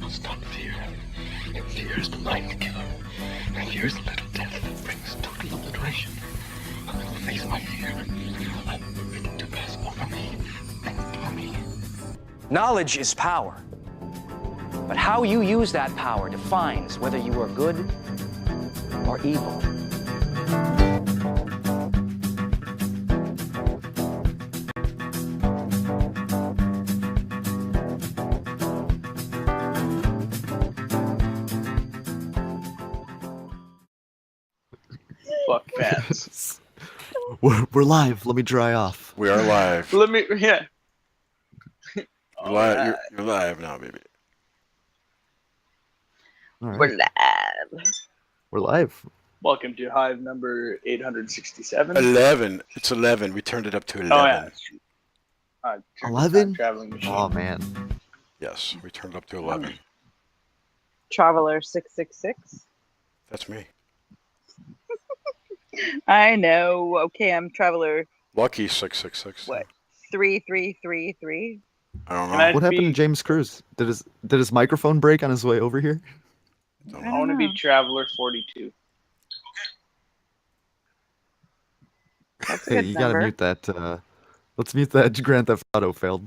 Stop fear. And fear is the mind killer. And fear is the little death that brings total obliteration. I will face my fear. I'm ready to pass over me and through me. Knowledge is power. But how you use that power defines whether you are good or evil. Fuck fans. We're live. Let me dry off. We are live. Let me, yeah. You're live now, baby. All right. We're live. We're live. Welcome to Hive number 867. 11. It's 11. We turned it up to 11. Oh, yeah. 11? Traveling machine. Oh man. Yes, we turned it up to 11. Traveler 666. That's me. I know. Okay, I'm Traveler Lucky 666. What? 3333. I don't know. Can I- What happened to be- James Cruz? Did his microphone break on his way over here? I want to be Traveler 42. That's a Hey, good you number. gotta mute that. Let's mute that Grand Theft Auto failed.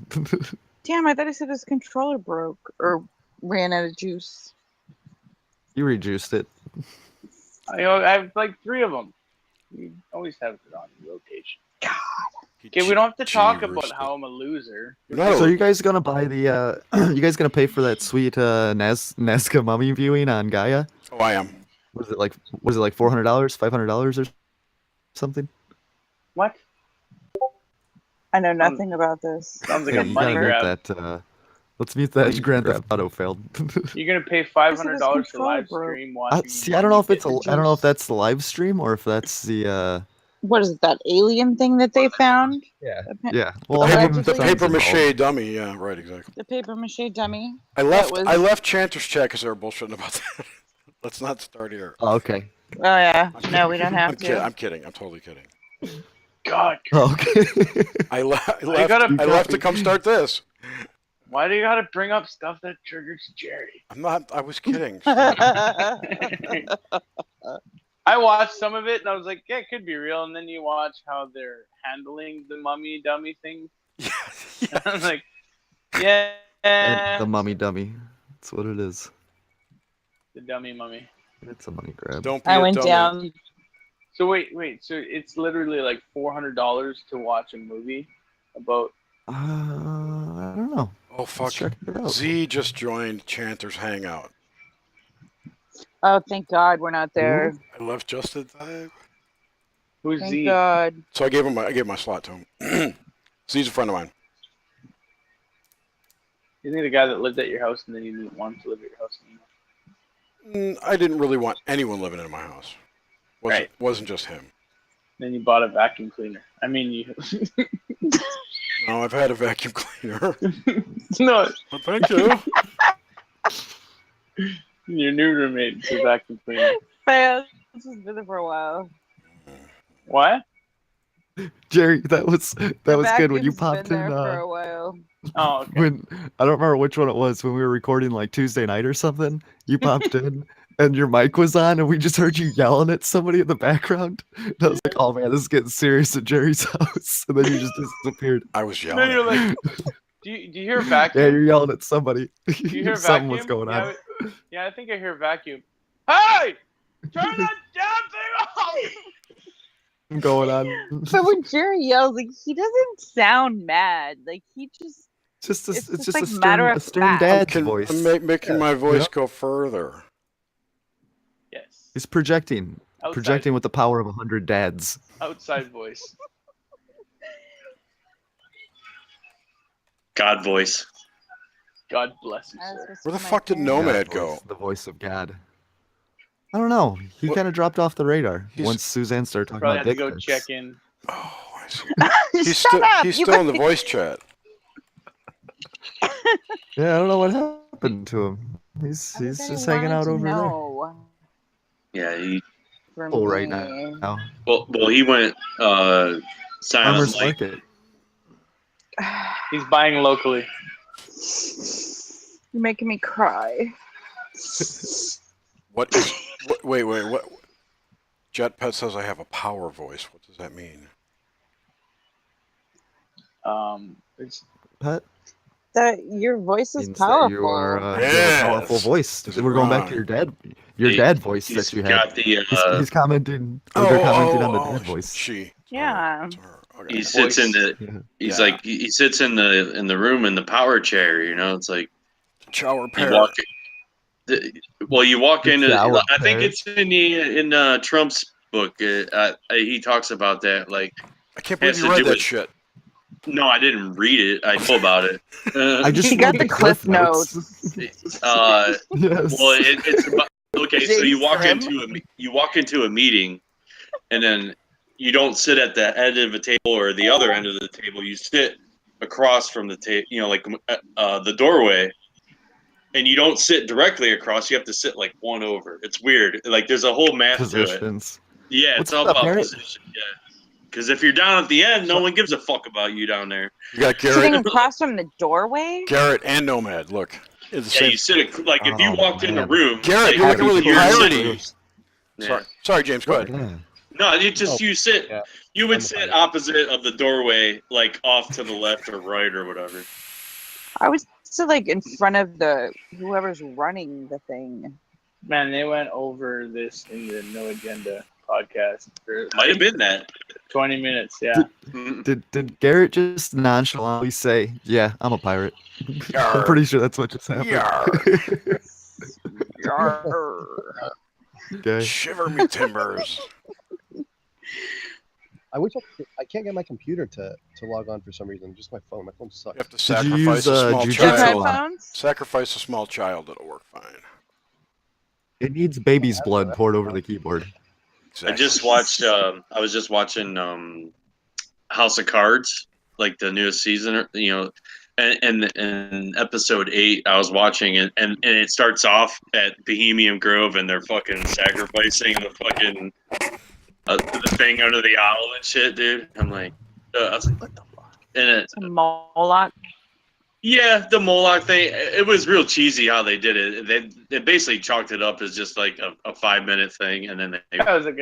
Damn, I thought I said his controller broke or ran out of juice. You rejuiced it. I have like 3 of them. You always have it on rotation. Okay, we don't have to talk about how I'm a loser. No. So are you guys gonna buy the? You guys gonna pay for that sweet Nazca mummy viewing on Gaia? Oh, I am. Was it like $400, $500 or something? What? I know nothing about this. Sounds like Hey, a you money gotta mute grab. that. Let's mute that Grand Theft Auto failed. You're gonna pay $500 to live controller stream watching. See, I don't know if it's the I don't know if juice. that's the live stream or if that's the What is it, that alien thing that they found? yeah. The, Yeah. Well, The I paper- mean, the The sounds paper involved. mache dummy. Yeah, right, exactly. the paper mache dummy. I left was- Chanter's chat because they were bullshitting about that. Let's not start here. Oh, okay. Oh yeah. No, we don't have to. I'm kidding. I'm totally kidding. God, Oh, okay. I left gotta- to come start this. why do you gotta bring up stuff that triggers Jerry? I'm not. I was kidding. I watched some of it and I was like, yeah, it could be real. And then you watch how they're handling the mummy dummy thing. I'm like, yeah, The mummy dummy. That's what it is. the dummy mummy. It's a money grab. Don't be I a went dummy. down. So wait. So it's literally like $400 to watch a movie about. I don't know. Oh fuck! Let's check it out. Z just joined Chanter's Hangout. Oh, thank God we're not there. I left just in time. Who's Thank Z? God. So I gave my slot to him. Z's a friend of mine. Isn't he the guy that lived at your house and then you didn't want him to live at your house anymore? I didn't really want anyone living in my house. Wasn't just him. Then you bought a vacuum cleaner. I mean, you. No, I've had a vacuum cleaner. No, Well, thank you. your new roommate is a vacuum cleaner. Fans, this has been there for a while. What? Jerry, that was good when you Vacuum's popped been in. there for a while. Oh, okay. When I don't remember which one it was when we were recording like Tuesday night or something. You popped in and your mic was on, and we just heard you yelling at somebody in the background. And I was like, "Oh man, this is getting serious at Jerry's house." And then you just disappeared. I was No, yelling. you're like, do you hear vacuum? Yeah, you're yelling at somebody. Do you hear Something vacuum? was going on. Yeah, I think I hear vacuum. Hey! Turn that damn thing off! Going on. But when Jerry yells, like he doesn't sound mad. Like he just It's just just like a matter of stern fact. dad's voice. I'm making my voice Yeah. go further. Yes. He's projecting Outside, with the power of 100 dads. outside voice. God voice. God bless you, I was sir. supposed to Where the be my fuck did parent. Nomad God go? voice, the voice of God. I don't know. He What- kind of dropped off the radar He's- once Suzanne started talking Probably about had to dick go pics. check in. Oh, I see. Shut up! He's You still in the guys- voice chat. Yeah, I don't know what happened to him. He's Everybody just hanging wanted out to over know Yeah, he for there. Full right me. now. well he went silent Farmers like market. He's buying locally. You're making me cry. What is? Wait. What? Jet Pet says I have a power voice. What does that mean? It's Pet That your voice is means that powerful. you are you have a Yes. powerful voice. Is it We're going back wrong? to your dad. Your He- dad voice he's that you had. got the He's commenting. Or they're commenting on the dad voice. She. Yeah. It's her. Okay. he sits in the Yeah. he's Yeah. like he sits in the room in the power chair, you know. It's like Shower you pair. walk well you walk The into shower I think pair. it's in Trump's book. He talks about that like I can't believe has you to read do that with- shit. no, I didn't read it. I know about it. I just He got read the Cliff Notes. Yes. well, it's about, okay. So you walk James into a meeting, and then you don't sit at the end of a table or the other end of the table. You sit across from the table, you know, like the doorway, and you don't sit directly across. You have to sit like one over. It's weird. Like there's a whole math to it. Positions. Yeah, What's it's all up, about Garrett? position. Yeah, because if you're down at the end, no one gives a fuck about you down there. You got Sitting Garrett, across from the doorway? Garrett, and Nomad. Look, it's the Yeah, same. you sit like if you Oh, walked in the man. room. Garrett, like, you're looking really you're piratey. sitting- Yeah. Sorry, James. Go ahead. Yeah. No, you just you sit. yeah. You would I'm a sit pirate. opposite of the doorway, like off to the left or right or whatever. I was still like in front of the whoever's running the thing. man, they went over this in the No Agenda podcast for Might have been that. 20 minutes. Yeah. Mm. Did Garrett just nonchalantly say, "Yeah, I'm a pirate"? I'm pretty sure that's what just happened. Yarr. Okay. Shiver me timbers. I wish I can't get my computer to log on for some reason. Just my phone. My phone You sucks. have to Did you sacrifice use, a small Jujitsu? With child. headphones? Sacrifice a small child. It'll work fine. It needs baby's blood poured over the keyboard. I just watched. I was just watching House of Cards, like the newest season. You know, and episode 8, I was watching it, and it starts off at Bohemian Grove, and they're fucking sacrificing the fucking the thing under the owl and shit, dude. I'm like, I was like, what the fuck? And It's a Moloch. yeah, the Moloch thing. It was real cheesy how they did it. They basically chalked it up as just like a 5-minute thing, and then they That was like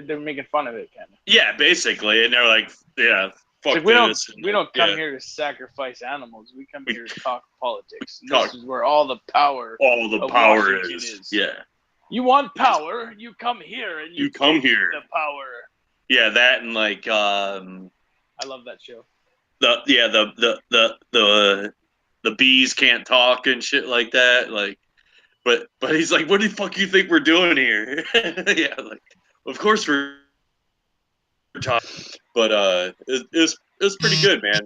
they're making fun of it, kind of. yeah, basically, and they're like, yeah, fuck Like, we don't this. come Yeah. here to sacrifice animals. We come here to talk politics. And Talk- This is where all the power. All the of power Washington is. is. Yeah, You want power? You come here and You come take here. The power. yeah, that and like I love that show. the bees can't talk and shit like that. Like, but he's like, what the fuck you think we're doing here? Yeah, like, of course we're talking, but it's pretty good, man.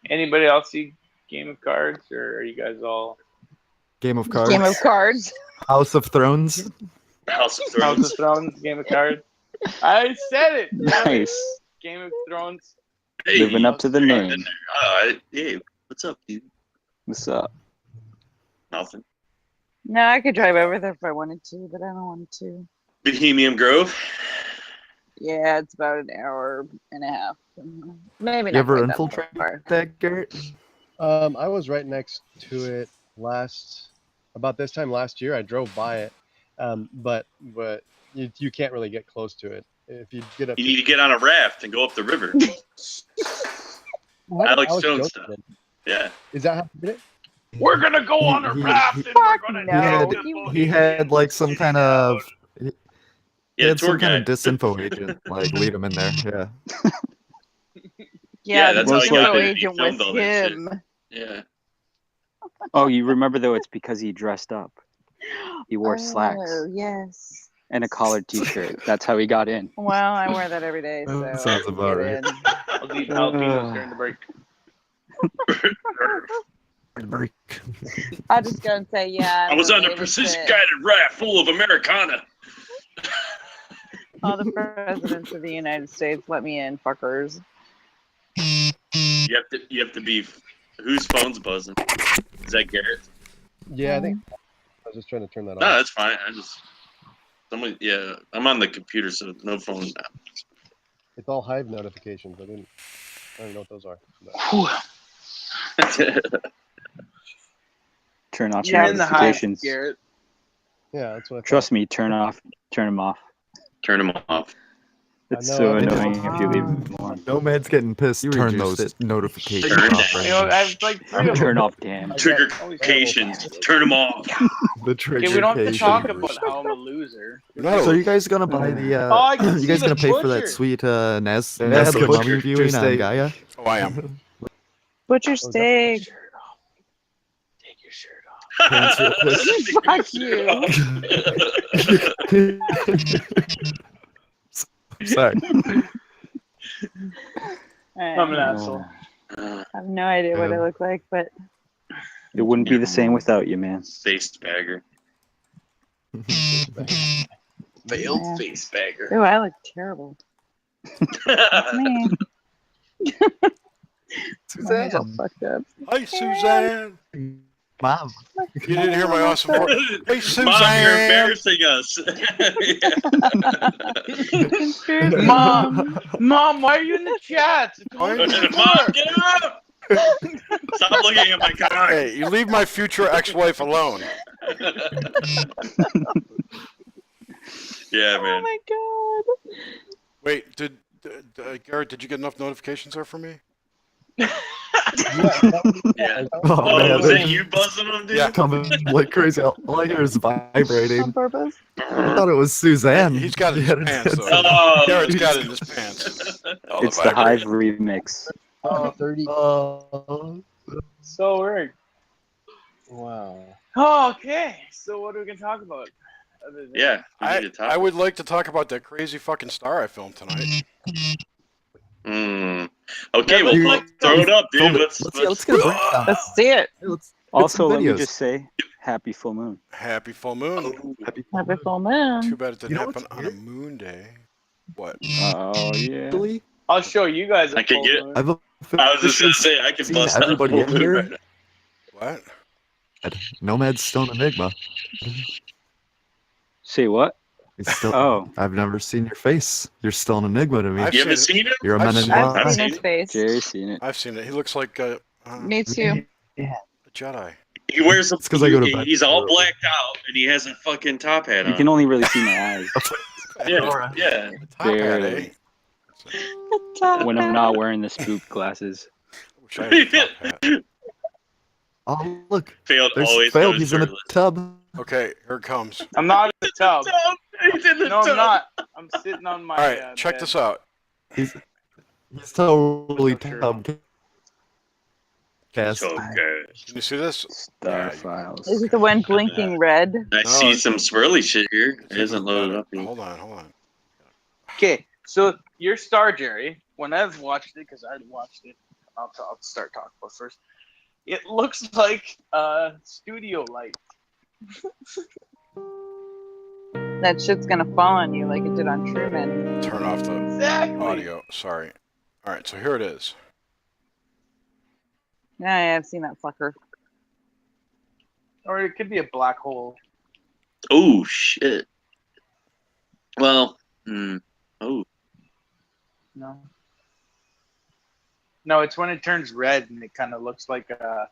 Anybody else see Game of Cards, or are you guys all Game of Cards. Game of Cards. House of Thrones. House of House Thrones. of Thrones? Game of Cards. I said it. Damn it. Nice. Game of Thrones. Hey, Living up to the in name. there. Hey, what's up, dude? What's up? Nothing. No, I could drive over there if I wanted to, but I don't want to. Bohemian Grove. Yeah, it's about an hour and a half. Maybe You not ever quite that infiltrate far. that, Garrett? I was right next to it about this time last year. I drove by it, but you can't really get close to it. If you get up, You need to get on a raft and go up the river. Alex Jones Jones stuff. did. Yeah. Is that how you did it? We're gonna go on a He- raft he- and we're Fuck gonna no. go He had like some kind of he Yeah, had tour some kind guide. of disinfo agent like lead him in there. Yeah. Yeah, Yeah, that's the how he got disco it. He agent filmed was all that shit. him. Yeah. Oh, you remember though? It's because he dressed up. He wore slacks Oh, yes. and a collared T-shirt. That's how he got in. Well, I wear that every day, so That sounds I about get right. in. I'll eat jalapenos during the break. I just go and say, yeah. I was on a related precision to- guided raft full of Americana. All the presidents of the United States, let me in, fuckers. You have to be. Whose phone's buzzing? Is that Garrett? Yeah, I think I was just trying to turn that No, off. that's fine. Somebody. Yeah, I'm on the computer, so no phone. It's all Hive notifications. I don't even know what those are. But Turn off You're your in the hive, notifications. Garrett. yeah, that's what I Trust me, turn them off. Turn them off. It's know, so I know. annoying if you leave them on. Nomad's getting pissed. You Turn reduced those it. notifications Turn off. that. You know, I have like 3 of them. Turn off, damn. Triggercations. Turn them off. The Okay, we don't have to triggercation. talk about how I'm a loser. No. So are you guys gonna buy the? Oh, I can you see guys the gonna pay for that butcher. sweet Nas Yeah, Nazca the mummy butcher viewing on steak. Gaia? Oh, I am. Butcher that- steak. Take your shirt off. Pants real quick. Fuck you. Sorry. I'm an asshole. I have no idea what I look like, but It wouldn't be the same without you, man. Face bagger. Failed Yeah. face bagger. oh, I look terrible. That's me. My hair's all fucked up. Hi, Suzanne. Mom. You didn't hear my awesome voice. Hey, Suzanne. Mom, you're embarrassing us. Mom, why are you in the chat? Why- Mom, get up! Stop looking at my cock. Hey, you leave my future ex-wife alone. Yeah, Oh man. my god. Wait, Garrett, did you get enough notifications there for me? Yeah. Oh, Oh, man, was they're that you buzzing them, dude? Yeah. coming like crazy. All I hear is On vibrating. purpose? I thought it was Suzanne. He's got it in Yeah, his pants, though. Oh, Garrett's got it in his pants. All It's the Hive vibrating. remix. 30. Oh, So weird. Wow. Oh, okay. So what are we gonna talk about? Other than yeah, we need to talk. I would like to talk about that crazy fucking star I filmed tonight. Okay, well, You- throw it up, dude. Film it. Let's Let's get a breakdown. Let's see it. Let's Also, let me videos. just say, happy full moon. Happy full moon. Happy Happy full moon. Too bad it didn't You know happen what's on a weird? moon day. What? Oh, yeah. Actually, I'll show you guys. I can get- I've I was just gonna officially say I can seen bust out everybody in full moon here. right now. What? Nomad's still an enigma. Say what? He's still, Oh, I've never seen your face. You're still an enigma to me. I've You haven't seen seen it? You're a I've man in seen- I've black. seen his face. Jerry's seen it. I've seen it. He looks like a Me too. Jedi. He wears a. It's 'cause I go to bed He's all early. blacked out, and he has a fucking top hat You on. can only really see my eyes Yeah, yeah. Top hat, Barely. eh? when I'm not wearing the spook glasses. Wish I had a top hat. Oh, look. Failed There's always. failed. goes He's in a shirtless. tub. Okay, here it comes. I'm not in the tub. He's in the No, tub. I'm not. I'm sitting on my. All right, check bed. this out. He's totally No shirt tub cast. Okay. Can you see this? Star Yeah, Files. Is it the one blinking red? I No, see it's- some swirly shit here. It isn't loaded up yet. Hold on. Okay, so your Star Jerry. When I've watched it, because I already watched it, I'll start talking about it first. It looks like a studio light. That shit's gonna fall on you like it did on Truman. Turn off the Exactly. audio. Sorry. All right, so here it is. Yeah, I've seen that fucker. Or it could be a black hole. Oh shit. Well. Oh. No. No, it's when it turns red and it kind of looks like a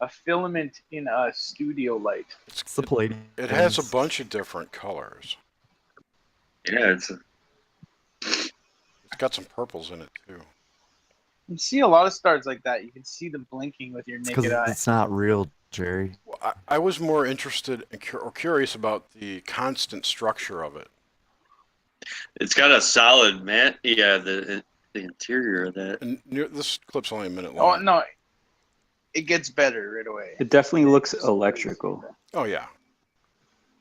filament in a studio light. It's the plate. It has a bunch of different colors. Yeah, it's. It's got some purples in it too. You see a lot of stars like that. You can see them blinking with your Because naked eye. it's not real, Jerry. Well, I was more interested or curious about the constant structure of it. It's got a solid mat. Yeah, the interior of that. And this clip's only a minute Oh long. no, it gets better right away. It definitely looks electrical. Oh yeah.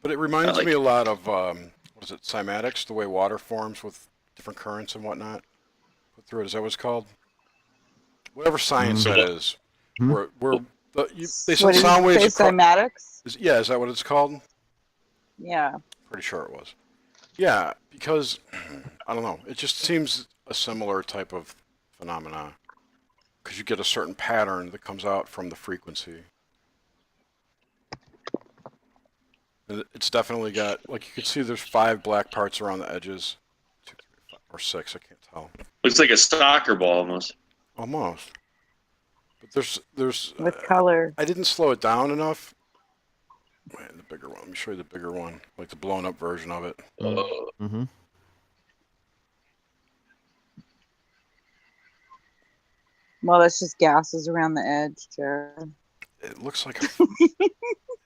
But it reminds like me a lot of what is it, cymatics, the way water forms with different currents and whatnot. Put through it. Is that what it's called? Whatever science that is. Hmm? They said What did sound you say, waves. cymatics? Is that what it's called? Yeah. Pretty sure it was. Yeah, because I don't know. It just seems a similar type of phenomena because you get a certain pattern that comes out from the frequency. And it's definitely got, like, you can see there's 5 black parts around the edges. 2, 3, 5, or 6, I can't tell. Looks like a soccer ball almost. Almost. But there's With color. I didn't slow it down enough. Wait, the bigger one. Let me show you the bigger one, like the blown up version of it. Mm-hmm. Well, that's just gases around the edge, Jared. It looks like it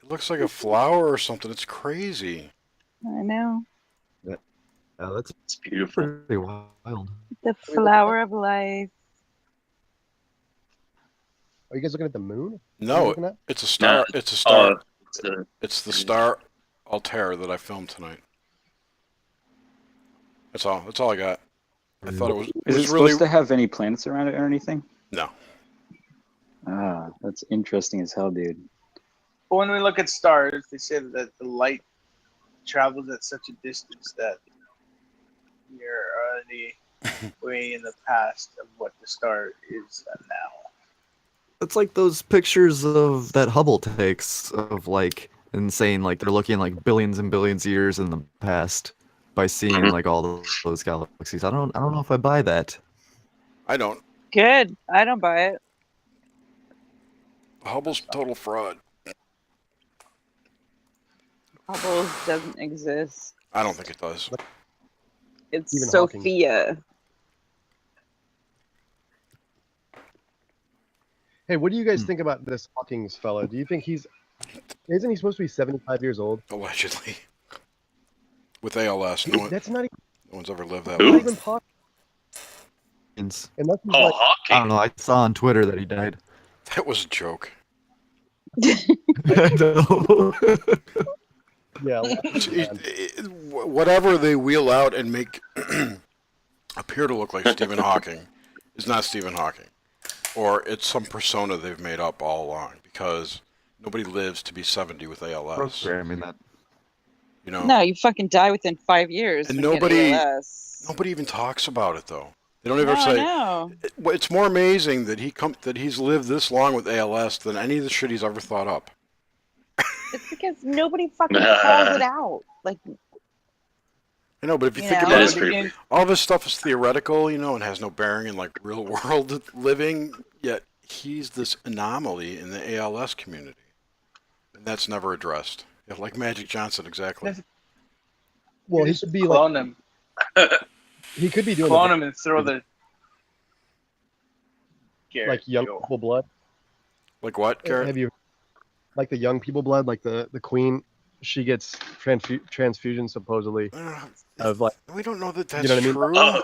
looks like a flower or something. It's crazy. I know. Yeah, that's It's beautiful. pretty wild. The flower of life. Are you guys looking at the moon? What are you No, looking at? it's a star. No, It's a star. It's It's the star Altair that I filmed tonight. That's all. That's all I got. I thought it was. Is it was supposed really to have any planets around it or anything? no. Ah, that's interesting as hell, dude. But when we look at stars, they say that the light travels at such a distance that you're already way in the past of what the star is now. It's like those pictures of that Hubble takes of like insane, like they're looking like billions and billions of years in the past by seeing like all those galaxies. I don't know if I buy that. I don't. Good. I don't buy it. Hubble's total fraud. Hubble doesn't exist. I don't think it does. It's Stephen Hawking. Sophia. Hey, what do you guys think about this Hawkins fella? Do you think isn't he supposed to be 75 years old? Allegedly. With ALS, no That's not one's ever lived that Who? long. even possible. It's- Unless he's Oh, like, I Hawking. don't know. I saw on Twitter that he died. That was a joke. I know. yeah, Whatever they wheel out and make appear to look like Stephen Hawking is not Stephen Hawking. Or it's some persona they've made up all along because nobody lives to be 70 with ALS. Programming that. You know? No, you fucking die within 5 years. And and get nobody- ALS. Nobody even talks about it though. They don't ever No, I say. know. It's more amazing that that he's lived this long with ALS than any of the shit he's ever thought up. It's because nobody fucking calls it out. Like, I know, but if you you think know, That about is it, pretty you- all this stuff is theoretical, you know, and has no bearing in like real world living. Yet he's this anomaly in the ALS community, and that's never addressed. Yeah, like Magic Johnson, exactly. well, he Just could be clone like him, he could be doing clone him, and throw the like young Go. people blood. Like what, Garrett? Have you like the young people blood? Like the queen, she gets transfusion supposedly of like We don't know that that's You know what I mean? true.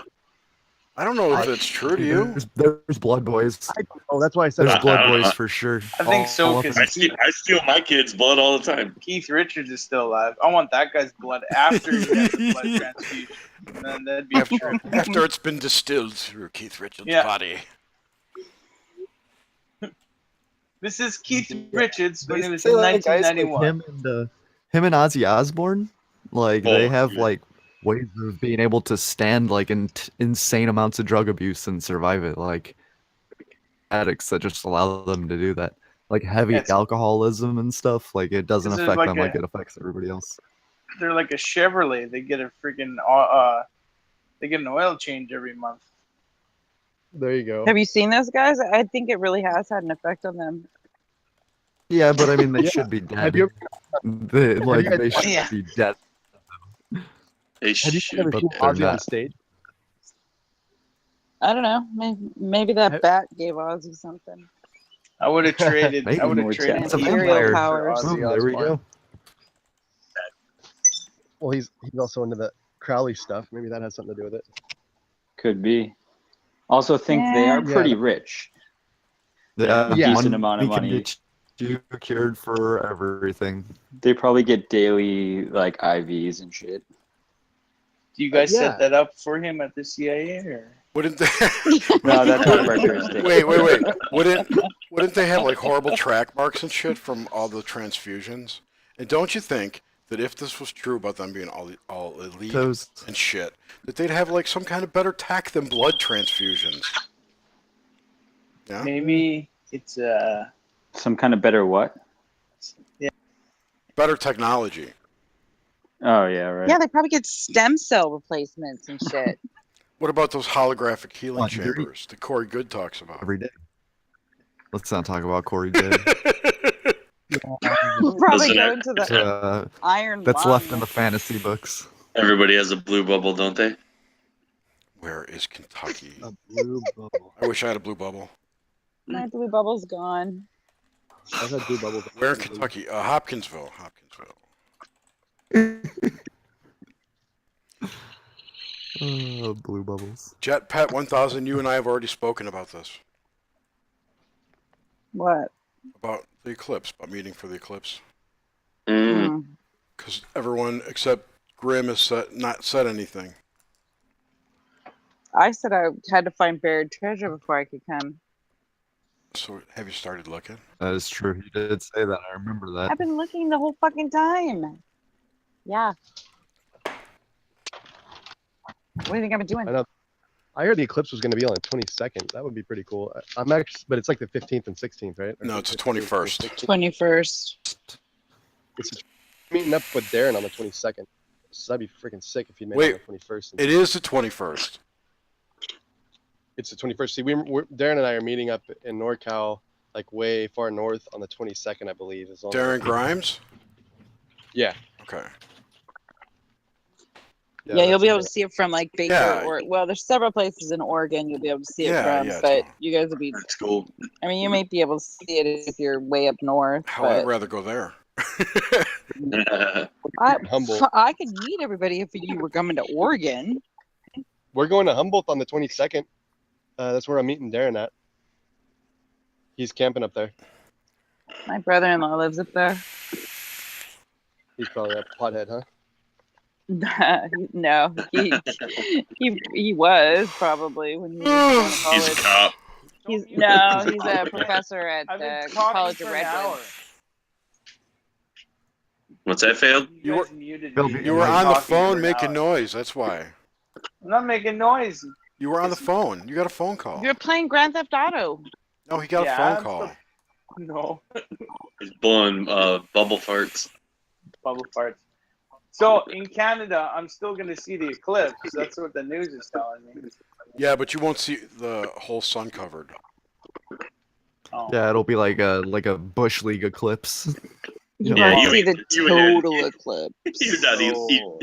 I don't know if that's true to you. There's blood boys. oh that's why I said There's I blood don't know. boys for sure. I think so, All of 'cause them. I steal my kids' blood all the time. Keith Richards is still alive. I want that guy's blood after he had the blood transfusion. And then that'd be true. After it's been distilled through Keith Richards' Yeah. body. This is Keith Richards when They he was say, in like, guys like 1991. him and Ozzy Osbourne, like they Oh, have yeah. like ways of being able to stand like insane amounts of drug abuse and survive it, like addicts that just allow them to do that, like heavy Yes. alcoholism and stuff. Like it doesn't This is affect like them like a- it affects everybody else. They're like a Chevrolet. They get a freaking they get an oil change every month. there you go. have you seen those guys? I think it really has had an effect on them. Yeah, but I mean they Yeah. should be dead. Have you They, like guys- they should Yeah. be dead. They have you should ever but seen they're Ozzy on not. stage? I don't know. Maybe that Have- bat gave Ozzy something. I would have traded. Maybe I would have more traded chance. Keith Imperial Richards for powers. Ozzy Boom, there we Osbourne. go. Well, he's also into the Crowley stuff. Maybe that has something to do with it. Could be. Also think they are Yeah. pretty rich. Yeah, Yeah. Decent amount of can money. get you cured for everything. They probably get daily like IVs and shit. Do you guys Yeah. set that up for him at the CIA or? Wouldn't they? No, that's not characteristic. Wait. Wouldn't they have like horrible track marks and shit from all the transfusions? And don't you think that if this was true about them being all elite Toast. and shit, that they'd have like some kind of better tech than blood transfusions. Yeah. Maybe it's Some kind of better what? Better technology. Oh yeah, right. Yeah, they probably get stem cell replacements and shit. What about those holographic healing What, Yuri? chambers that Corey Good talks about? Every day. Let's not talk about Corey Good. Probably Listen, go into the iron That's lung. left in the fantasy books. Everybody has a blue bubble, don't they? Where is Kentucky? A blue bubble. I wish I had a blue bubble. My blue bubble's gone. I've had blue bubbles. Where in Kentucky? Hopkinsville. Oh, blue bubbles. Jet Pet 1000, you and I have already spoken about this. What? About the eclipse, about meeting for the eclipse. Mm. Because everyone except Grimm has not said anything. I said I had to find buried treasure before I could come. So have you started looking? That is true. He did say that. I remember that. I've been looking the whole fucking time. Yeah. What do you think I've been doing? I know. I heard the eclipse was going to be on the 22nd. That would be pretty cool. I'm actually, but it's like the 15th and 16th, right? Or No, it's the 15th, 21st. 21st. It's meeting up with Darren on the 22nd. So that'd be freaking sick if he made Wait, it on the 21st. It is the 21st. It's the 21st. See, Darren and I are meeting up in NorCal, like way far north on the 22nd, I believe. As long Darren Grimes? Yeah. Okay. Yeah, you'll that's be able to amazing. see it from like Baker Yeah. or well, there's several places in Oregon you'll be able to see it Yeah, from, yeah, but too. you guys will be. That's cool. I mean, you may be able to see it if you're way up north. Hell, I'd But rather go there. Humboldt. I could meet everybody if you were coming to Oregon. We're going to Humboldt on the 22nd. That's where I'm meeting Darren at. He's camping up there. My brother-in-law lives up there. He's probably a pothead, huh? No, he was probably when he was going to college. He's a cop. He's a professor at I've been the talking College for of an Redwood. hour. What's that, failed? You guys were- muted Bill, me. You were I've been on the talking for phone an making hour. noise. That's why. I'm not making noise. You were on the phone. You got a phone call. You're playing Grand Theft Auto. No, he got Yeah, a phone I'm call. No, He's blowing bubble farts. bubble farts. So in Canada, I'm still going to see the eclipse. That's what the news is telling me. Yeah, but you won't see the whole sun covered. Oh. Yeah, it'll be like a Bush League eclipse. You Yeah, might you- see the you would- total eclipse.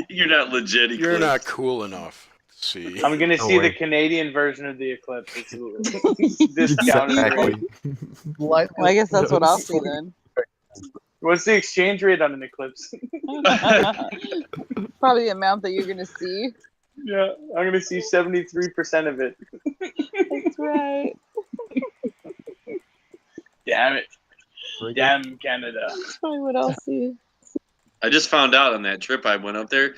You're not legit. You're Eclipse. not cool enough to see. I'm going to No see way. the Canadian version of the eclipse. It's discounted. Exactly. Well, I guess that's what I'll see then. What's the exchange rate on an eclipse? Probably the amount that you're gonna see. Yeah, I'm going to see 73% of it. That's right. Damn it. Damn Canada. That's probably what I'll see. I just found out on that trip I went up there.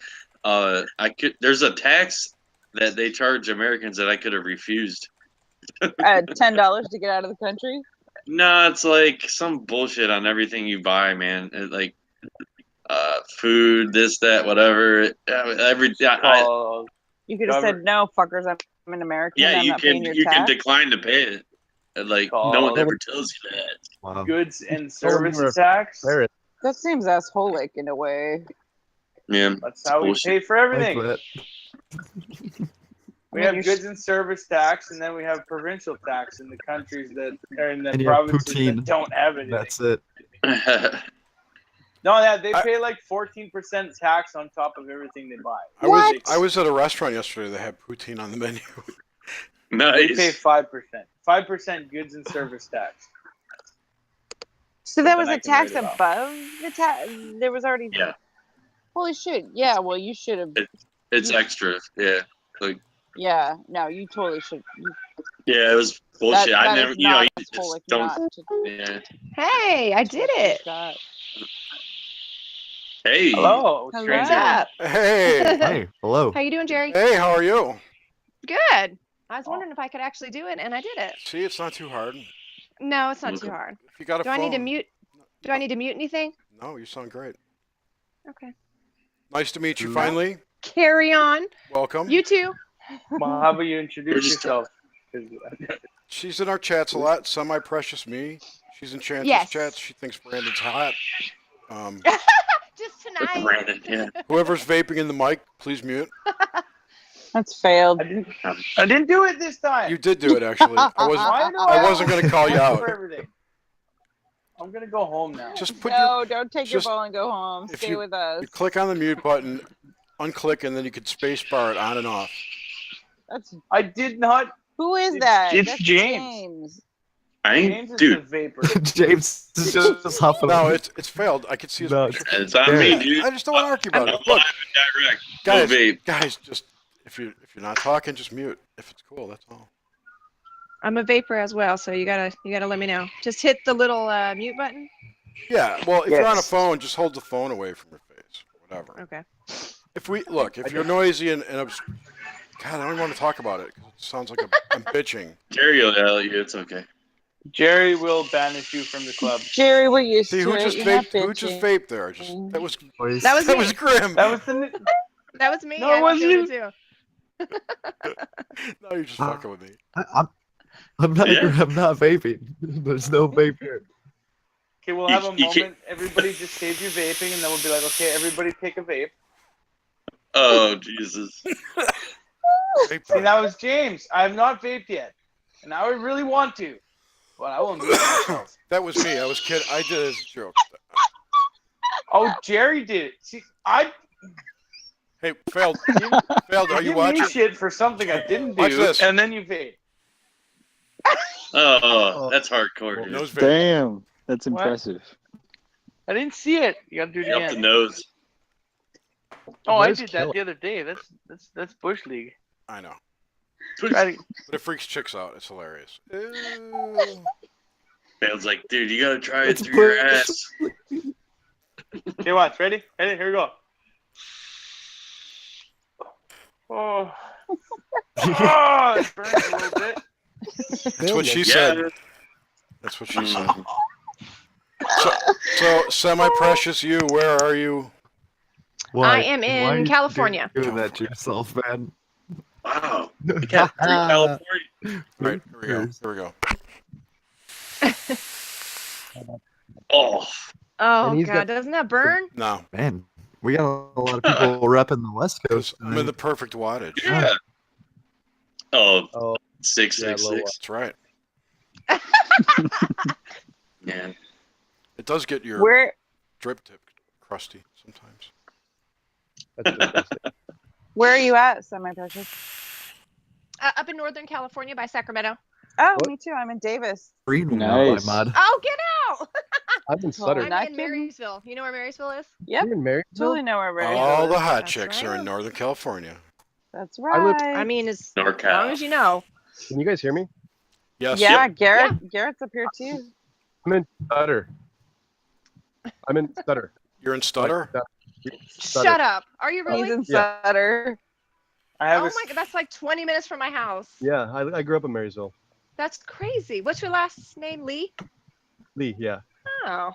There's a tax that they charge Americans that I could have refused. $10 to get out of the country. No, it's like some bullshit on everything you buy, man. Like food, this, that, whatever. Oh, You could have said no, fuckers. I'm an American. Yeah, I'm you not can paying your you can tax. decline to pay it. And, like no one ever tells you that. Wow. goods and Someone service were a tax. parent. That seems assholic in a way. Yeah, That's how we bullshit. pay for everything. Like that. We have goods and service tax, and then we have provincial tax in the countries that are in the And you have provinces poutine. that don't have anything. That's it. No, yeah, they pay like 14% tax on top of everything they buy. I was at a restaurant yesterday that had poutine on the menu. They Nice. pay 5%. 5% goods and service tax. So that was Then I a can tax write it off. above the tax. There was already. Yeah. Holy shit! Yeah. Well, you should have. It's extra. Yeah. Like Yeah. No, you totally should. yeah, it was bullshit. I that never is you know, not you just assholic don't not to yeah. Hey, I did it. that. Hey. Hello, Hello. stranger. What's up? Hey. Hey, hello. How you doing, Jerry? Hey, how are you? Good. I was wondering if I could actually do it, and I did it. See, it's not too hard. If No, it's not too hard. you got a Do phone. I need to mute? Do I need to mute anything? No, you sound great. Okay. Nice to meet you finally. Carry on. Welcome. You too. Well, how about you introduce yourself? She's in our chats a lot. Semi-precious me. She's in Chance's Yes. chats. She thinks Brandon's hot. Just tonight. Brandon, yeah. Whoever's vaping in the mic, please mute. That's failed. I didn't do it this time. You did do it, actually. I wasn't going to call you out. For everything. I'm gonna go home now. Just put No, don't take your just- ball and go home. if Stay you- with us. you click on the mute button, unclick, and then you could space bar it on and off. That's I did not. who is that? It's That's James. I ain't, James is dude. the vapor. James is just huffing. No, it's failed. I could see his No, picture. It's on me, dude. I just don't want to argue I'm about live it. Look, and direct. guys, No vape. guys, just if you're not talking, just mute. If it's cool, that's all. I'm a vapor as well, so you gotta let me know. Just hit the little mute button. Yeah, well, if you're on a Yes. phone, just hold the phone away from your face, whatever. Okay. If you're noisy and God, I don't even want to talk about it because it sounds like I'm bitching. Jerry will yell at you. It's okay. Jerry will banish you from the club. Jerry, we're used See to who it. just You're not vaped? Who just bitching. vaped there? That was That was me. grim. That was the. That was me. No, I it was wasn't doing it too. No, you're just fucking with me. I'm not. Yeah. I'm not vaping. There's no vape here. Okay, we'll have a You can't- moment. Everybody just save your vaping, and then we'll be like, okay, everybody take a vape. Oh, Jesus. Vape See, that was James. I have not vaped yet, and now I really want to, but I will mute myself. That was me. I was kidding. I did it as a joke. Oh, Jerry did it. See, I Hey, failed. Failed. Are you give watching? me shit for something I didn't do, Watch this. and then you vape. Oh, that's hardcore, dude. Nose vape. Damn, that's What? impressive. I didn't see it. You gotta do it Up the again. nose. Oh, I What is did kill- that the other day. That's Bush League. I know, Try to- but it freaks chicks out. It's hilarious. Ew. Man's like, dude, you gotta try it It's through your Bush. ass. Okay, watch. Ready? Ready? Here we go. Oh, oh, it burns a little bit. That's what she Yeah. said. That's what she said. Mm. So semi-precious, you. Where are you? Why? I am in Why are you California. Doing that to yourself, man. Wow. We got through California. Right. Here we go. Here we go. Oh, Oh And he's God, got- doesn't that burn? No, Man, we got a lot of people repping the West Coast. I'm in the perfect wattage. yeah. Oh, Oh, 666. That's right. Yeah. It does get your Where drip tip crusty sometimes. that's disgusting. Where are you at, semi-precious? Up in Northern California by Sacramento. Oh, What? me too. I'm in Davis. Green Nice. mod. Oh, get out! I've been stuttering. I'm Not in kidding. Marysville. You know where Marysville is? Yep. You in Marysville? Totally know where we're All the hot That's chicks are right. in Northern California. That's I live- right. I mean, as NorCal. long as you know. Can you guys hear me? Yes. yeah, Garrett's up here too. I'm in stutter. I'm in stutter. You're in Stutter? Like that. Stutter. Shut up. Are you really? He's in Yeah. Sutter. I have Oh a my God, that's like 20 minutes from my house. Yeah, I grew up in Marysville. That's crazy. What's your last name, Lee? Lee, yeah. Oh,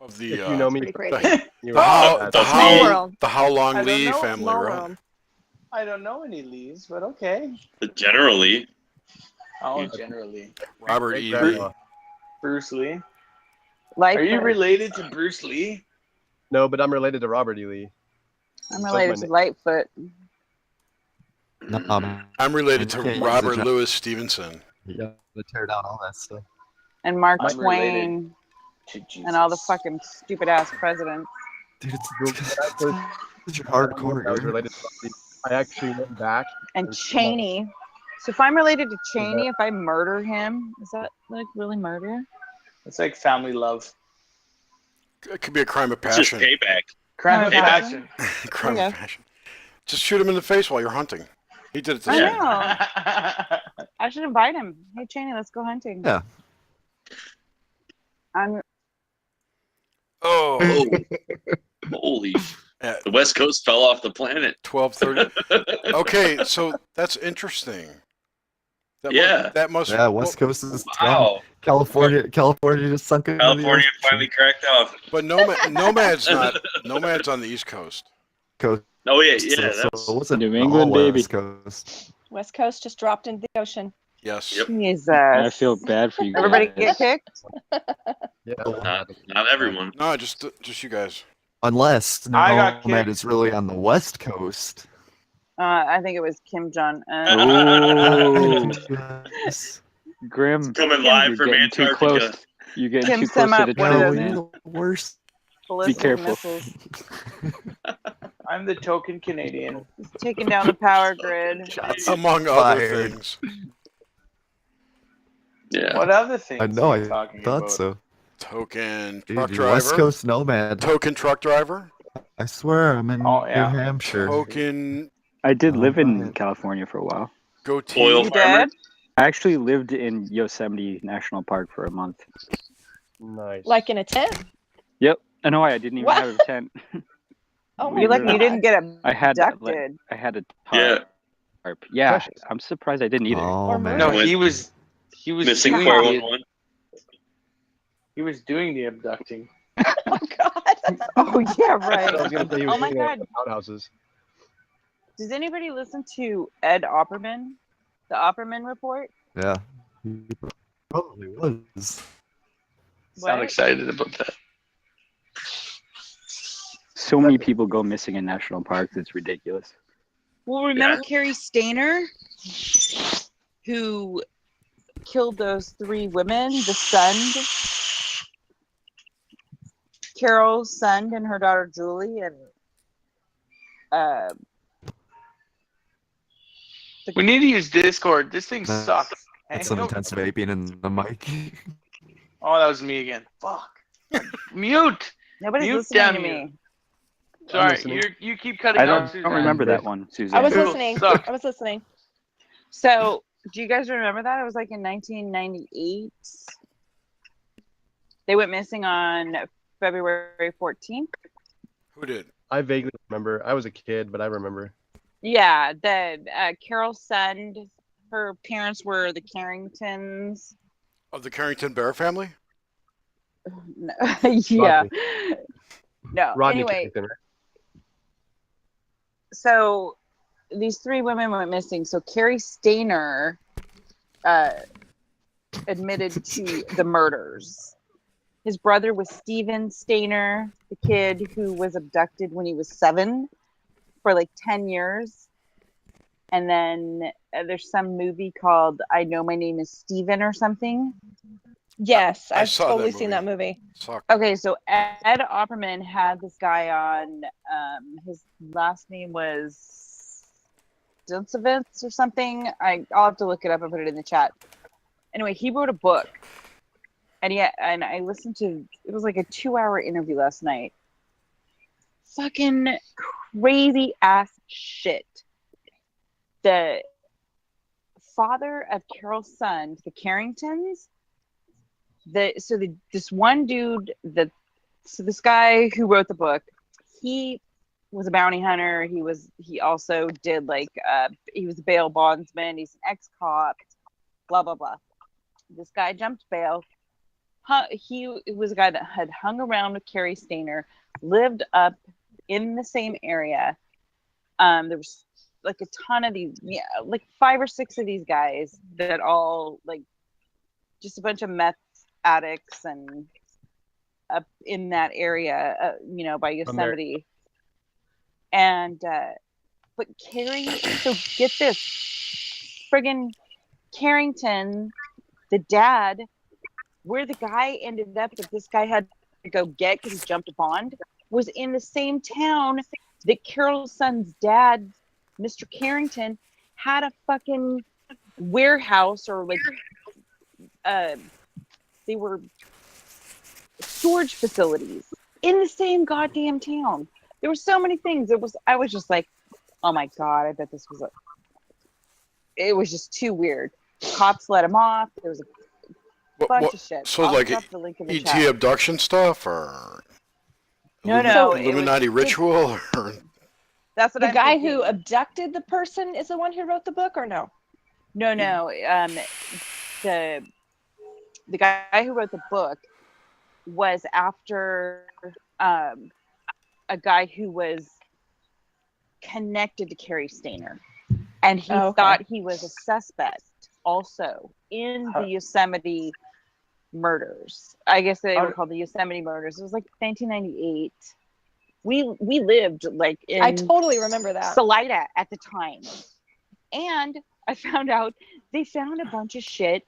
Of the If you know me, pretty crazy. you the were- how that's- the Small how world. the How Long I don't Lee know. family, Small right? world. I don't know any Lees, but okay. Generally. Oh, generally. Robert Great E. grandma. Lee. Bruce Lee. Like Are you related to Bruce Lee? No, but I'm related to Robert E. Lee. I'm related to Lightfoot. No, I'm related to Okay, he's a Robert jo- Louis Stevenson. yeah, to tear down all that stuff. And Mark I'm Twain. To Jesus. And all the fucking stupid ass presidents. Dude, Actually, it's your hardcore. I was Garrett. related to Robert E. I actually went back. And There's Cheney. So if I'm related to Cheney, if I murder him, is that like really murder? It's like family love. It could be a crime of It's just passion. payback. Crime of Crime of passion. Crime Okay. of passion. Just shoot him in the face while you're hunting. He did it this I year. know. I should invite him. Hey Cheney, let's go hunting. Yeah. I'm Oh, Holy. at The West Coast fell off the planet. 12:30. Okay, so that's interesting. That Yeah. That must. Yeah, West Coast is Wow. California just sunk into the California ocean. finally cracked off. But Nomad's not. Nomad's on the East Coast. Coast. Oh yeah, So that's it wasn't New all England, baby. West Coast. West Coast just dropped into the ocean. Yes. Yep. Jesus. I feel bad for you guys. Everybody get kicked? Yeah. not everyone. No, just you guys. Unless I got Nomad kicked. is really on the West Coast. I think it was Kim Jong Ooh. Yes. Grim, Coming live you're from getting too Antarctica. close. You're getting Kim too close to Sema, the what No, is truth, it? you're man. the worst. Ballistic careful. missiles. I'm the token Canadian. He's taking down the power grid. Shots Among other fired. things. Yeah. What other things I know. are you I talking thought about? so. Token Dude, truck you're West driver. Coast Nomad. Token truck driver. I swear, I'm in Oh, yeah. New Hampshire. Token I did Oh, live in right. California for a while. goatee. Oil You farmer. dead? I actually lived in Yosemite National Park for a month. Nice. Like in a tent. Yep. I know I didn't even What? have a tent. Oh my You're lucky you God. didn't get I had abducted. I had a Yeah. tarp. Yeah, Precious. I'm surprised I didn't either. Oh Or man. No, Went- he was Missing doing 411. he was doing the abducting. Oh God. Oh yeah, I was right. gonna say he was Oh my doing it God. at outhouses. Does anybody listen to Ed Opperman? The Opperman report? Yeah. He probably was. Sound What? excited about that. So many people go missing in national parks. It's ridiculous. Well, remember Carrie Stainer, who killed those 3 women, the son, Carol's son, and her daughter Julie, and We need to use Discord. This thing That's- sucks. That's some intense vaping in the mic. Oh, that was me again. Fuck. Mute. nobody's Mute listening damn to you. me. Sorry, listening. you keep cutting I out don't Suzanne. remember that Good. one, Suzanne. I was Google listening. sucks. I was listening. So, do you guys remember that? It was like in 1998. They went missing on February 14th. Who did? I vaguely remember. I was a kid, but I remember. Yeah, the Carol's son, her parents were the Carringtons. Of the Carrington Bear family? No, yeah. No. Rodney Anyway, Carrington. so these 3 women went missing. So Carrie Stainer admitted to the murders. His brother was Steven Stainer, the kid who was abducted when he was 7 for like 10 years. And then there's some movie called I Know My Name is Steven or something. Yes, I I've saw that totally seen that movie. Sucked. Okay, so Ed Opperman had this guy on. His last name was Dunsevitz or something. I'll have to look it up and put it in the chat. Anyway, he wrote a book, and I listened to. It was like a 2-hour interview last night. Fucking crazy ass shit. The father of Carol's son, the Carringtons. This one dude this guy who wrote the book, he was a bounty hunter. He also did he was a bail bondsman. He's an ex-cop. Blah blah blah. This guy jumped bail. He was a guy that had hung around with Carrie Stainer, lived up in the same area. There was like a ton of these, like 5 or 6 of these guys that all like just a bunch of meth addicts and up in that area, by Yosemite. And but Carrie, so get this, friggin' Carrington, the dad, where the guy ended up that this guy had to go get because he jumped a bond, was in the same town that Carol's son's dad, Mr. Carrington, had a fucking warehouse or like they were storage facilities in the same goddamn town. There were so many things. I was just like, oh my God, I bet this was it was just too weird. Cops let him off. There was a bunch of shit. So I'll like drop the link in the ET chat. abduction stuff or No, Illuminati ritual or that's what The I'm guy thinking. who abducted the person is the one who wrote the book, or no? No. the guy who wrote the book was after a guy who was connected to Carrie Stainer, and he thought he was a suspect also in the Yosemite murders. I guess they were called the Yosemite murders. It was like 1998. We lived like in I totally remember that. Salida at the time, and I found out they found a bunch of shit,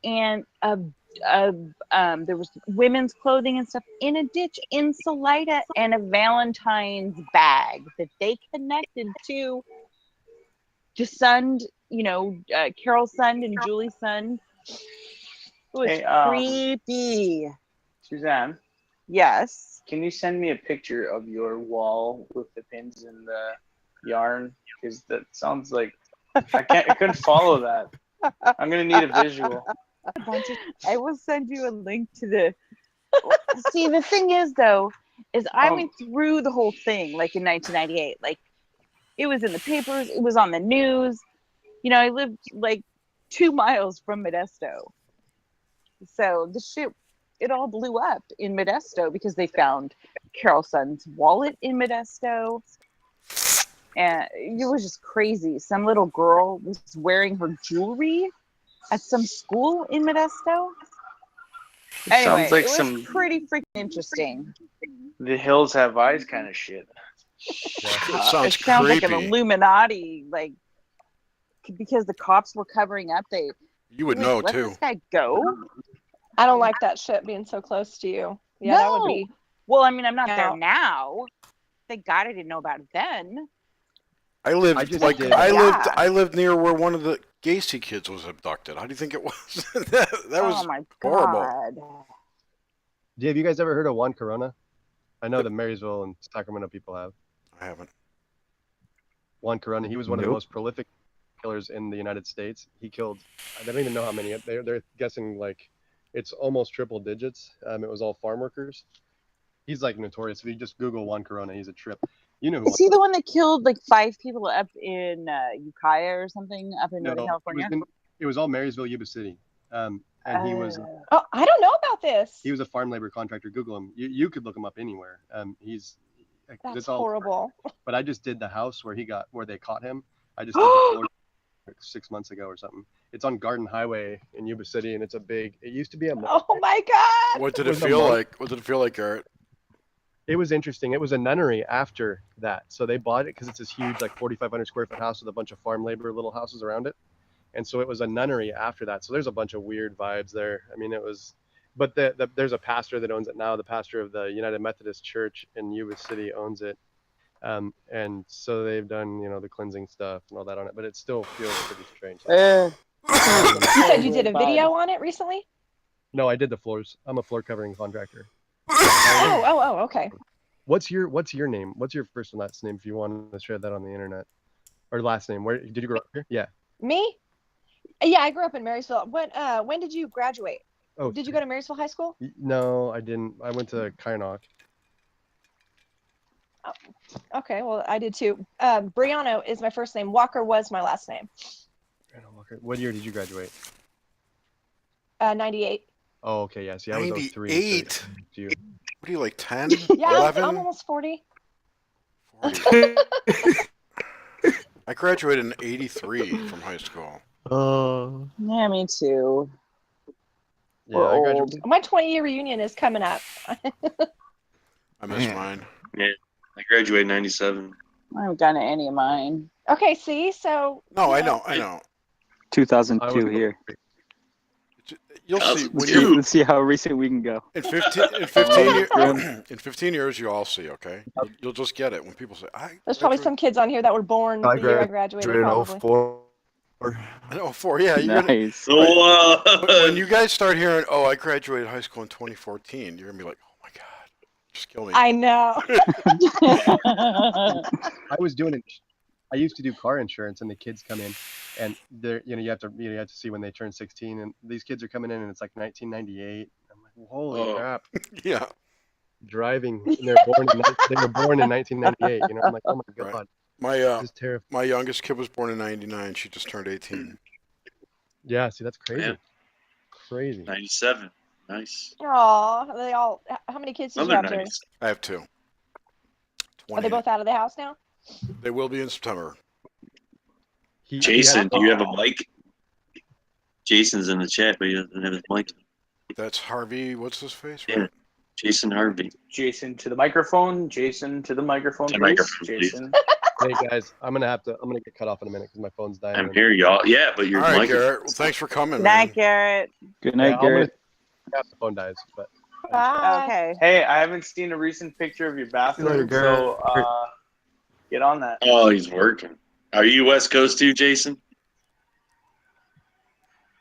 and there was women's clothing and stuff in a ditch in Salida, and a Valentine's bag that they connected to Sund, Carol Sund and Julie Sund. It was creepy. Suzanne, yes. Can you send me a picture of your wall with the pins and the yarn? Because that sounds like I couldn't follow that. I'm gonna need a visual. I will send you a link to the. See, the thing is, though, I went through the whole thing like in 1998. Like, it was in the papers, it was on the news. I lived like 2 miles from Modesto, so the shit, it all blew up in Modesto because they found Carol Sund's wallet in Modesto. And it was just crazy. Some little girl was wearing her jewelry at some school in Modesto. Anyway, Sounds like it was some pretty freaking interesting. The Hills Have Eyes kind of shit. It sounds It sounds like an creepy. Illuminati, like, because the cops were covering up. You would like, know let too. this guy go. I don't like that shit being so close to you. Yeah, No. that would be. Well, I mean, I'm not there now. Thank God I didn't know about it then. I lived Yeah. I lived near where one of the Gacy kids was abducted. How do you think it was? that was oh my horrible. God. Have you guys ever heard of Juan Corona? I know the Marysville and Sacramento people have. I haven't. Juan Corona, he was one of the most prolific killers in the United States. He killed, I don't even know how many. They're guessing like it's almost triple digits. It was all farm workers. He's like notorious. If you just Google Juan Corona, he's a trip. You know who? Is he the one that killed like 5 people up in Ukiah or something up in Northern California? It was all Marysville, Yuba City. And he was. Oh, I don't know about this. He was a farm labor contractor. Google him. You could look him up anywhere. That's horrible. But I just did the house where they caught him. I just did the floor 6 months ago or something. It's on Garden Highway in Yuba City, and it's a big. It used to be a. Oh my God! What did it feel like? What did it feel like, Garrett? It was interesting. It was a nunnery after that, so they bought it because it's this huge, like 4,500 square foot house with a bunch of farm labor little houses around it, and so it was a nunnery after that. So there's a bunch of weird vibes there. I mean, it was, but there's a pastor that owns it now. The pastor of the United Methodist Church in Yuba City owns it, and so they've done the cleansing stuff and all that on it, but it still feels pretty strange. You said you did a video on it recently? No, I did the floors. I'm a floor covering contractor. Oh, okay. What's your name? What's your first and last name if you want to share that on the internet? Or last name? Where did you grow up here? Yeah. Me? Yeah, I grew up in Marysville. When did you graduate? Oh, did you go to Marysville High School? No, I didn't. I went to Kynok. Oh, okay, well, I did too. Brianna is my first name. Walker was my last name. Walker. What year did you graduate? 98. Oh, okay, yeah. See, I was 03. 98. So you. What are you, like 10? Yeah, 11? I'm almost 40. 40. I graduated in 83 from high school. Yeah, me too. Yeah, I graduated. My 20-year reunion is coming up. I missed mine. Yeah, I graduated in 97. I haven't done any of mine. Okay, see, so. No, I know. 2002 here. You'll see. Let's see how recent we can go. In 15 years, you all see. Okay, you'll just get it when people say. There's probably some kids on here that were born the year I graduated. Probably. 04. 04, yeah. Nice. When you guys start hearing, "Oh, I graduated high school in 2014," you're gonna be like, "Oh my god, just kill me." I know. I was doing it. I used to do car insurance, and the kids come in, and they're you have to see when they turn 16, and these kids are coming in, and it's like 1998. I'm like, holy crap! Yeah. Driving, and they were born in 1998. I'm like, oh my god. Right. This is terrifying. My youngest kid was born in 99. She just turned 18. Yeah, see, that's crazy. Crazy. 97. Nice. Aw, they all. How many kids did you Another have, Jerry? 90s. I have 2. Are they both out of the house now? They will be in September. Jason, do you have a mic? Jason's in the chat, but he doesn't have his mic. That's Harvey. What's his face? Yeah. Right? Jason Harvey. Jason to the microphone. Jason to the microphone, To please. microphone, please. Jason. Hey guys, I'm gonna get cut off in a minute because my phone's dying. I'm here, y'all. Yeah, but your All right, mic. Garrett. Well, thanks for coming, Good man. night, Garrett. Good Yeah, night, I'm gonna Garrett. if the phone dies, but Bye. Okay. Hey, I haven't seen a recent picture of your bathroom, so get on that. Oh, he's working. Are you West Coast too, Jason?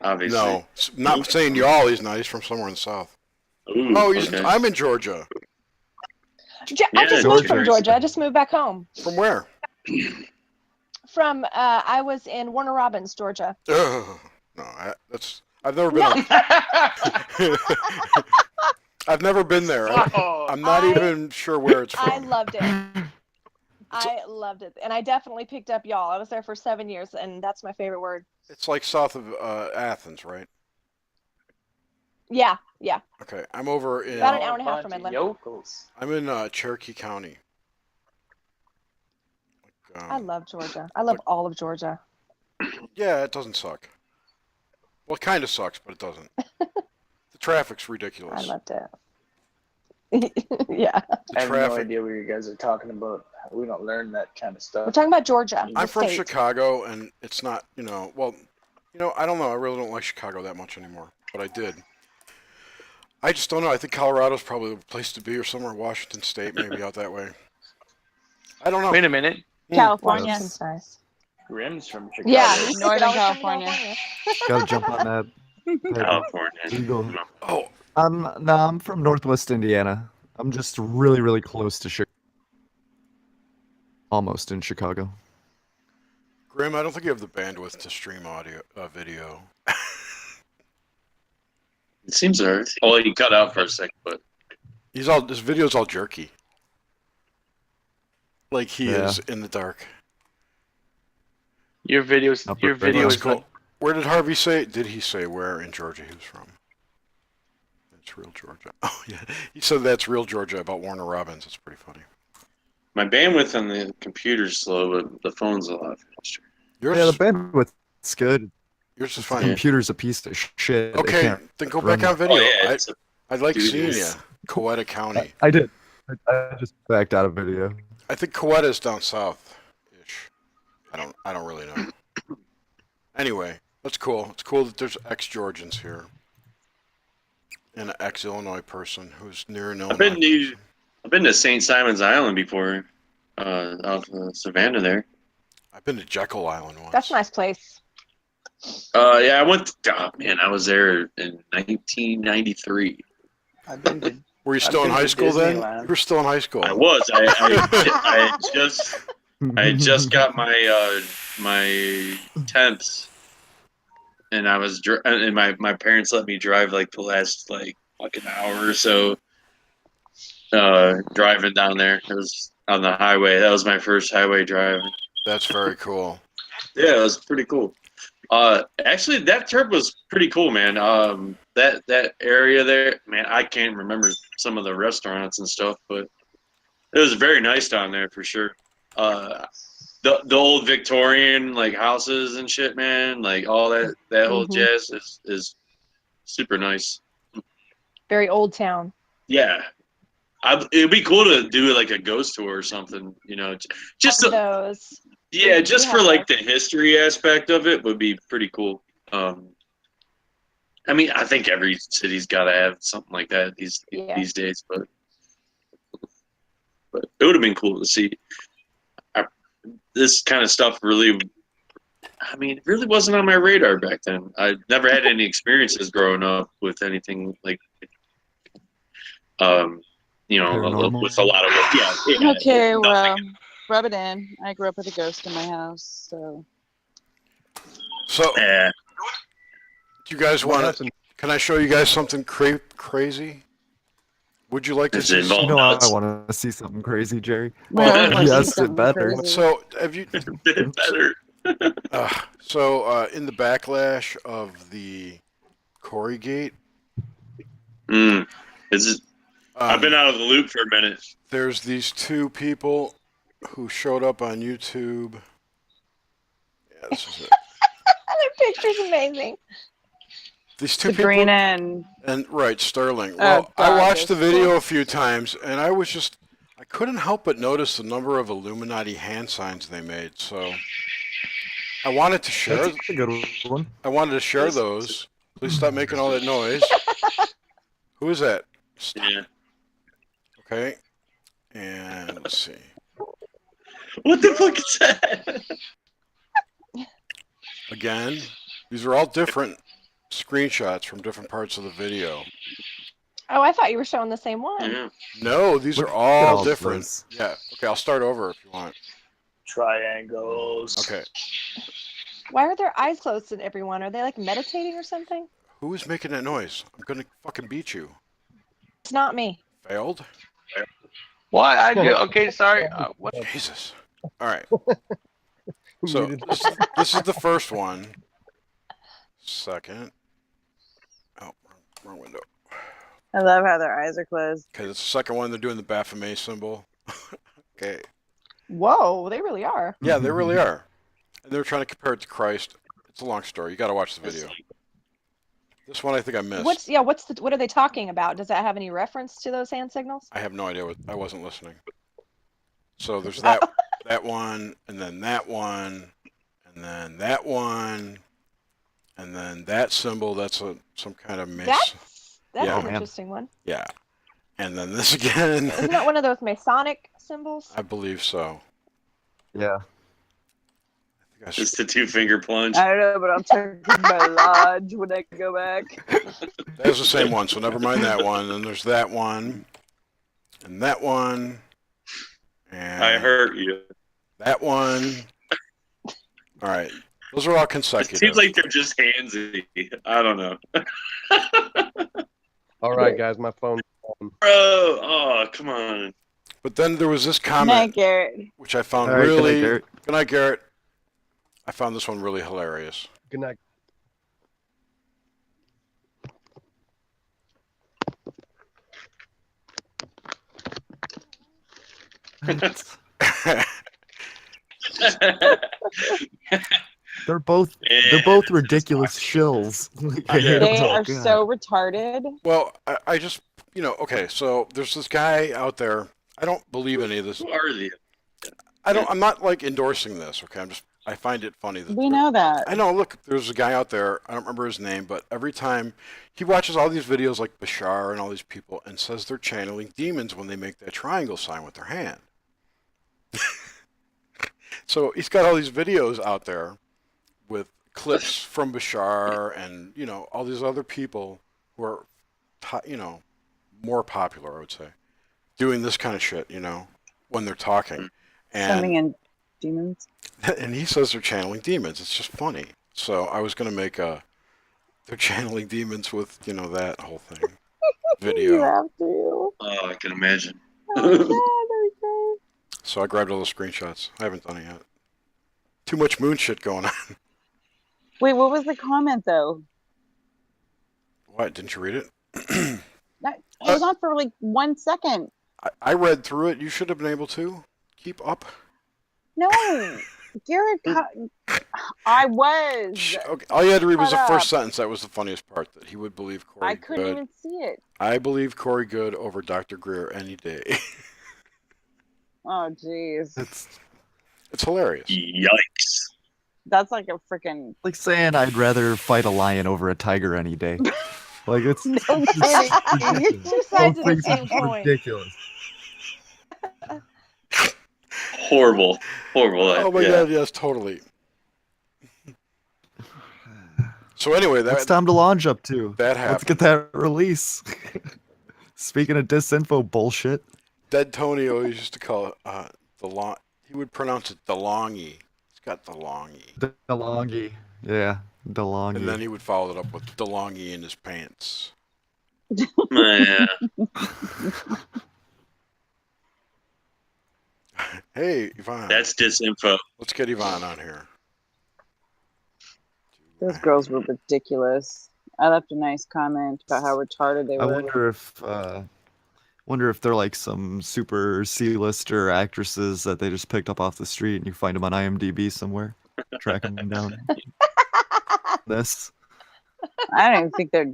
Obviously. No, not saying y'all. He's not. He's from somewhere in the south. Ooh, Oh, okay. I'm in Georgia. I just moved from Georgia. Georgia. I just moved back home. From where? From I was in Warner Robins, Georgia. No, I've never been. I've never been there. I'm not even sure where it's from. I loved it. I loved it, and I definitely picked up y'all. I was there for 7 years, and that's my favorite word. It's like south of Athens, right? Yeah, yeah. Okay, I'm over in. About an hour and a half from Atlanta. Yokels. I'm in Cherokee County. I love Georgia. I love all of Georgia. Yeah, it doesn't suck. Well, it kind of sucks, but it doesn't. The traffic's ridiculous. I loved it. Yeah. I have no idea what you guys are talking about. We don't learn that kind of stuff. We're talking about Georgia. I'm the from state. Chicago, and it's not, I don't know. I really don't like Chicago that much anymore, but I did. I just don't know. I think Colorado's probably the place to be, or somewhere in Washington State, maybe out that way. I don't know. Wait a minute. California. Yes. Nice. Grim's from Chicago. Yeah, we Northern always come to California. Gotta jump on that. California. Oh, I'm from Northwest Indiana. I'm just really, really close to Chicago. Almost in Chicago. Grim, I don't think you have the bandwidth to stream video. It seems alright. Well, he cut out for a second, but This video's all jerky. Like he Yeah. is in the dark. Your videos. Upper Your Midwest. video That's is cool. Where did Harvey say? Did he say where in Georgia he was from? That's real Georgia. Oh yeah, he said that's real Georgia about Warner Robins. It's pretty funny. my bandwidth on the computer's slow, but the phone's a lot faster. Yours, Yeah, the bandwidth's good. yours is The fine. computer's a piece of shit. It Okay, can't then go run back on video. Oh, yeah, it's I'd like Dude, seeing you. it's- Coweta County. I did. I just backed out of video. I think Coweta's down south-ish. I don't really know. Anyway, that's cool. It's cool that there's ex-Georgians here. And an ex-Illinois person who's near an Illinois. I've been to St. Simon's Island before, off Savannah there. I've been to Jekyll Island once. That's a nice place. Yeah, I went. I was there in 1993. I've been to. Were you I've still in been high to school then? Disneyland. You were still in high school. I was. I just got my temps, and I was and my parents let me drive like the last fucking hour or so. Driving down there, it was on the highway. That was my first highway drive. That's very cool. Yeah, it was pretty cool. Actually, that trip was pretty cool, man. That area there, man, I can't remember some of the restaurants and stuff, but it was very nice down there for sure. The old Victorian houses and shit, man, all that whole jazz is super nice. Very old town. Yeah, it'd be cool to do a ghost tour or something, just to, Those. yeah, just for Yeah. the history aspect of it would be pretty cool. I mean, I think every city's got to have something like that these days, but it would have been cool to see. This kind of stuff really wasn't on my radar back then. I never had any experiences growing up with anything Paranormal. with a lot of Okay, nothing. well, rub it in. I grew up with a ghost in my house, so. So, Yeah. do you guys want to? Can I show you guys something crazy? Would you like to Does see? it involve You know, I nuts? want to see something crazy, Jerry. Well, Well, yes, something it better. crazy. So, have you? Better. In the backlash of the Corey Gate. I've been out of the loop for a minute. There's these two people who showed up on YouTube. Yeah, this is it. Their picture's amazing. These two Sabrina people and right, Sterling. Oh, Well, I God, watched the those video poor- a few times, and I couldn't help but notice the number of Illuminati hand signs they made. So I wanted to share. That's a good one. I wanted to share those. Please stop making all that noise. Who is that? Stop. Yeah. Okay. And let's see. What the fuck is that? Again, these are all different screenshots from different parts of the video. Oh, I thought you were showing the same one. Yeah. No, these Look are at all all different. those. Yeah. Okay, I'll start over if you want. Triangles. Okay. Why are their eyes closed in everyone? Are they like meditating or something? Who is making that noise? I'm gonna fucking beat you. It's not me. Failed? What? I do. Okay, sorry. What? Jesus. All right. So this is the first one. Second. Oh, wrong window. I love how their eyes are closed. Okay, that's the second one. They're doing the Baphomet symbol. Okay. Whoa, they really are. Yeah, they really are. And they're trying to compare it to Christ. It's a long story. You got to watch the video. This one I think I missed. What are they talking about? Does that have any reference to those hand signals? I have no idea. I wasn't listening. So there's that that one, and then that one, and then that one, and then that symbol. That's some kind of mix. That's Yeah. an interesting one. Yeah. And then this again. Isn't that one of those Masonic symbols? I believe so. Yeah. It's the 2-finger plunge. I don't know, but I'm taking my lodge when I go back. That was the same one, so never mind that one. And there's that one, and that one, and I hurt you. that one. All right, those are all consecutive. It seems like they're just handsy. I don't know. All right, guys, my phone. Bro, oh, come on. But then there was this Good night, comment, Garrett. which I found All right, good night, really. Garrett. Good night, Garrett. I found this one really hilarious. Good night. They're both ridiculous shills. They Oh, are God. so retarded. Well, I just, okay, so there's this guy out there. I don't believe any of this. Who are they? I'm not like endorsing this, okay? I find it funny that We know that. I know, look, there's a guy out there, I don't remember his name, but every time he watches all these videos like Bashar and all these people and says they're channeling demons when they make that triangle sign with their hand. So he's got all these videos out there with clips from Bashar and, all these other people who are, more popular, I would say, doing this kind of shit, when they're talking. Sending in demons. And he says they're channeling demons. It's just funny. So I was going to make they're channeling demons with, that whole thing. Video. You have to. Oh, I can imagine. So I grabbed all the screenshots. I haven't done it yet. Too much moon shit going on. Wait, what was the comment though? What? Didn't you read it? It was on for like 1 second. I read through it. You should have been able to. Keep up. No, Garrett, I was. Okay. All you had to read was the Shut first up. sentence. That was the funniest part. That he would believe Corey I couldn't Good. even see it. I believe Corey Good over Dr. Greer any day. Oh, jeez. It's hilarious. Yikes. That's like a freaking. Like saying I'd rather fight a lion over a tiger any day. Like it's No kidding. You're two sides of the Those same things are coin. ridiculous. Horrible. Oh my yeah. god, yes, totally. So anyway, What's Tom DeLonge up to? that Let's happened. get that release. Speaking of disinfo bullshit. Dead Tony always used to call it he would pronounce it DeLongy. It's got DeLongy. DeLongy. Yeah, DeLongy. And then he would follow it up with DeLongy in his pants. Man. Hey, Yvonne. That's disinfo. Let's get Yvonne on here. Those girls were ridiculous. I left a nice comment about how retarded they I were. wonder if they're like some super C-lister actresses that they just picked up off the street and you find them on IMDb somewhere, tracking them down. This. I don't even think they're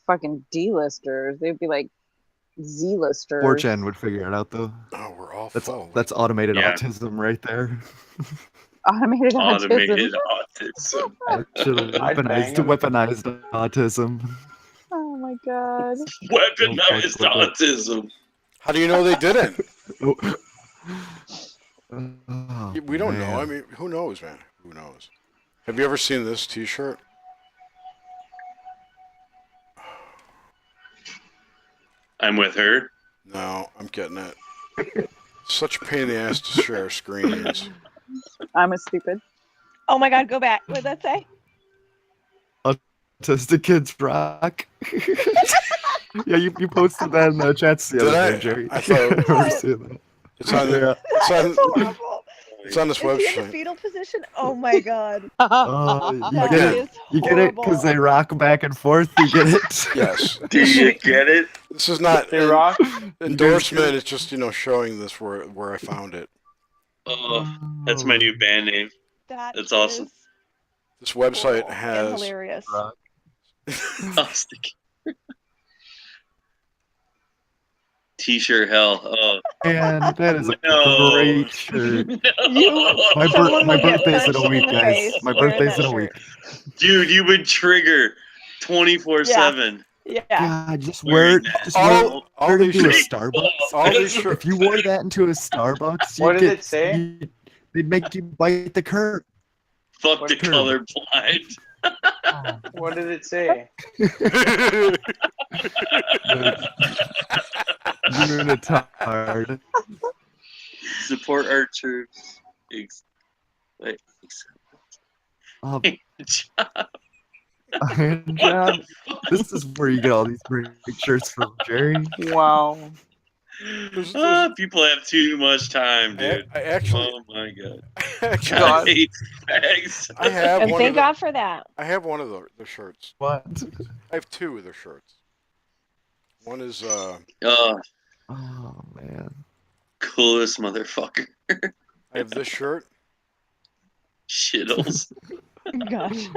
fucking D-listers. They'd be like Z-listers. 4chan would figure it out though. Oh, we're all That's full. that's automated Yeah. autism right there. Automated Automated autism. autism. Actually, I'd bang weaponized autism. Oh my god. Weaponized Don't fuck with autism. How do you know they didn't? Oh, We don't know. I man. mean, who knows, man? Who knows? Have you ever seen this T-shirt? I'm with her. No, I'm getting it. Such a pain in the ass to share screens. I'm a stupid. Oh my god, go back. What did that say? Autistic kids rock. Yeah, you posted that in the chats the Did other I? day, Jerry. I thought- I remember seeing that. It's on. Yeah. It's on. That's horrible. It's on this Is he in the website. fetal position? Oh my god. You That get it? is You get it? Because they rock back and forth. You get it? Yes. Do you get it? This is not They an rock. endorsement. It's just showing this where I found it. Oh, that's my new band name. That's awesome. is This website cool and has. hilarious. T-shirt hell. Oh, And that is a No. great shirt. You, My, someone will get birthday's in punched a week, the guys. face My wearing birthday's that in a week. shirt. dude, you would trigger 24/7. Yeah. God, just Wearing wear that. just wear All it these into a shirts. Starbucks. All these If shirts. you wore that into a Starbucks, What you'd did get, it say? they'd make you bite the curb. Fuck the Turn. colorblind. What did it say? Unitard. Support our troops. Wait. Um, Job. and, John, this is where you get all these great shirts from, Jerry. Wow. People have too much time, dude. I actually. Oh my god. Actually, God, I hate fags. I have And one thank of the, God for that. I have one of the shirts. What? I have two of their shirts. One is Oh, Oh man. coolest motherfucker. I have this shirt. Shittles. Gosh.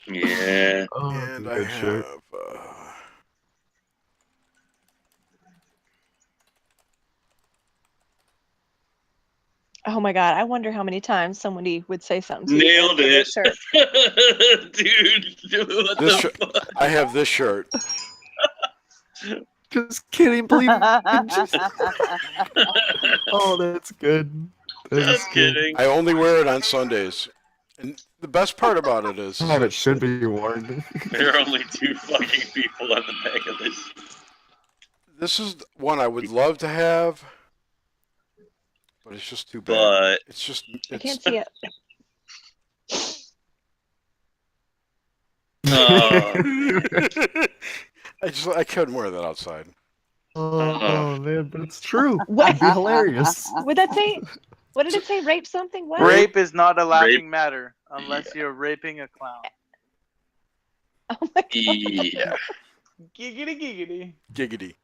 Yeah. Oh, And I good have shirt. Oh my god. I wonder how many times somebody would say something to Nailed you for it. this shirt. Dude, what this the shirt. I have this shirt. Just kidding, believe it. Oh, that's good. That is Just good. kidding. I only wear it on Sundays. And the best part about it is Some of it should be worn. There are only two fucking people on the back of this. this is one I would love to have, but it's just too bad. But It's just I it's, can't see it. I couldn't wear that outside. Oh man, but it's true. What? It'd be hilarious. Would that say? What did it say? Rape something? What? Rape is not a laughing Rape. matter unless you're raping a clown. Oh my god. yeah, Giggity giggity. Giggity.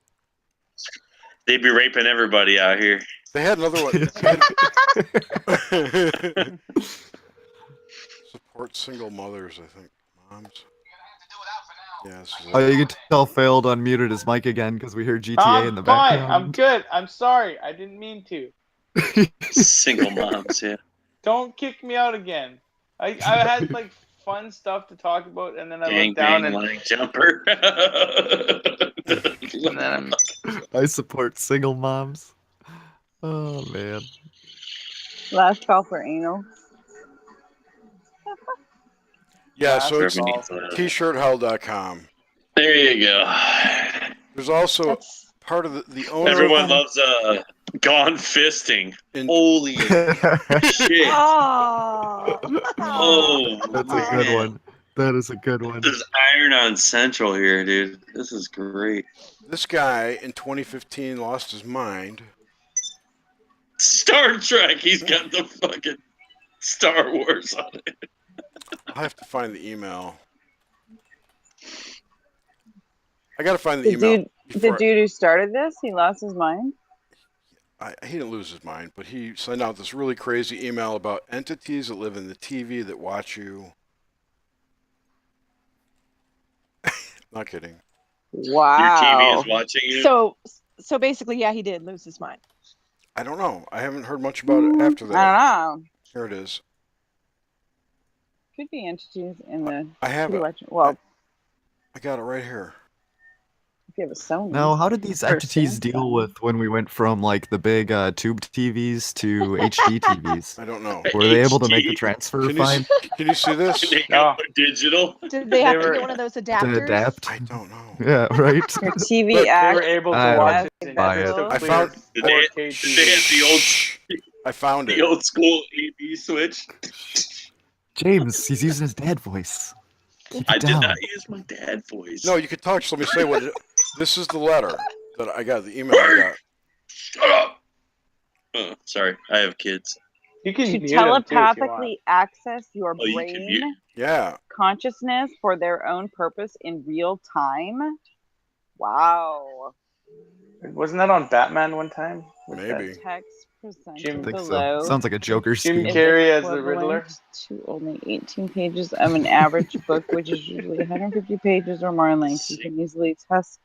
they be raping everybody out here. They had another one. Support single mothers, I think. Moms. Yeah, this is it. Oh, you can tell failed unmuted his mic again because we hear GTA I'm in the fine. background. I'm good. I'm sorry. I didn't mean to. Single moms, yeah. Don't kick me out again. I had like fun stuff to talk about, and then I Gang looked down bang and, like jumper. and then I support single moms. Oh man. Last call for anal. Yeah, so it's Whoever needs that. tshirthell.com. There you go. There's also That's part of the owner. Everyone loves gone fisting. In- Holy shit. oh. Oh, That's a good man. one. That is a good one. There's iron on central here, dude. This is great. This guy in 2015 lost his mind. Star Trek. He's got the fucking Star Wars on it. I have to find the email. I gotta find the email. The dude who started this, he lost his mind. He didn't lose his mind, but he sent out this really crazy email about entities that live in the TV that watch you. Not kidding. Wow. Your TV is watching you. So basically, yeah, he did lose his mind. I don't know. I haven't heard much about it after that. I don't know. Here it is. Could be entities in the. I have it. Well, I got it right here. if you have a Sony. Now, how did these Or entities deal Samsung. with when we went from like the big tube TVs to HD TVs? I don't know. Were they able to make the HD? transfer Can you, fine can you see this? They go digital. Did they have They to were- get one of those to adapters? adapt? I don't know. Yeah, right. Your TV Look, They act. were able to I watch don't it in buy it. crystal I clear found- 4K They TV. had I found it. the old school AV switch. James, he's using his dad voice. Keep I it did down. not use my dad voice. No, you could talk. So let me say what. This is the letter that I got. The email I got. Shut up. Oh, sorry, I have kids. You can To mute them, too, if you want. telepathically access your Oh, you can brain mute- Yeah. consciousness for their own purpose in real time. Wow. Wasn't that on Batman one time? Was that Maybe. Text presented Jim- I think below. so. Sounds like a Joker Jim scheme. Carrey as the equivalent Riddler? to only 18 pages of an average book, which is usually 150 pages or more in length. You can easily test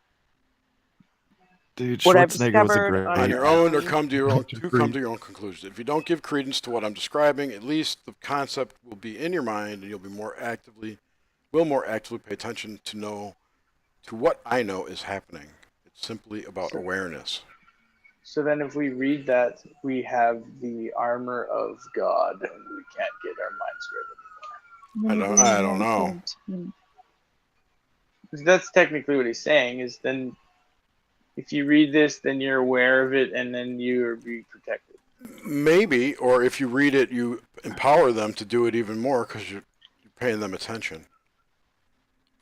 Dude, what I've Schwarzenegger was a discovered great. On your own, or Yeah. come to your own. Agreed. Come to your own conclusions. If you don't give credence to what I'm describing, at least the concept will be in your mind, and you'll be more actively pay attention to what I know is happening. It's simply about awareness. So then if we read that, we have the armor of God, and we can't get our minds read I don't know. anymore. That's technically what he's saying, is then if you read this, then you're aware of it, and then you're being protected. Maybe, or if you read it, you empower them to do it even more because you're paying them attention.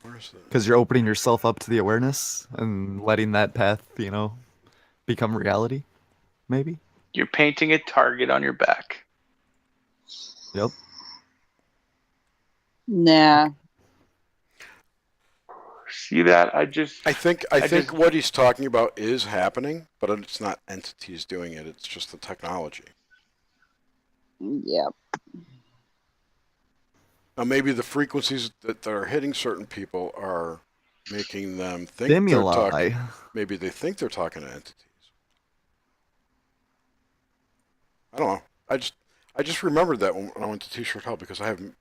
Where's the? Because you're opening yourself up to the awareness and letting that path, become reality. Maybe. You're painting a target on your back. Yep. Nah. See that? I think just- what he's talking about is happening, but it's not entities doing it. It's just the technology. Yep. Now, maybe the frequencies that are hitting certain people are making them think Stimuli. they're talking. Maybe they think they're talking to entities. I don't know. I just remembered that when I went to T-shirt Hell because I haven't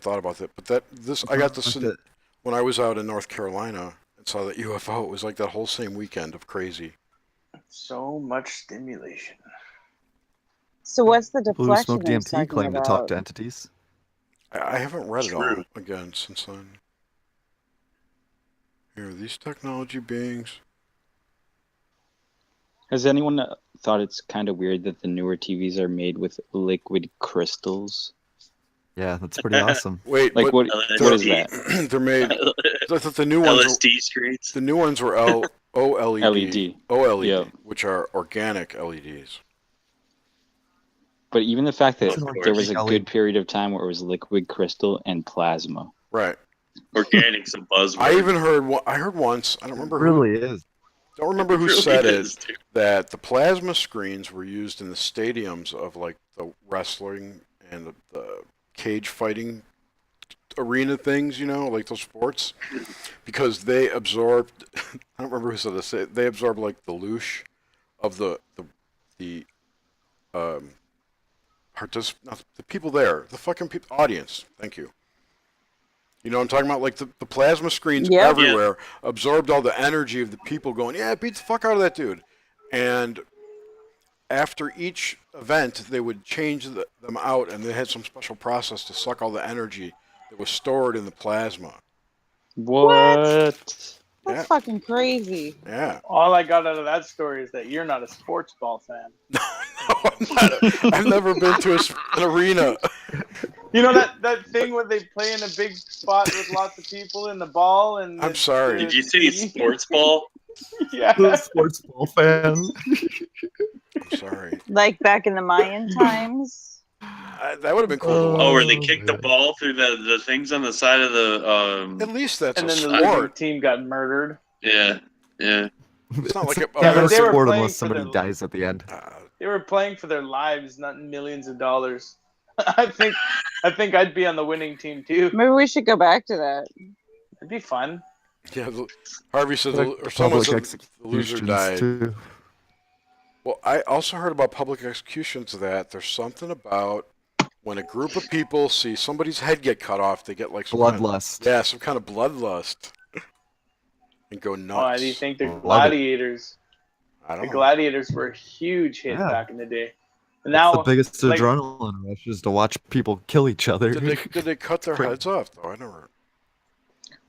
thought about that. But I got this when I was out in North Carolina and saw that UFO. It was like that whole same weekend of crazy. So much stimulation. So what's the People who deflection smoke I was DMT talking claim to about? talk to entities. I haven't read it all True. again since then. Here, these technology beings. Has anyone thought it's kind of weird that the newer TVs are made with liquid crystals? Yeah, that's pretty awesome. Wait, Like but what is LSD. that? they're made. I thought the new ones. LSD screens. The new ones were OLED, LED. Yeah. which are organic LEDs. But even the fact that Of there was a course. good period of time where it was liquid crystal and plasma. Right. Organic's a buzzword. I even heard. I heard once. I don't remember. It really is. Don't remember who really said is, it. dude. That the plasma screens were used in the stadiums of like the wrestling and the cage fighting arena things. Like those sports, because they absorbed. I don't remember who said this. They absorbed like the loosh of the not the people there, the fucking audience. Thank you. You know what I'm talking about? Like the plasma screens Yep. everywhere absorbed all the energy of the people going, yeah, beat the fuck out of that dude. And after each event, they would change them out, and they had some special process to suck all the energy that was stored in the plasma. What? That's Yeah. fucking crazy. Yeah. All I got out of that story is that you're not a sports ball fan. I've never been to an arena. You know that thing where they play in a big spot with lots of people in the ball and I'm sorry. Did you say sports ball? Yeah. Sports ball fan. I'm sorry. Like back in the Mayan times. That would have been cool to watch. Oh, where they kicked the man. ball through the things on the side of the At least that's And a then the losing sport. team got murdered. yeah. It's not like It's a Yeah, but not a they were sport playing unless for somebody their dies at the end. they were playing for their lives, not millions of dollars. I think I'd be on the winning team too. Maybe we should go back to that. It'd be fun. yeah. Harvey said, Like or someone public said the loser executions, died. too. Well, I also heard about public executions that there's something about when a group of people see somebody's head get cut off, they get like some kind of, Bloodlust. yeah, some kind of bloodlust and go nuts. Why do you think they're Love it. gladiators? I don't The know. gladiators were a huge hit Yeah. back in the day. And That's now, the biggest like, adrenaline rush is to watch people kill each other. Did they cut their Crazy. heads off though? I never.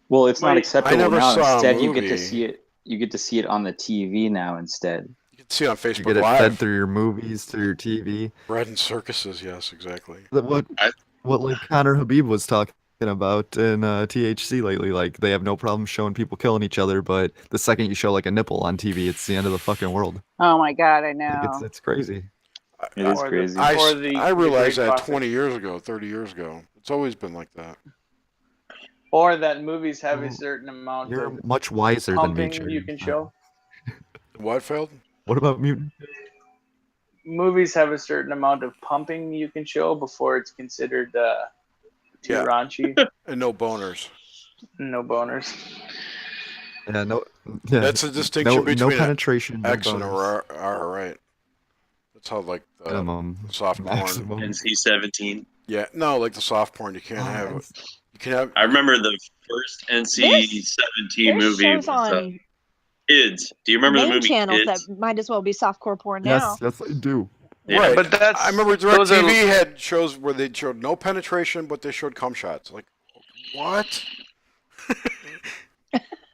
Well, it's not Wait, acceptable I never now. saw a Instead, you get movie. to see it. You get to see it on the TV now instead. You can see it on You Facebook get it Live. fed through your movies, through your TV. Bread and circuses, yes, exactly. What like Connor Habib was talking about in THC lately. Like they have no problem showing people killing each other, but the second you show like a nipple on TV, it's the end of the fucking world. Oh my god, I Like know. it's crazy. It is or crazy. The, I, or the, I the realized great that prophet. 20 years ago, 30 years ago. It's always been like that. Or that movies have a Oh, certain amount You're of much wiser than me, pumping Jerry. you can show. What failed? What about mutant? Movies have a certain amount of pumping you can show before it's considered too Yeah. raunchy. And no boners. No boners. Yeah, no. Yeah, That's the distinction no between an penetration, no X and a bonus. R, right? That's how like the Minimum, soft porn. maximum. NC-17. Yeah, no, like the soft porn. You can't have. You can have. I remember the first NC-17 There's movie shows was on Kids. Do you remember the main movie channels Kids? that might as well be softcore porn now. Yes, I do. Yeah. Right, But that's I remember those are- DirecTV had shows where they showed no penetration, but they showed cum shots. Like, what?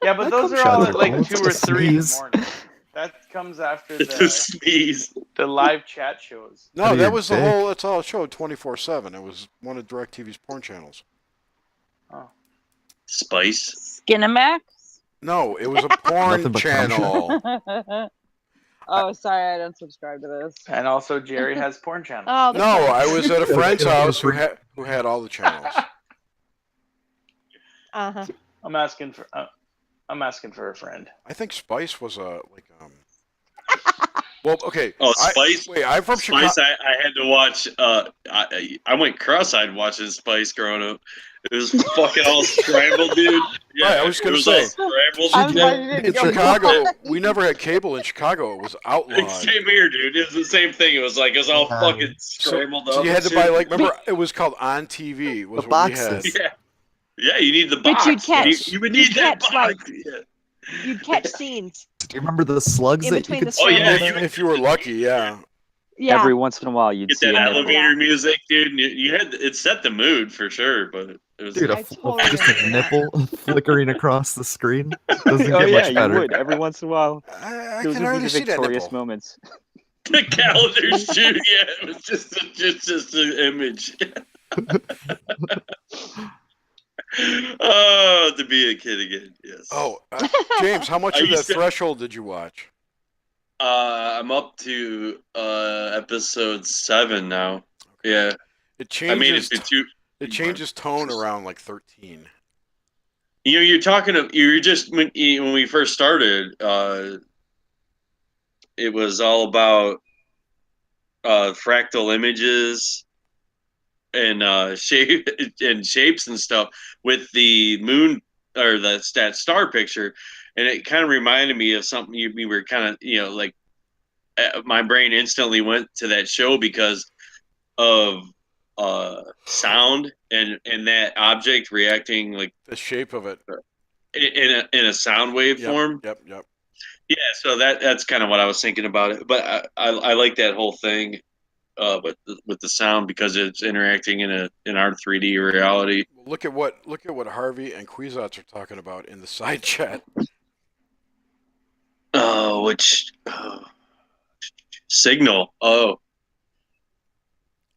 Yeah, but That those cum are all shots at are like cool. 2 or It's a 3 in the sneeze. morning. That comes after It's a the sneeze. live chat shows. No, Out of that your was the dick. whole. That's all it showed 24/7. It was one of DirecTV's porn channels. Spice. Skinamax? No, it was a porn Nothing but cum channel. Oh, sorry, I don't subscribe to this. And also Jerry has porn channels. Oh, No, that's I was at a friend's Yeah, house who yeah. had all the channels. uh-huh. I'm asking for a friend. I think Spice was a like Well, okay. Oh, Spice. Wait, I'm from Chicago. Spice. I had to watch. I went cross-eyed watching Spice growing up. It was fucking all scrambled, dude. Yeah, Right, I was it gonna was say. all scrambled. I'm and glad shit. you didn't In go Chicago, we never had cable in Chicago. It was outlawed. Same here, dude. It was the same thing. It was like it was all fucking scrambled So up. you had and to buy shit. like remember it was called On TV was The what we had. boxes. Yeah, yeah. You need the But box. you'd catch- You would you'd need that catch, box. like- Yeah. You'd catch scenes. Do you remember the slugs In that you between could the Oh, yeah, scrambles. If you were lucky, yeah. Yeah. Every once in a while, you'd Get see that a nipple. elevator music, dude. And you had it set the mood for sure, but it was Dude, I totally just a remember that. nipple flickering across the screen doesn't Oh get yeah, much you better. would. Every once in a while, I those can would be hardly the see that victorious nipple. moments. the calendar shoot. Yeah, it was just an image. Oh, to be a kid again. Yes. Oh, James, how much I of that used to- Threshold did you watch? I'm up to episode 7 now. Yeah, It I made it changes. to 2. It changes tone around like 13. You know, you're just when we first started. It was all about fractal images and shape and shapes and stuff with the moon or that star picture, and it kind of reminded me of something we were kind of like my brain instantly went to that show because of sound and that object reacting like The shape of it. in a sound wave form. Yep. Yeah, so that's kind of what I was thinking about it. But I like that whole thing, with the sound because it's interacting in our 3D reality. Look at what Harvey and Quizats are talking about in the side chat. Which Signal? Oh,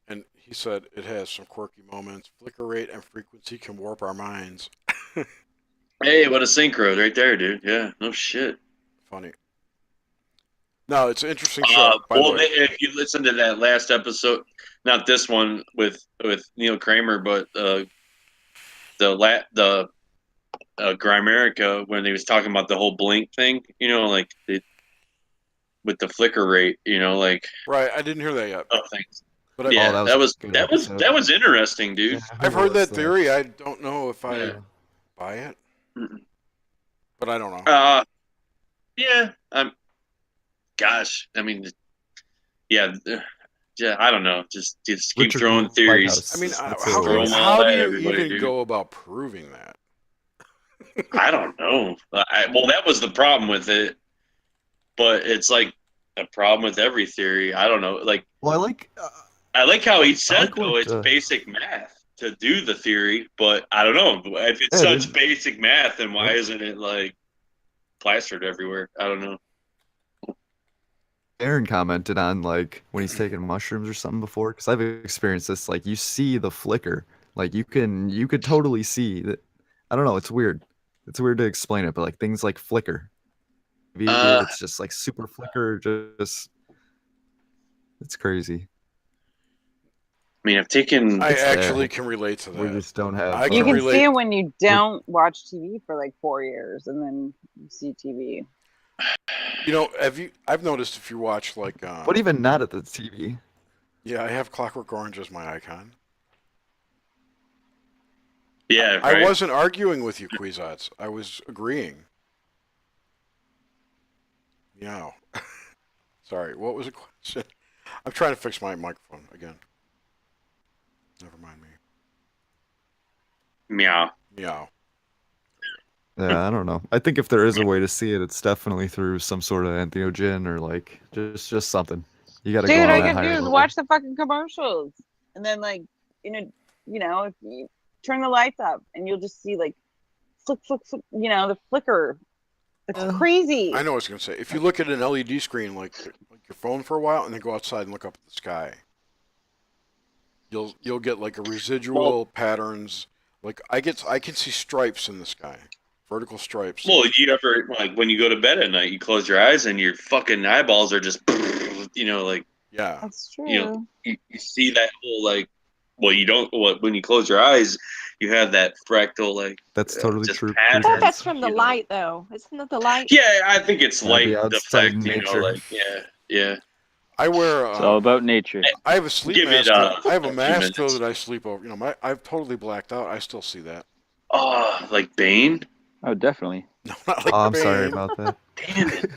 And he said it has some quirky moments. Flicker rate and frequency can warp our minds. hey, what a synchro right there, dude. Yeah, no shit. Funny. No, it's an interesting show. By the Well, way. if you listen to that last episode, not this one with Neil Kramer, but the Grimerica, when he was talking about the whole blink thing, like with the flicker rate, like Right, I didn't hear that yet. things. But I, Yeah, that was that a was good that was episode. that was interesting, dude. Yeah, I've who heard was that theory. I don't know if I Yeah. buy it, Mm-mm. but I don't know. Yeah. Gosh, I mean, yeah, I don't know. Just keep Richard throwing theories. Lighthouse. I mean, That's how, who it was. all how do at you everybody, even dude. go about proving that? I don't know. Well, that was the problem with it, but it's like a problem with every theory. I don't know. Like, Well, I like how he I said like though what, it's basic math to do the theory, but I don't know if it's Yeah, such basic math, then why Yep. isn't it like plastered everywhere? I don't know. Aaron commented on like when he's taking mushrooms or something before, because I've experienced this. Like you see the flicker, like you could totally see that. I don't know. It's weird. It's weird to explain it, but like things like flicker, maybe Uh, it's just like super flicker. Just it's crazy. I mean, I've taken. I It's there. actually can relate to that. We just don't have. I You can can relate. see it when you don't watch TV for like 4 years, and then you see TV. You know, I've noticed if you watch like. But even not at the TV. Yeah, I have Clockwork Orange as my icon. Yeah, I right. wasn't arguing with you, Quizats. I was agreeing. Meow. Sorry, what was the question? I'm trying to fix my microphone again. Never mind me. Meow. Meow. Yeah, I don't know. I think if there is a way to see it, it's definitely through some sort of entheogen or like just something. You got to go Dude, on all that you gotta higher do is level. watch the fucking commercials, and then like if you turn the lights up, and you'll just see like flick, the flicker. It's crazy. I know what I was gonna say. If you look at an LED screen like your phone for a while, and then go outside and look up at the sky, you'll get like a residual patterns. Like I can see stripes in the sky, vertical stripes. Well, you ever like when you go to bed at night, you close your eyes and your fucking eyeballs are just, like Yeah. That's true. you see that whole like. Well, you don't. When you close your eyes, you have that fractal like. That's totally just true. I pattern. thought that's from the you know. light, though. Isn't that the light? Yeah, I think it's That'd be light outside effect. nature. Like yeah. I wear. It's all about nature. I have a sleep Give it, mask. I have a a few mask though minutes. that I sleep over. I've totally blacked out. I still see that. Oh, like Bane. Oh, definitely. No, not like Oh, I'm sorry Bane. about that. Damn it.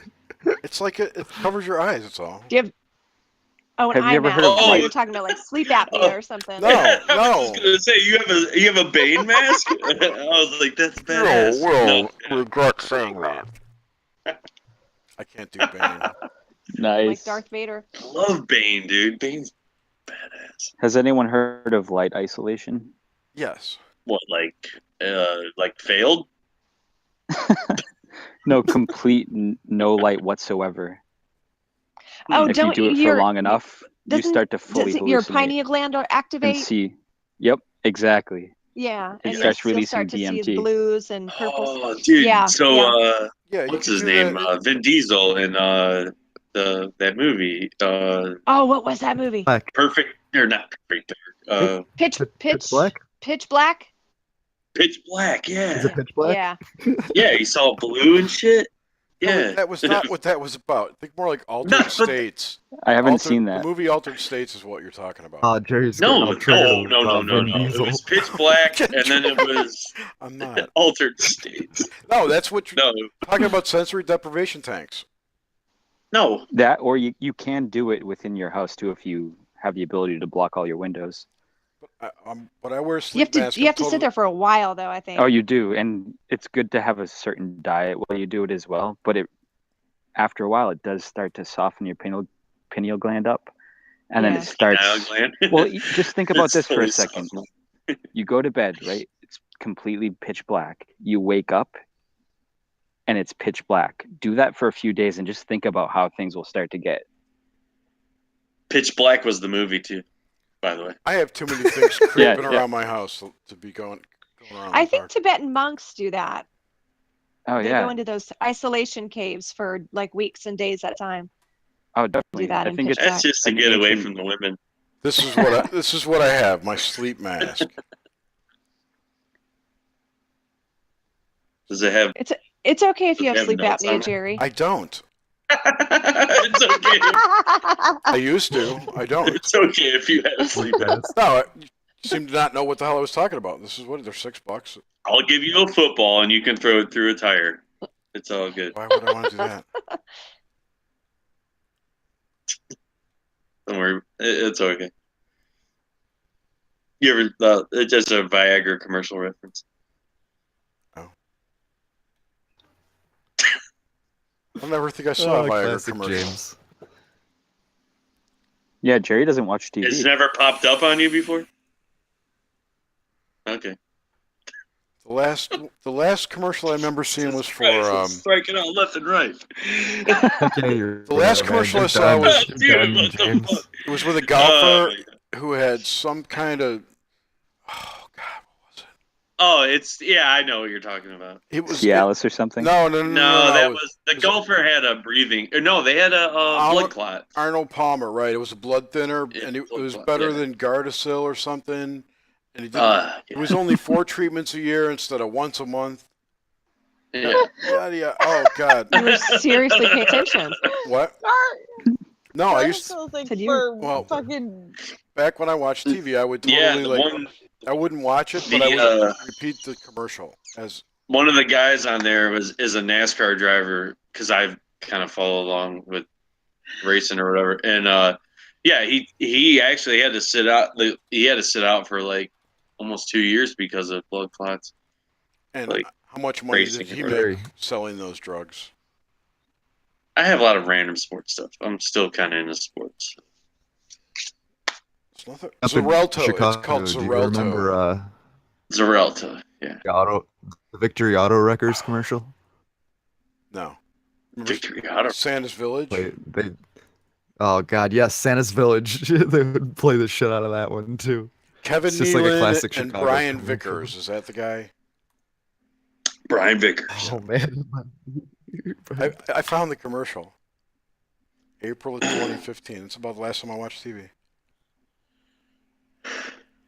It's like it covers your eyes. That's all. Do you have? Oh, an Have eye you ever mask. heard of I thought you light- were talking about like sleep apnea or something. No, I was just gonna say you have a Bane mask. I was like, that's badass. No. regret saying that. I can't do Bane. Nice. Like Darth Vader. I love Bane, dude. Bane's badass. Has anyone heard of light isolation? Yes. What, like failed? No, complete no light whatsoever. Oh, If you don't do it for your- long enough, you Doesn't start to fully doesn't your hallucinate pineal gland and activate? see. Yep, exactly. Yeah, It and starts you'll releasing start to see DMT. blues and purples. Oh, dude. Yeah, So, yeah. Yeah. You what's can his do name? that. Vin Diesel in that movie. Oh, what was that movie? Black. Perfect or not Perfect Dark. Pitch Black? Pitch Black. Pitch Black. Is Yeah. it pitch black? Yeah. Yeah, he saw blue and shit. No, Yeah. that was not what that was about. Think more like Altered No, but- States. I haven't seen that. The movie Altered States is what you're talking about. Jerry's getting No, all triggered no. about Vin It Diesel. was Pitch Black, and then it was I'm not. Altered States. No, that's what you're No, talking about. Sensory deprivation tanks. no. That, or you can do it within your house too if you have the ability to block all your windows. But I wear a You sleep have to mask. you have to sit there for a while though, I think. Oh, you do, and it's good to have a certain diet while you do it as well. But after a while, it does start to soften your pineal gland up, and then Yeah. it starts. Pineal gland. Well, just think about It's this for a totally second. soft. You go to bed, right? It's completely pitch black. You wake up, and it's pitch black. Do that for a few days, and just think about how things will start to get. Pitch Black was the movie too, by the way. I have too many things creeping Yeah. around my house to be going around. I in the think dark. Tibetan monks do that. Oh They yeah, go into those isolation caves for like weeks and days at a time. Oh, definitely. that I in think pitch it's That's just to an get away ancient- from the women. This is what I have. My sleep mask. Does it have? It's okay if you have Have sleep notes on apnea, it? Jerry. I don't. It's okay. I used to. I don't. It's okay if you have sleep. No, you seem to not know what the hell I was talking about. This is what they're $6. I'll give you a football and you can throw it through a tire. It's all good. Why would I want to do that? Don't worry. It's okay. You ever? It's just a Viagra commercial reference. I never think I saw a Viagra classic commercial. James. Yeah, Jerry doesn't watch TV. It's never popped up on you before. Okay. The last commercial I remember seeing was for striking out left and right. Okay, the last commercial I saw was Dude, what the fuck? it was with a golfer who had some kind of Oh, I know what you're talking about. it was Cialis or something. No, that was the golfer had a breathing. No, they had a blood clot. Arnold Palmer, right? It was a blood thinner, Yeah, and it blood was clot, better yeah. than Gardasil or something. And he did. Yeah. It was only 4 treatments a year instead of once a month. Yeah. Yeah. Oh God. You were seriously paying attention. What? No, I used to, Said you- fucking. back when I watched TV, I would totally I wouldn't watch it, but I would repeat the commercial as One of the guys on there is a NASCAR driver because I've kind of followed along with racing or whatever, and he actually had to sit out. He had to sit out for like almost 2 years because of blood clots. and Like how much money did racing he or make selling those drugs? I have a lot of random sports stuff. I'm still kind of into sports. It's nothing. Up in Xarelto. Chicago, It's called do you Xarelto. remember Xarelto, yeah. the Victory Auto Wreckers commercial? No. Victory Auto. Santa's Village. Oh God, yes, Santa's Village. They would play the shit out of that one too. Kevin It's just like a Nealon classic and Chicago Brian commercial. Vickers. Is that the guy? Brian Vickers. Oh man. I found the commercial. April of 2015. It's about the last time I watched TV.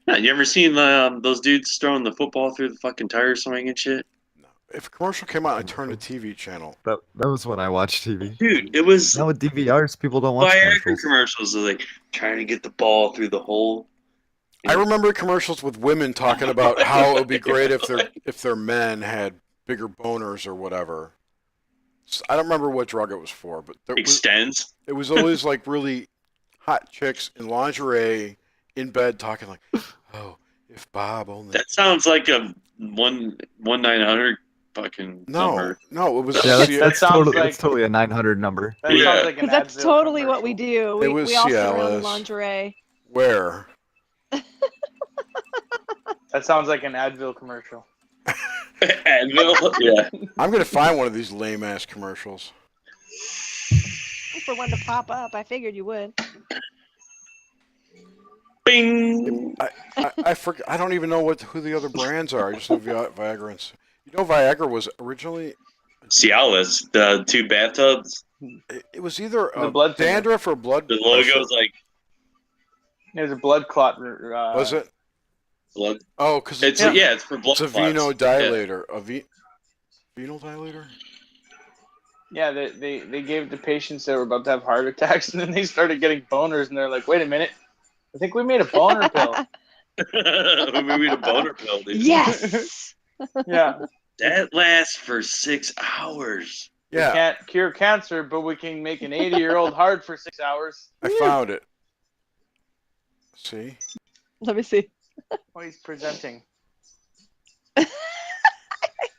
Yeah, you ever seen those dudes throwing the football through the fucking tire swing and shit? No. If a commercial came out, I turned the TV channel. That was when I watched TV. Dude, it was Now with DVRs, people don't watch Viagra commercials. commercials. Are like trying to get the ball through the hole. I remember commercials with women talking about how it would be great if their men had bigger boners or whatever. I don't remember what drug it was for, but Extends. It was always like really hot chicks in lingerie in bed talking like, "Oh, if Bob only." That sounds like a 1-900 fucking number. No, it was. Yeah, that's totally like- that's totally a 900 number. That Yeah. sounds like an Because that's Advil totally what we commercial. do. It was We all sit around Cialis. in lingerie. Where? That sounds like an Advil commercial. Advil? Yeah. I'm gonna find one of these lame ass commercials. For one to pop up, I figured you would. Bing. I forget. I don't even know who the other brands are. I just know Viagra and. Viagra was originally. Cialis, the 2 bathtubs. It was either The blood thinner. dandruff or blood. The pressure. logo's like There's a blood clot. Was it? blood. Oh, because It's it's for blood it's a clots. venodilator. Venodilator. Yeah, they gave it to patients that were about to have heart attacks, and then they started getting boners, and they're like, "Wait a minute, I think we made a boner pill." Yeah. We made a boner pill, dude. Yes. Yeah, That lasts for 6 hours. Yeah, we can't cure cancer, but we can make an 80-year-old hard for 6 hours. I found it. See. Let me see. Oh, he's presenting. I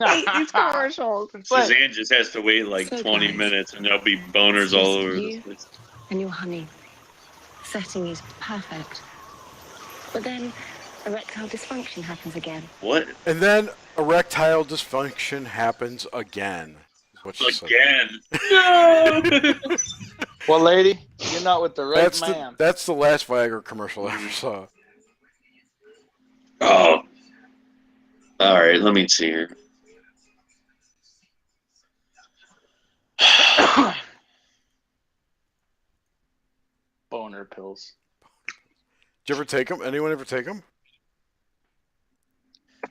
hate these commercials. Suzanne just has to wait like So 20 guys, minutes and there'll be boners Yes, all over the you- place. and your honey. Setting is perfect. But then erectile dysfunction happens again. What? And then erectile dysfunction happens again. Is what she said. Again. No! Well, lady, you're not with the right man. That's the last Viagra commercial I ever saw. Oh. All right, let me see here. boner pills. Did you ever take them? Anyone ever take them?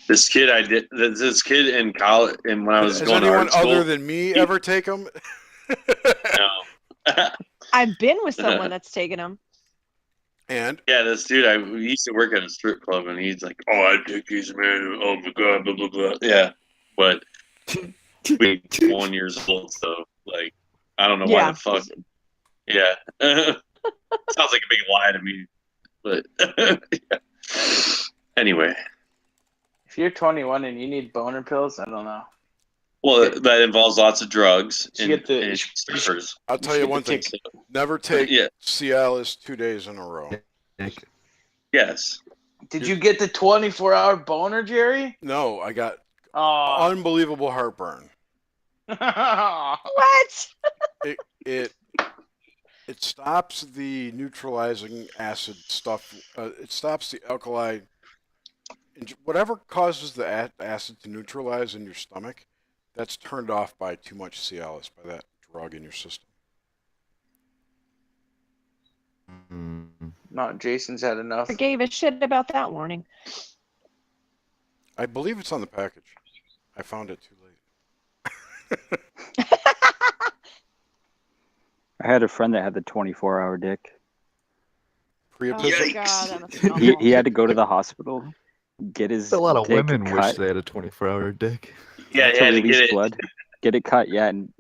This kid I did. This kid in college, and when I was Has going to anyone art school, other than me ever take them? no. I've been with someone that's taken them. And Yeah, this dude, we used to work at a strip club, and he's like, "Oh, I take these, man. Oh my god, blah blah blah." Yeah, but we 21 years old, so like, I don't know why the fuck. Yeah, sounds like a big lie to me, but yeah. Anyway. If you're 21 and you need boner pills, I don't know. Well, that involves lots of drugs You get the- and strippers. I'll tell you one thing: never take Cialis 2 days in a row. Yes. Did you get the 24-hour boner, Jerry? No, I got Oh. unbelievable heartburn. What? It stops the neutralizing acid stuff. It stops the alkali. Whatever causes the acid to neutralize in your stomach, that's turned off by too much Cialis, by that drug in your system. No, Jason's had enough. I gave a shit about that warning. I believe it's on the package. I found it too late. I had a friend that had the 24-hour dick. Priapism. God, that must be He had to go to the hospital, get his A lot of dick women wish cut they had a 24-hour dick. Yeah, to he had to release get it. blood, get it cut. Yeah, and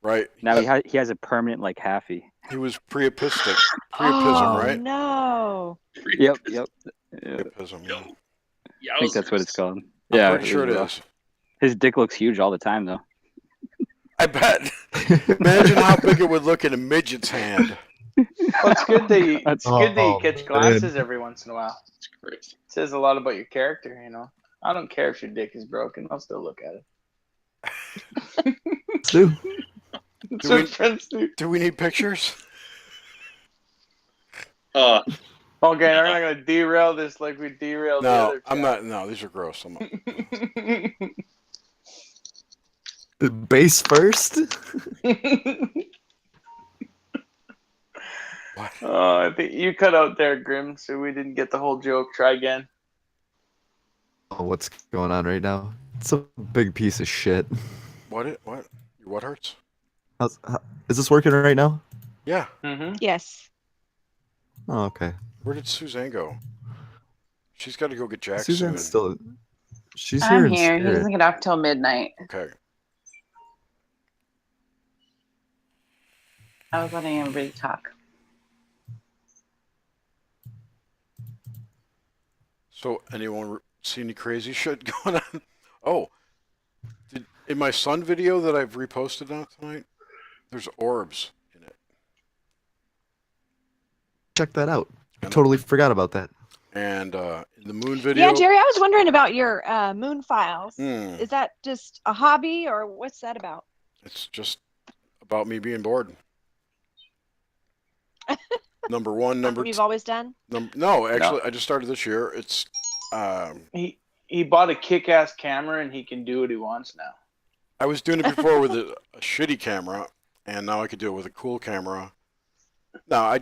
right now he has a permanent like halfie. He was priapism, Oh, right? no. Yep. Priapism. Yeah. I think that's what it's called. I'm Yeah, pretty sure it is. His dick looks huge all the time, though. I bet. Imagine how big it would look in a midget's hand. Well, it's good that you, Oh, catch glasses every once in a while. It's great. It says a lot about your character, you know. I don't care if your dick is broken. I'll still look at it. Do we need pictures? Okay, we're not going to derail this like we derailed the No, other I'm not. No, these are gross. I'm not. Base first? I think you cut out there, Grim, so we didn't get the whole joke. Try again. Oh, what's going on right now? It's a big piece of shit. What? What hurts? Is this working right now? Yeah. Mm-hmm. Yes. Oh, okay. Where did Suzanne go? She's got to go get Jack Suzanne's soon. still. She's here. I'm in here. He spirit. doesn't get off till midnight. Okay. I was letting everybody talk. So, anyone see any crazy shit going on? Oh, in my Sun video that I've reposted now tonight, there's orbs in it. Check that out. Totally forgot about that. And in the Moon video. Yeah, Jerry, I was wondering about your moon files. Hmm. Is that just a hobby, or what's that about? It's just about me being bored. Number one, number Something you've always done? No, actually, I just started this year. It's He bought a kick-ass camera and he can do what he wants now. I was doing it before with a shitty camera, and now I could do it with a cool camera. No, I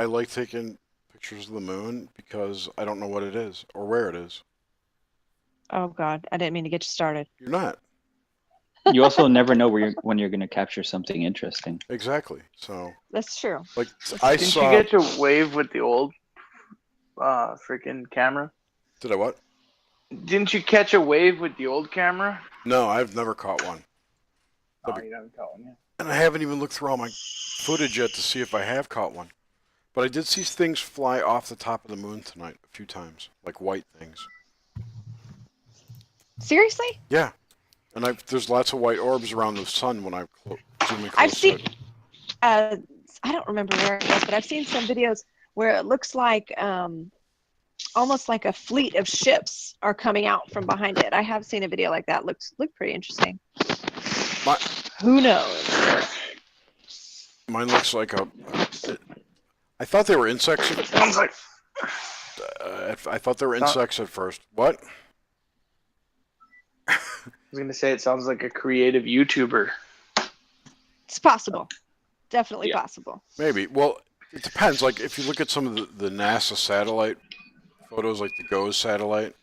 like taking pictures of the moon because I don't know what it is or where it is. Oh, God. I didn't mean to get you started. You're not. You also never know when you're going to capture something interesting. Exactly. So That's true. like Didn't you get to wave with the old freaking camera? Did I what? Didn't you catch a wave with the old camera? No, I've never caught one. Oh, you haven't caught one yet. And I haven't even looked through all my footage yet to see if I have caught one. But I did see things fly off the top of the moon tonight a few times, like white things. Seriously? Yeah. And there's lots of white orbs around the sun when I zoom in close. I've seen, I don't remember where it was, but I've seen some videos where it looks like almost like a fleet of ships are coming out from behind it. I have seen a video like that. Looked pretty interesting. Who knows? Mine looks like I thought they were insects. Sounds like. I thought they were insects at first. What? I was gonna say it sounds like a creative YouTuber. It's possible. Definitely possible. Maybe. Well, It depends. Like if you look at some of the NASA satellite photos, like the GOES satellite,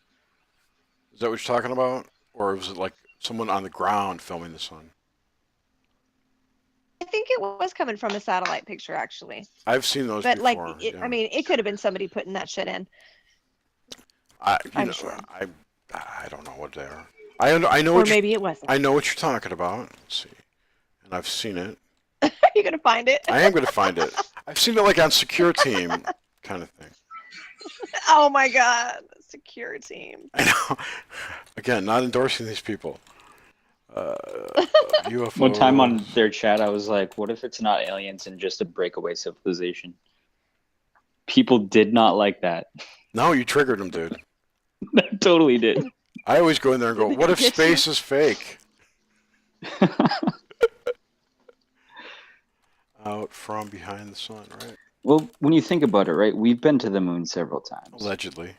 is that what you're talking about, or was it like someone on the ground filming the sun? I think it was coming from a satellite picture, actually. I've seen those But like, before. I mean, it could have been somebody putting that shit in. I'm sure. I don't know what they are. I know. Or maybe it wasn't. I know what you're talking about. Let's see, and I've seen it. Are you gonna find it? I am going to find it. I've seen it like on Secure Team kind of thing. Oh my god, Secure Team. I know. Again, not endorsing these people. UFOs. One time on their chat, I was like, "What if it's not aliens and just a breakaway civilization?" People did not like that. No, you triggered them, dude. I totally did. I always go in there and go, "What if space is fake?" Out from behind the sun, right? Well, when you think about it, right, we've been to the moon several times. Allegedly.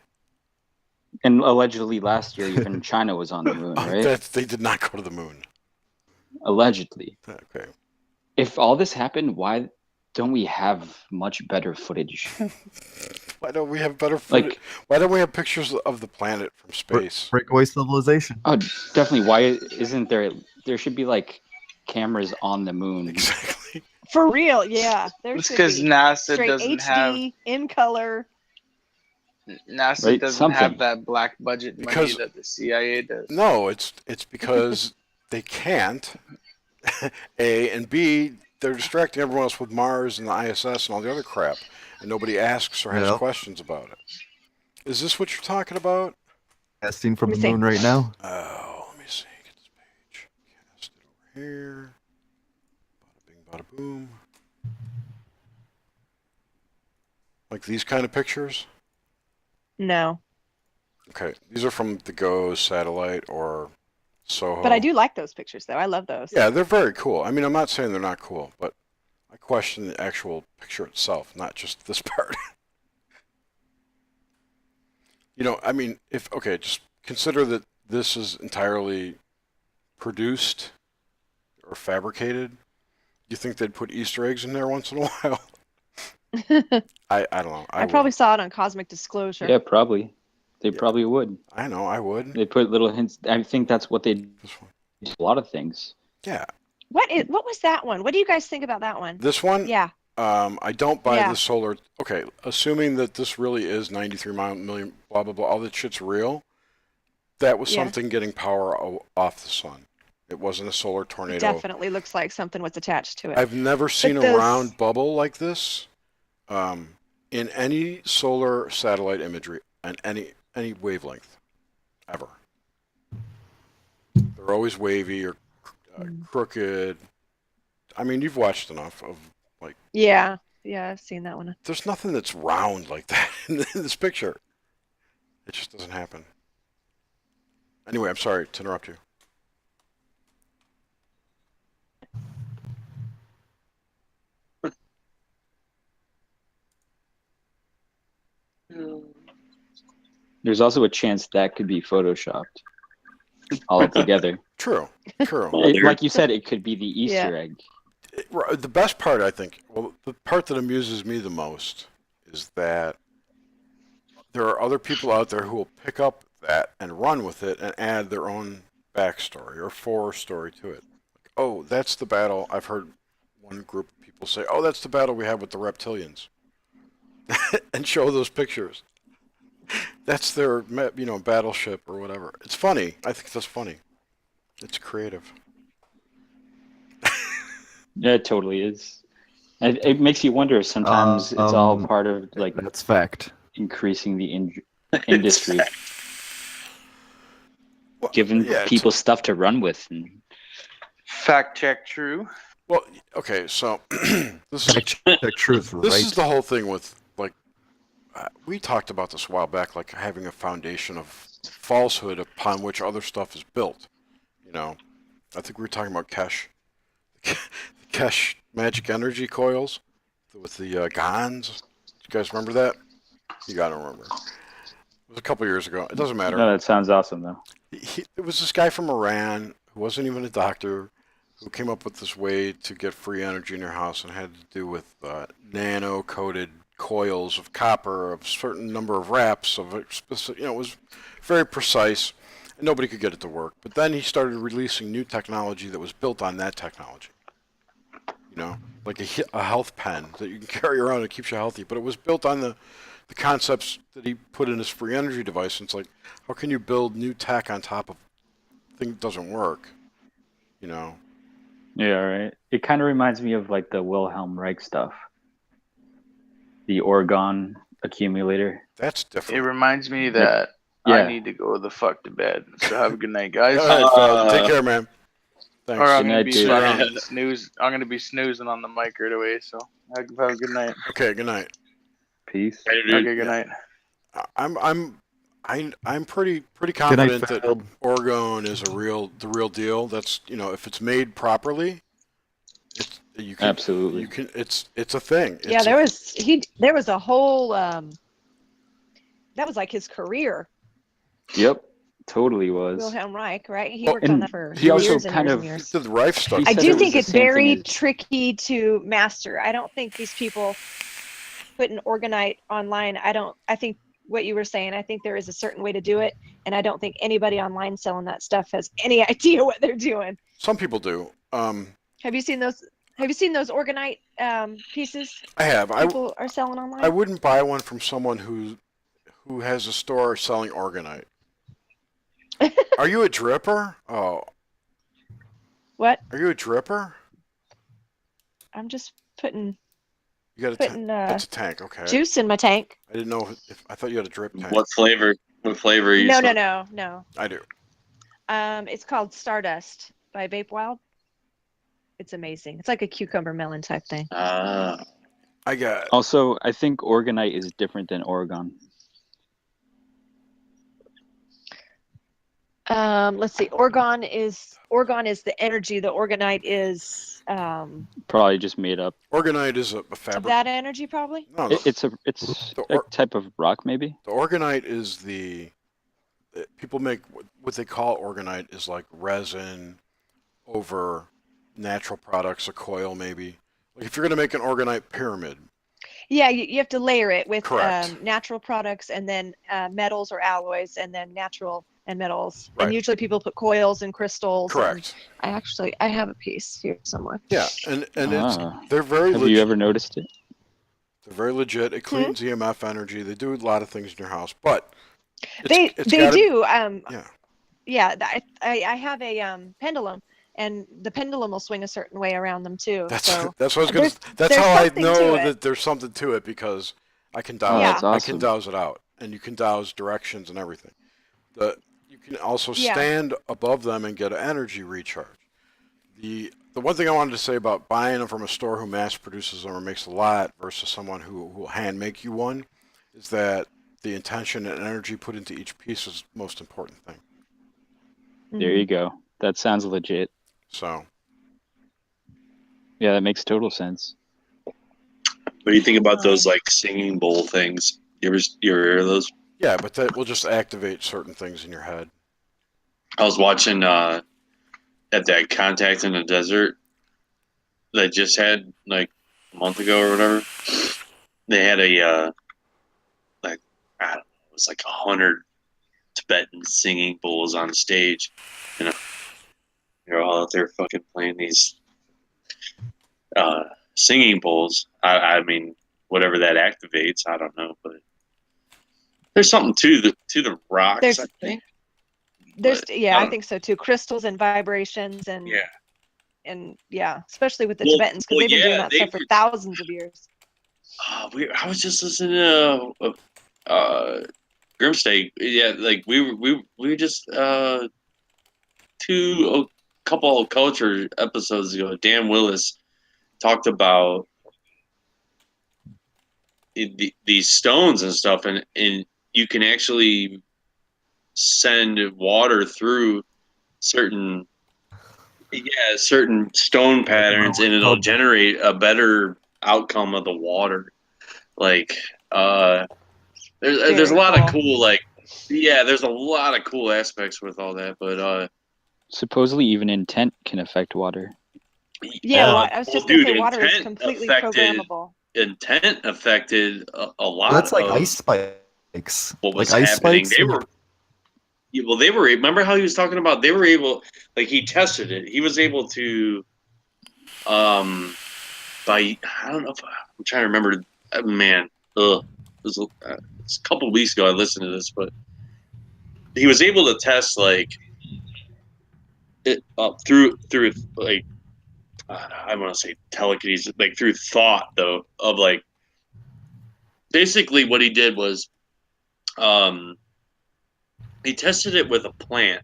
And allegedly last year, even China was on the moon, right? They did not go to the moon. Allegedly. Okay. If all this happened, why don't we have much better footage? Why don't we have better footage? Like, why don't we have pictures of the planet from space? Breakaway civilization. Oh, definitely. Why isn't there? There should be like cameras on the moon. Exactly. For real, yeah. It's because NASA straight doesn't HD, have in color. NASA Right, doesn't something. have that black budget money Because- that the CIA does. No, it's because they can't. A and B, they're distracting everyone else with Mars and the ISS and all the other crap, and nobody asks or has Yep. questions about it. Is this what you're talking about? As seen from Let the me see. moon right now. Oh, let me see. Get this page. Cast it over here. Bada bing, bada boom. Like these kind of pictures? No, Okay, these are from the GOES satellite or SOHO. but I do like those pictures, though. I love those. Yeah, they're very cool. I mean, I'm not saying they're not cool, but I question the actual picture itself, not just this part. You know, I mean, just consider that this is entirely produced or fabricated. You think they'd put Easter eggs in there once in a while? I don't know. I probably saw it on Cosmic Disclosure. Yeah, probably. They probably would. I know, I would. They put little hints. I think that's what they do This one. to a lot of things. Yeah. What was that one? What do you guys think about that one? This one? Yeah. I don't buy Yeah. the solar. Okay, assuming that this really is 93 million, blah, blah, blah, all that shit's real, that was Yeah. something getting power off the sun. It wasn't a solar It tornado. definitely looks like something was attached to it. I've never seen a those- round bubble like this in any solar satellite imagery and any wavelength, ever. They're always wavy or crooked. I mean, you've watched enough of, like, Yeah, I've seen that one. there's nothing that's round like that in this picture. It just doesn't happen. Anyway, I'm sorry to interrupt you. There's also a chance that could be photoshopped all together. True. Like you said, it could be the Easter Yeah. egg. The best part, I think, well, the part that amuses me the most is that there are other people out there who will pick up that and run with it and add their own backstory or forestory to it. Like, oh, that's the battle. I've heard one group of people say, oh, that's the battle we had with the reptilians. And show those pictures. That's their, battleship or whatever. It's funny. I think that's funny. It's creative. Yeah, it totally is. It makes you wonder if sometimes it's all part of like That's fact. increasing the industry, Well, giving yeah, it's- people stuff to run with. And Fact check true. Well, okay, so this is The truth, right? this is the whole thing with, like, we talked about this a while back, like having a foundation of falsehood upon which other stuff is built. You know, I think we were talking about Kesh magic energy coils with the GONs. You guys remember that? You gotta remember. It was a couple years ago. It doesn't matter. no, that sounds awesome though. It was this guy from Iran who wasn't even a doctor, who came up with this way to get free energy in your house, and had to do with nano-coated coils of copper of a certain number of wraps of a specific, it was very precise, and nobody could get it to work. But then he started releasing new technology that was built on that technology. Like a health pen that you can carry around and keeps you healthy. But it was built on the concepts that he put in his free energy device. And it's like, how can you build new tech on top of a thing that doesn't work? Yeah, right. It kind of reminds me of like the Wilhelm Reich stuff. The Orgon accumulator. That's It different. reminds me that I need to go the fuck to bed. So have a good night, guys. All right, Phil. Take care, man. Thanks. Or I'm Good gonna night, be dude. fucking snooze. I'm gonna be snoozing on the mic right away. So have a good night. Okay, good night. Peace. Okay, good night. I'm pretty Good night, confident that Phil. orgone is the real deal. That's if it's made properly, you can Absolutely. you can it's a thing. Yeah, there was a whole that was like his career. Yep, totally was. Wilhelm Reich, right? He Well, worked on that for he also years and kind years of- and years. The Rife stuff. He I said do it was think the it's same thing very as- tricky to master. I don't think these people put an organite online. I think what you were saying, I think there is a certain way to do it, and I don't think anybody online selling that stuff has any idea what they're doing. Some people do. Have you seen those organite pieces I have. people are selling online? I wouldn't buy one from someone who has a store selling orgonite. Are you a dripper? Oh. What? Are you a dripper? I'm just putting You got a tank. That's a tank. Okay. juice in my tank. I didn't know if I thought you had a drip tank. What flavor? What flavor are you? No. I do. It's called Stardust by Vape Wild. It's amazing. It's like a cucumber melon type thing. I got. Also, I think orgonite is different than orgon. Let's see. Orgon is the energy. The organite is Probably just made up. Orgonite is a of fabric. that energy, probably. No, It's a type of rock, maybe. the orgonite is people make what they call orgonite is like resin over natural products, a coil maybe. Like if you're gonna make an orgonite pyramid. Yeah, you have to layer it with Correct. natural products and then metals or alloys and then natural and metals. Right. And usually people put coils and crystals. Correct. And I have a piece here somewhere. Yeah, and Ah. they're very Have legit. you ever noticed it? They're very legit. It cleans EMF energy. They do a lot of things in your house, but They gotta- do. Yeah. Yeah, I have a pendulum, and the pendulum will swing a certain way around them too. That's so that's what I was gonna. That's there's how I something know to it. that there's something to it because I can douse. Yeah. That's I awesome. can douse it out, and you can douse directions and everything. You can also Yeah. stand above them and get an energy recharge. The one thing I wanted to say about buying them from a store who mass produces them or makes a lot versus someone who will hand make you one is that the intention and energy put into each piece is the most important thing. There you go. That sounds legit. So Yeah, that makes total sense. What do you think about those like singing bowl things? You ever hear of those? yeah, but that will just activate certain things in your head. I was watching at that Contact in the Desert that just had like a month ago or whatever. They had a like I don't know, it was like 100 Tibetan singing bowls on stage. They're all out there fucking playing these singing bowls. I mean, whatever that activates, I don't know, but there's something to the rocks. There's- I think. There's But, I think so too. Crystals and vibrations and Yeah. and especially with the Well- Tibetans because well, they've been doing yeah, that they stuff for were- thousands of years. I was just listening to Grimstake. Yeah, like we were just a couple of culture episodes ago. Dan Willis talked about these stones and stuff, and you can actually send water through certain stone patterns, and it'll generate a better outcome of the water. Like there's a lot of cool there's a lot of cool aspects with all that, but Supposedly, even intent can affect water. Yeah, Well, I was just dude, gonna say water is intent completely affected programmable. a lot That's like of ice spikes. what was Like ice happening. spikes. They were Yeah, well, they were. Remember how he was talking about? They were able, like he tested it. He was able to, by I don't know. I'm trying to remember. Man, it was it's a couple weeks ago. I listened to this, but he was able to test like it through like I want to say telekinesis, like through thought though of like basically what he did was he tested it with a plant.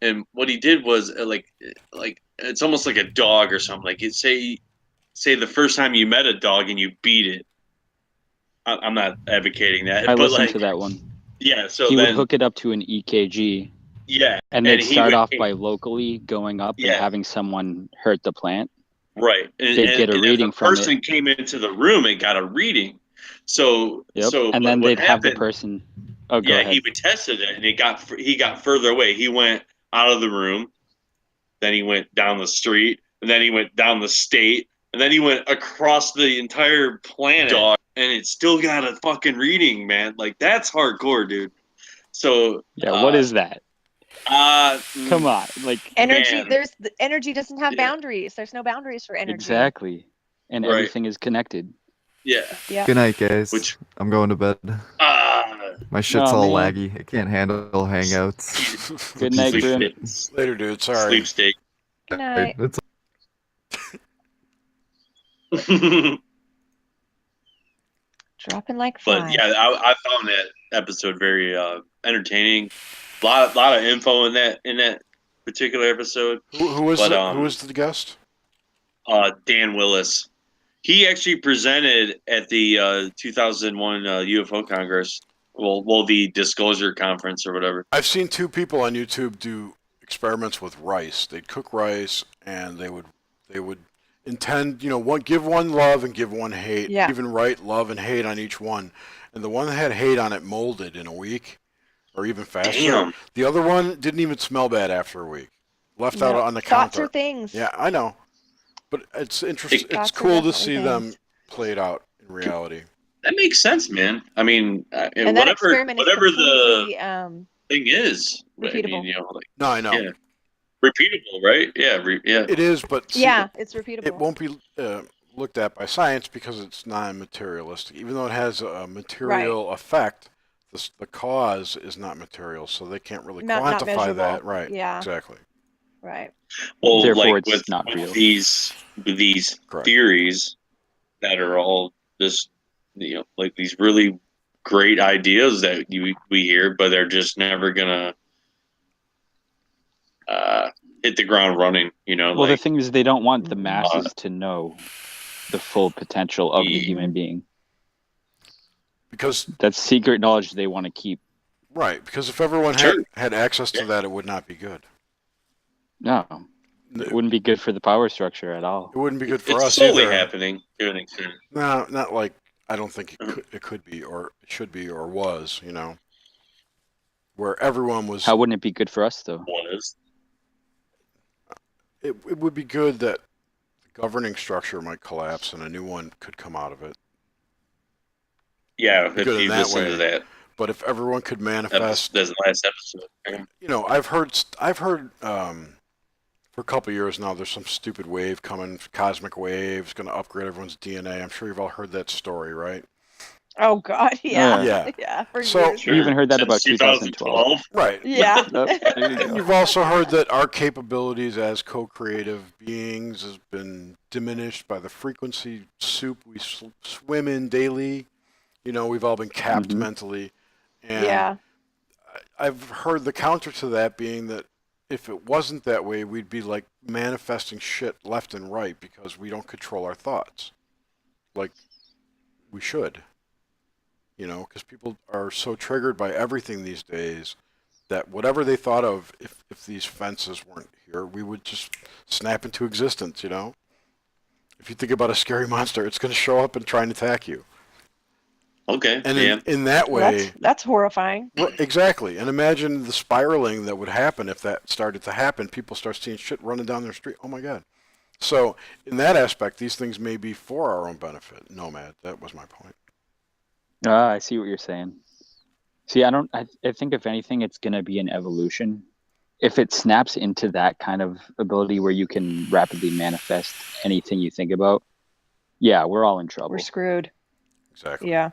And what he did was like it's almost like a dog or something. Like it say the first time you met a dog and you beat it. I'm not advocating that, I but listened like to that one. yeah. So He would then hook it up to an EKG, yeah, and and they'd he start would off by locally going up and yeah having someone hurt the plant. right, They'd get a and if a reading from it. person came into the room, it got a reading. So Yep. And what then would they'd have the happen? person. Oh, go Yeah, ahead. he would tested it, and he got further away. He went out of the room, then he went down the street, and then he went down the state, and then he went across the entire planet, and it still got a fucking reading, man. Like that's hardcore, dude. So Yeah. What is that? Come on, like Energy, man, the energy doesn't have Yeah. boundaries. There's no boundaries for energy. exactly, and Right. everything is connected. yeah. Yeah. Good night, guys. Which- I'm going to bed. Uh, My shit's Aw, all man. laggy. It can't handle hangouts. Good night, sleep, Grim. Later, dude. Sorry. sleep state. Good night. It's Dropping like But flies. yeah, I found that episode very entertaining. Lot of info in that particular episode. Who was But, who was the guest? Dan Willis. He actually presented at the 2001 UFO Congress. Well, the Disclosure Conference or whatever. I've seen two people on YouTube do experiments with rice. They'd cook rice and they would intend, give one love and give one hate. Yeah. Even write love and hate on each one. And the one that had hate on it molded in a week or even faster. Damn. The other one didn't even smell bad after a week. Left out Yeah. on the Thoughts counter. are things. Yeah, I know. But it's interesting. It's Thoughts are cool to definitely see them things. played out in reality. That makes sense, man. I mean, And that experiment is whatever the completely thing is, repeatable. I mean, like No, I know. yeah, repeatable, right? Yeah, yeah. It is, but see, yeah, it's repeatable. it won't be looked at by science because it's non-materialistic. Even though it has a material effect, the cause is not material, so they can't really Not quantify that. measurable. Right? Yeah. Exactly. Right. Well, Therefore, like it's not real. with these Correct. theories that are all just like these really great ideas that we hear, but they're just never gonna hit the ground running. Well, the thing is, they don't want the masses to know the full potential of the human being. Because That's secret knowledge they want to keep. right, because if everyone had access to that, it would not be good. No, it wouldn't be good for the power structure at all. It wouldn't be good for it's us slowly either. happening to an extent. No, not like I don't think it could be or it should be or was. Where everyone was. How wouldn't it be good for us, though? Was It would be good that the governing structure might collapse and a new one could come out of it. yeah, if Good in you that listen way. to that. But if everyone could manifest, That's the last episode. I've heard for a couple of years now. There's some stupid wave coming, cosmic wave, going to upgrade everyone's DNA. I'm sure you've all heard that story, right? Oh God, yeah. Yeah. Yeah. For So- years. We even heard that about Since 2012. Right. Yeah. Nope, there you And go. you've also heard that our capabilities as co-creative beings has been diminished by the frequency soup we swim in daily. We've all been capped mentally. And Yeah. I've heard the counter to that being that if it wasn't that way, we'd be like manifesting shit left and right because we don't control our thoughts. Like we should. Because people are so triggered by everything these days that whatever they thought of, if these fences weren't here, we would just snap into existence, If you think about a scary monster, it's going to show up and try and attack you. Okay. And yeah. in that way... That's horrifying. Exactly. And imagine the spiraling that would happen if that started to happen. People start seeing shit running down their street. Oh, my God. So, in that aspect, these things may be for our own benefit. Nomad, that was my point. I see what you're saying. See, I think if anything, it's going to be an evolution. If it snaps into that kind of ability where you can rapidly manifest anything you think about, yeah, we're all in trouble. We're screwed. Exactly. Yeah.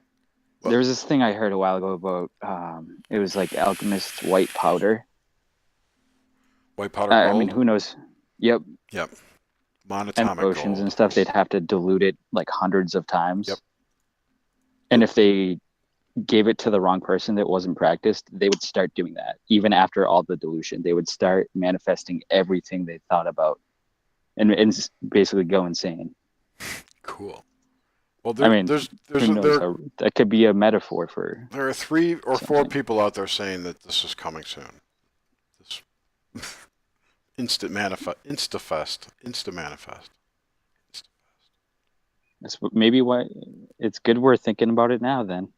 There was this thing I heard a while ago about, it was like alchemist white powder. White powder gold? I mean, who knows? Yep. Yep. And Monatomic potions gold. and stuff, they'd have to dilute it like hundreds of times. Yep. And if they gave it to the wrong person that wasn't practiced, they would start doing that. Even after all the dilution, they would start manifesting everything they thought about and basically go insane. Cool. Well, I mean, that could be a metaphor for. There are 3 or 4 something. people out there saying that this is coming soon. This instant manifest. That's maybe why it's good we're thinking about it now. Then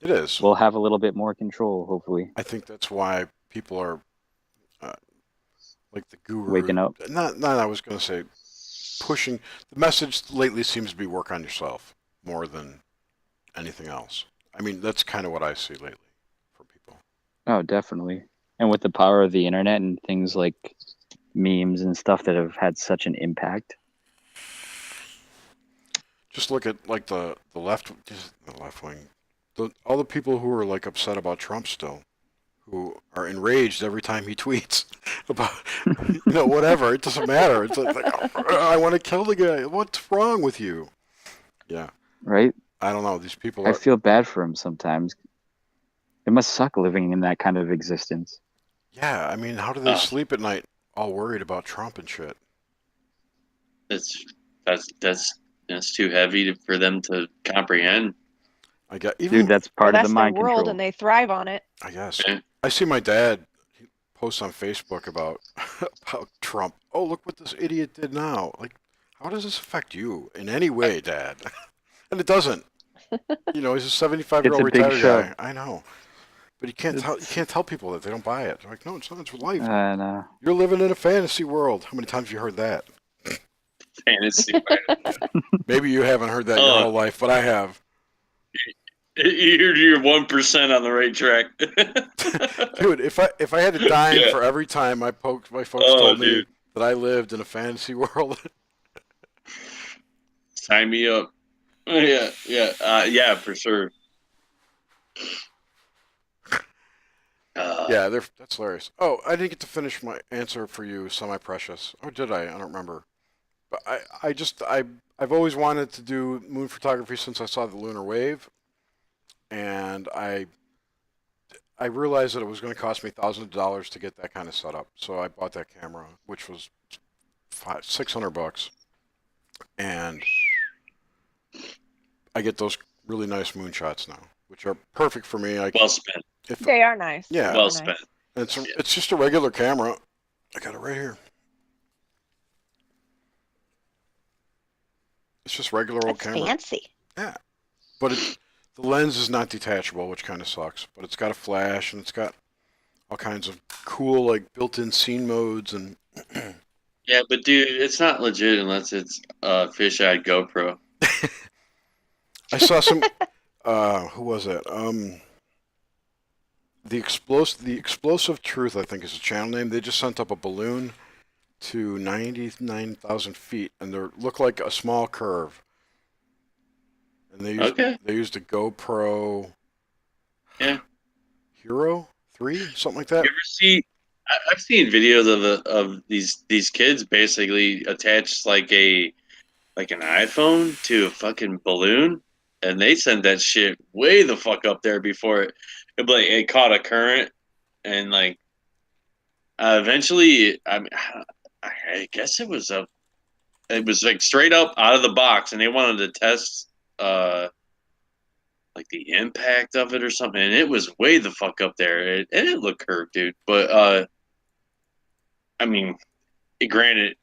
it is. We'll have a little bit more control, hopefully. I think that's why people are like the guru waking up. Not. I was going to say pushing. The message lately seems to be work on yourself more than anything else. I mean, that's kind of what I see lately for people. Oh, definitely. And with the power of the internet and things like memes and stuff that have had such an impact. Just look at like the left wing, all the people who are like upset about Trump still, who are enraged every time he tweets about whatever. It doesn't matter. It's like I want to kill the guy. What's wrong with you? Yeah. Right. I don't know. These people. I feel bad for him sometimes. It must suck living in that kind of existence. Yeah, I mean, how do they sleep at night all worried about Trump and shit? That's too heavy for them to comprehend. Dude, that's part of the mind their world, control. and they thrive on it. I guess. I see my dad post on Facebook about Trump. Oh, look what this idiot did now. Like, how does this affect you in any way, Dad? And it doesn't. He's a 75-year-old retired guy. I know. But you can't tell people that. They don't buy it. They're like, no, it's not. It's life. No. You're living in a fantasy world. How many times have you heard that? Fantasy. Maybe you haven't heard that your whole life, but I have. You're 1% on the right track. Dude, if I had to dime for every time my folks told me that I lived in a fantasy world. Sign me up. Yeah, for sure. That's hilarious. Oh, I didn't get to finish my answer for you, semi-precious. Or did I? I don't remember. But I've always wanted to do moon photography since I saw the lunar wave, and I realized that it was going to cost me thousands of dollars to get that kind of setup. So I bought that camera, which was $600, and I get those really nice moon shots now, which are perfect for me. Well spent. They are nice. Yeah. Well spent. And it's just a regular camera. I got it right here. It's just regular old camera. Fancy. Yeah. But the lens is not detachable, which kind of sucks. But it's got a flash, and it's got all kinds of cool, like, built-in scene modes. And yeah, but dude, it's not legit unless it's fisheye GoPro. I saw some... who was that? The Explosive Truth, I think, is the channel name. They just sent up a balloon to 99,000 feet, and they look like a small curve. And they used a GoPro Hero 3, something like that. You ever see? I've seen videos of these kids basically attach like an iPhone to a fucking balloon, and they send that shit way the fuck up there before it caught a current, and like eventually, I guess it was like straight up out of the box, and they wanted to test like the impact of it or something, and it was way the fuck up there, and it looked curved, dude. But I mean, granted,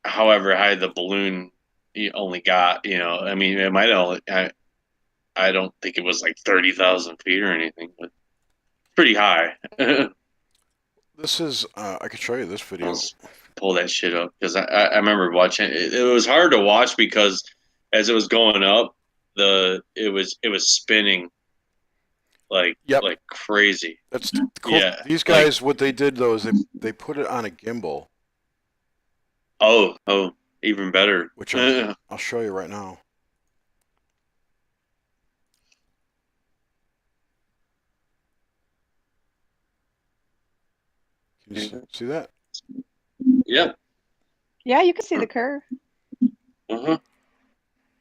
however high the balloon only got, I mean, it might only. I don't think it was like 30,000 feet or anything, but pretty high. This is, I could show you this video. pull that shit up because I remember watching it. It was hard to watch because as it was going up, it was spinning like crazy. That's cool. Yeah. These guys, what they did though is they put it on a gimbal. Oh, even better. Which I'll show you right now. Can you see that? Yeah. Yeah, you can see the curve. Uh-huh.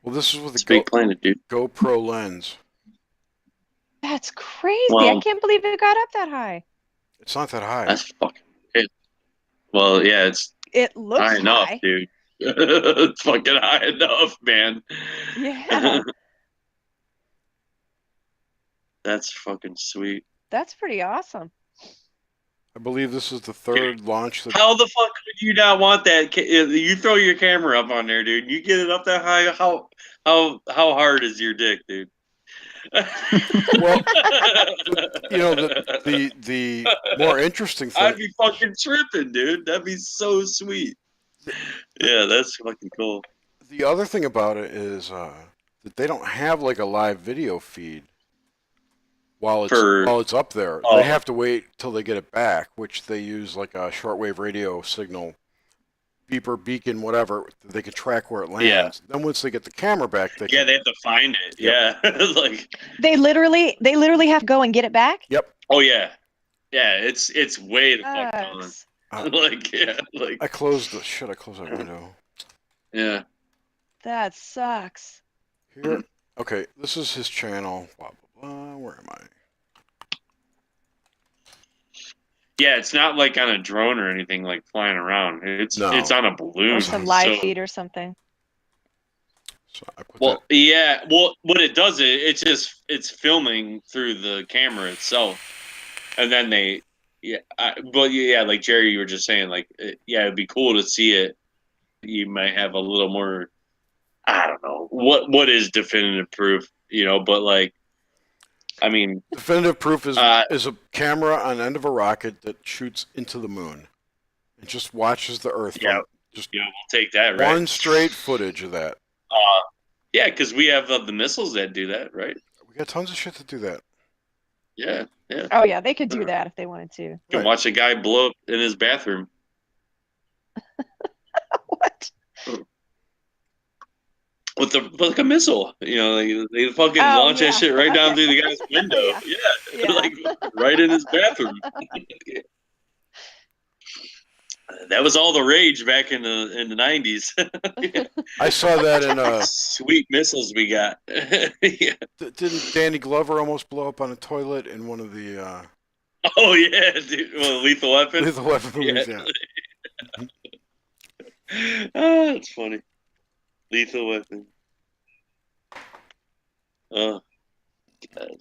Well, this is with the Big planet, dude. GoPro lens. That's crazy. Well, I can't believe it got up that high. It's not that high. That's fucking it. Well, yeah, it's It looks high enough, high. dude. It's fucking high enough, man. Yeah. That's fucking sweet. That's pretty awesome. I believe this is the third launch. How the fuck could you not want that? You throw your camera up on there, dude. You get it up that high. How hard is your dick, dude? Well, the more interesting thing. I'd be fucking tripping, dude. That'd be so sweet. Yeah, that's fucking cool. The other thing about it is that they don't have like a live video feed while it's up there. They have to wait till they get it back, which they use like a shortwave radio signal, beeper, beacon, whatever. They can track where it lands. Yeah. Then once they get the camera back, they have to find it. Yep. Yeah, like they literally have to go and get it back. Yep. Oh yeah, yeah. It's way the fuck on. I closed I closed that window. Yeah. That sucks. Here. Okay, this is his channel. Blah blah blah. Where am I? Yeah, it's not like on a drone or anything like flying around. It's on a balloon. Or some live feed or something. So what it does it's filming through the camera itself, and then like Jerry, you were just saying, like it'd be cool to see it. You might have a little more. I don't know what is definitive proof, but like. I mean, definitive proof is a camera on the end of a rocket that shoots into the moon and just watches the Earth. Yeah, we'll take that. Right, one straight footage of that. Yeah, because we have the missiles that do that, right? We got tons of shit to do that. Yeah, yeah. Oh yeah, they could do that if they wanted to. You can watch a guy blow up in his bathroom. What? With like a missile, they fucking launch that shit right down through the guy's window. Yeah. Like right in his bathroom. That was all the rage back in the 90s. I saw that in sweet missiles we got. Yeah. Didn't Danny Glover almost blow up on a toilet in one of the? Oh yeah, dude. Well, Lethal Weapon. Lethal Weapon movies, yeah. Oh, it's funny. Lethal Weapon. Oh, God.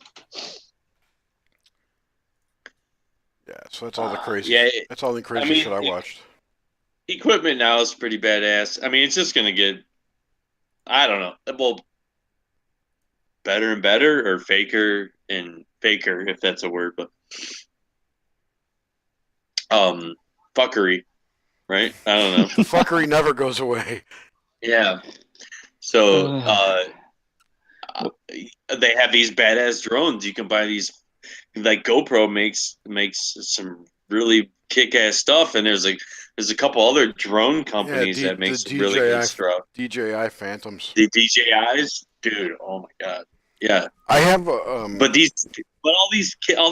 Yeah, so that's all the crazy. That's all the crazy shit I watched. Equipment now is pretty badass. I mean, it's just gonna get. I don't know. Well, better and better, or faker, if that's a word, but fuckery, right? I don't know. Fuckery never goes away. Yeah. So they have these badass drones. You can buy these, like GoPro makes some really kick-ass stuff, and there's a couple other drone companies that make some really good stuff. DJI Phantoms. The DJIs, dude. Oh my god. Yeah. I have but all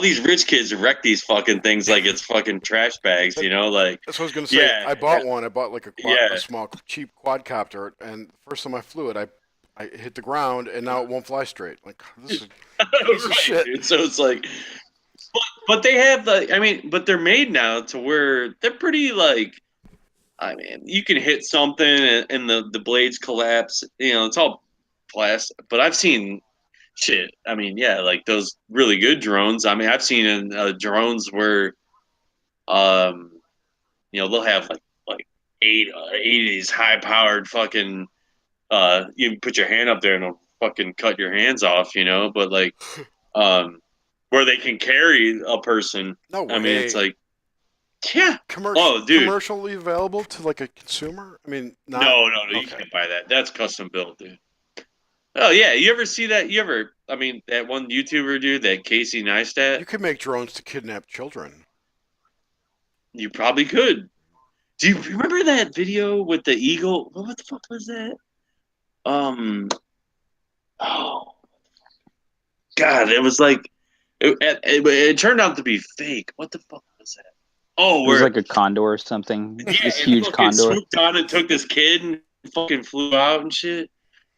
these rich kids wreck these fucking things like it's fucking trash bags, like. That's what I was gonna say. Yeah, I bought one. I bought like a small cheap quadcopter, and the first time I flew it, I hit the ground, and now it won't fly straight. Like this is, right, shit. Dude. So it's like, but they have but they're made now to where they're pretty like. I mean, you can hit something and the blades collapse. It's all plastic. But I've seen. Shit, I mean, yeah, like those really good drones. I mean, I've seen drones where, they'll have like eight of these high-powered fucking. You can put your hand up there and it'll fucking cut your hands off, But like, where they can carry a person. No way. I mean, it's like Yeah. Commercial, dude. commercially available to like a consumer? I mean, not. No, you Okay. can't buy that. That's custom built, dude. Oh yeah, you ever see that? I mean, that one YouTuber dude, that Casey Neistat. You could make drones to kidnap children. You probably could. Do you remember that video with the eagle? What the fuck was that? Oh God, it was like it turned out to be fake. What the fuck was that? Oh, It was where like a condor or something. yeah, This it huge fucking condor. swooped on and took this kid and fucking flew out and shit.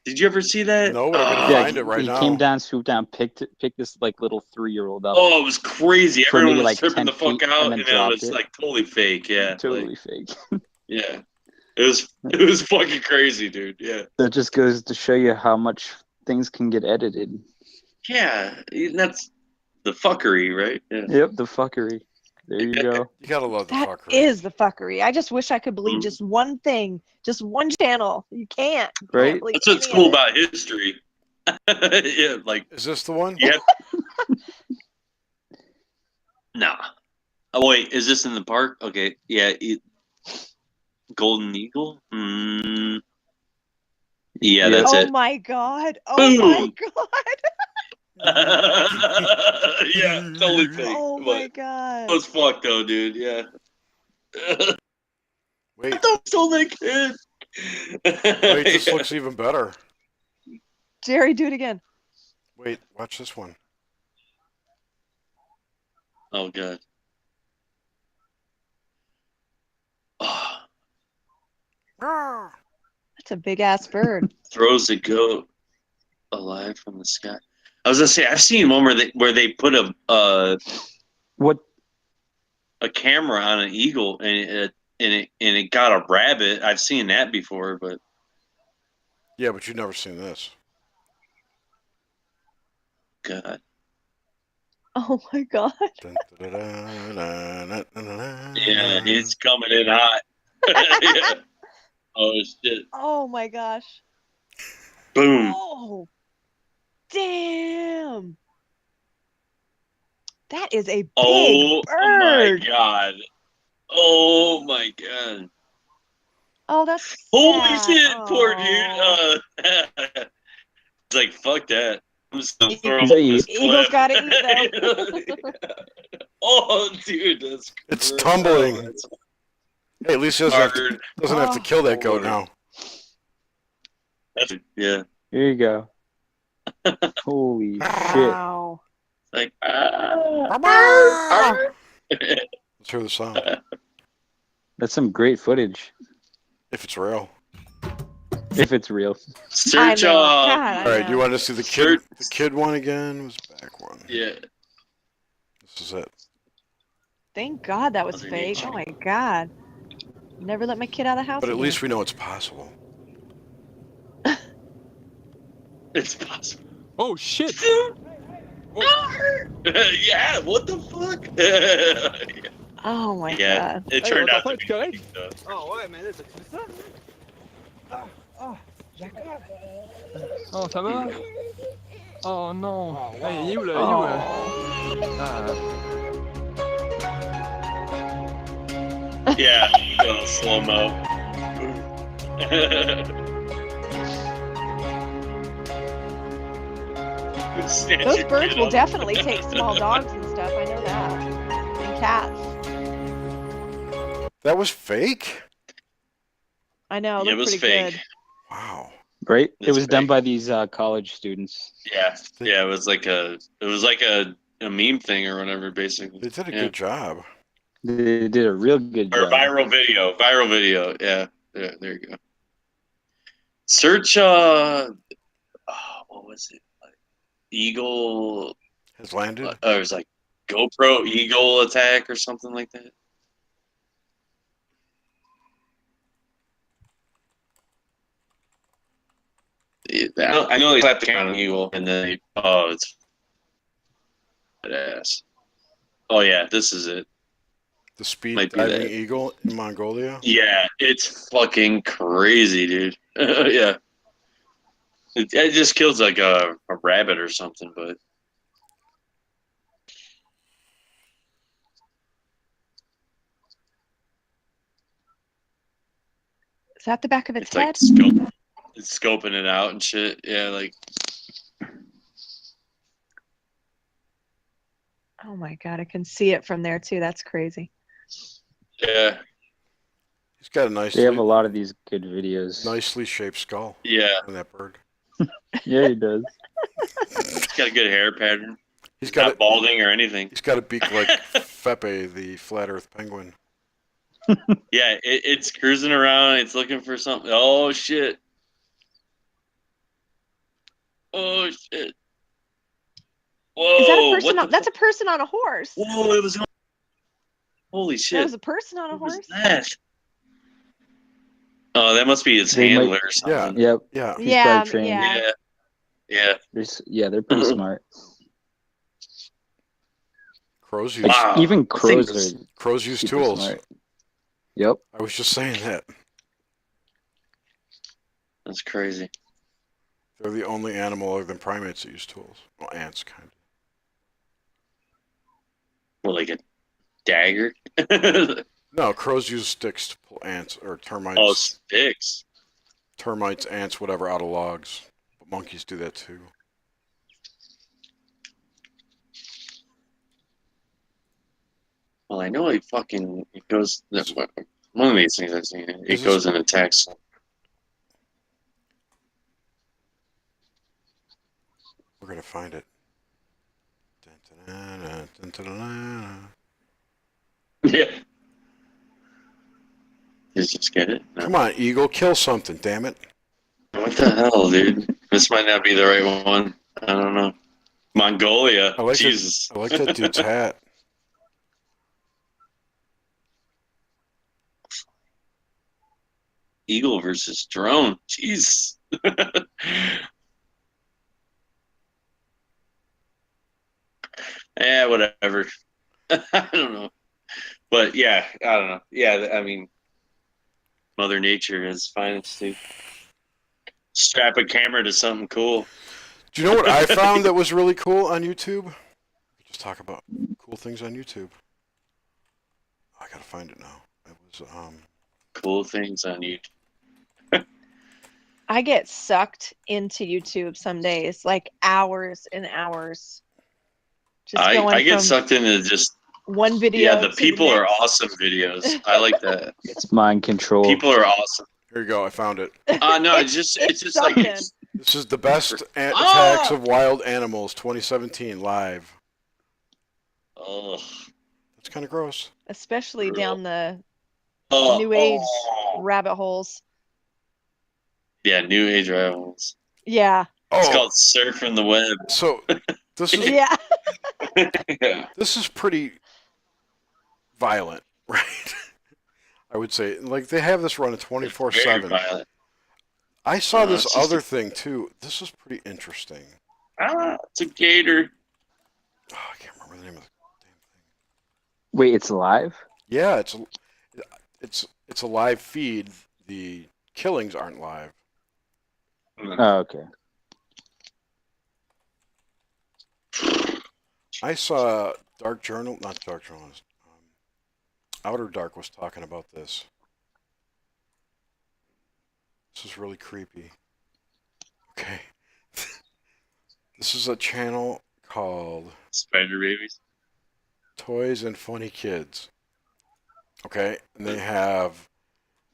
Did you ever see that? No, but I'm gonna Yeah, find it right he now. came down, swooped down, picked this like little 3-year-old up Oh, it was crazy. for Everyone maybe was like tripping 10 the fuck feet out, and then and it dropped was it. like totally fake. Yeah, Totally like, fake. yeah. It was fucking crazy, dude. Yeah. That just goes to show you how much things can get edited. Yeah, that's the fuckery, right? Yeah. Yep, the fuckery. There you go. You gotta love the That fuckery. is the fuckery. I just wish I could believe Mhm. just one thing, just one channel. You can't. You Right? can't believe That's what's any cool of it. about history. Yeah, like Is this the one? yeah. Nah. Oh wait, is this in the park? Okay, yeah. Golden Eagle. Yeah, that's Oh it. my god. Oh my Boom. god. Yeah, totally fake. Oh But my it god. was fucked though, dude. Yeah. Wait, Don't still that kid. wait, this looks even better. Jerry, do it again. Wait, watch this one. Oh god. Oh, That's a big ass bird. throws a goat alive from the sky. I was gonna say I've seen one where they put What? a camera on an eagle and it got a rabbit. I've seen that before, but Yeah, but you've never seen this. God. Oh my god. Yeah, it's coming in hot. Yeah. Oh shit. Oh my gosh. Boom. Oh. Damn. That is a big Oh my bird. god. Oh my god. Oh, that's Holy sad. shit, poor Oh. dude. It's like fuck that. I'm just gonna throw him He's off a- this Eagle's cliff. gotta eat though. Oh dude, that's It's gross. tumbling. Oh, that's Hey, at least he doesn't have to Oh. kill that goat now. yeah. Here you go. Holy shit. Wow. Like Let's hear the sound. That's some great footage. If it's real. If it's real. search I know. God, I All right, know. you want to see the kid? The kid one again was back one. yeah. This is it. Thank God that was Mother fake. Nature. Oh my God. Never let my kid out of the house But at again. least we know it's possible. It's possible. Oh shit! Yeah, what the fuck? Oh my Yeah, God. it Hey, turned what out the to fuck, be guys? fake, though. Oh ouais, mais là, c'est ça? Oh, ça va? Oh non! Hey, il est où là? Il est où là? Ah. Yeah, slow mo. Those birds will definitely take small dogs and stuff. I know that. And cats. That was fake? I know. Yeah, it Look was pretty fake. good. Wow. Right? It It's was done fake. by these college students. Yeah, it was like a meme thing or whatever, basically. They did a Yeah. good job. They did a real good Or job. viral video. Yeah, there you go. Search what was it? Eagle. Has landed. It was like GoPro Eagle attack or something like that. I know they slapped the camera on the eagle, and then it's badass. Oh yeah, this is it. The speed Might be diving that. eagle in Mongolia. Yeah, it's fucking crazy, dude. Yeah, it just kills like a rabbit or something, but that the back of its It's like head? it's scoping it out and shit. Yeah, like Oh my god, I can see it from there too. That's crazy. yeah, He's got a They have a lot of these good videos. nicely shaped skull yeah. on that bird. Yeah, he does. It's got a good hair pattern. He's It's got not balding or anything. He's got a beak like Fepe, the flat Earth penguin. Yeah, it's cruising around. It's looking for something. Oh shit! Oh shit! Whoa! Is that a person what on, the that's a person on a horse. Whoa! It was. Holy shit! That was a person on a What was horse? that? Oh, that must be his They might- handler or something. Yep. Yeah. He's Yeah, probably trained. yeah. Yeah. They're pretty smart. Crows use Wow. Even That crows thing was are crows use super tools. smart. Yep. I was just saying that. That's crazy. They're the only animal other than primates that use tools. Well, ants kind of. What, like a dagger? No, crows use sticks to pull ants or termites. Oh, sticks. Termites, ants, whatever, out of logs. But monkeys do that too. Well, I know it goes. One of these things I've seen, it goes and attacks. We're gonna find it. Dun-dun-dun-dun, dun-dun-dun-dun. Yeah. Did you just get it? No. Come on, eagle, kill something, damn it. What the hell, dude? This might not be the right one. I don't know. Mongolia. I like Jesus. I like that dude's hat. Eagle versus drone. Jeez. Whatever. I don't know. But yeah, I don't know. Yeah, I mean, Mother Nature is finest too. Strap a camera to something cool. Do you know what I found that was really cool on YouTube? Just talk about cool things on YouTube. I gotta find it now. It was Cool things on YouTube. I get sucked into YouTube some days, like hours and hours. Just going I get from sucked into just one video. yeah. The to people are next. awesome videos. I like that. It's mind control. People are awesome. here you go. I found it. No, it's just like something. This is the best attacks of wild animals 2017 live. Oh, That's kind of gross. Especially down the oh, new age oh. rabbit holes. Yeah, new age rivals. Yeah. It's Oh, called surfing the web. so this is Yeah. Yeah. this is pretty violent, right? I would say, like they have this running Very 24/7. violent. I saw it's this just other a- thing too. This is pretty interesting. It's a gator. Oh, I can't remember the name of the damn thing. Wait, it's live? Yeah, it's a live feed. The killings aren't live. Oh, okay. I saw Dark Journal, not Dark Journalist. Outer Dark was talking about this. This is really creepy. Okay. This is a channel called Spider babies. Toys and Funny Kids. Okay, and they have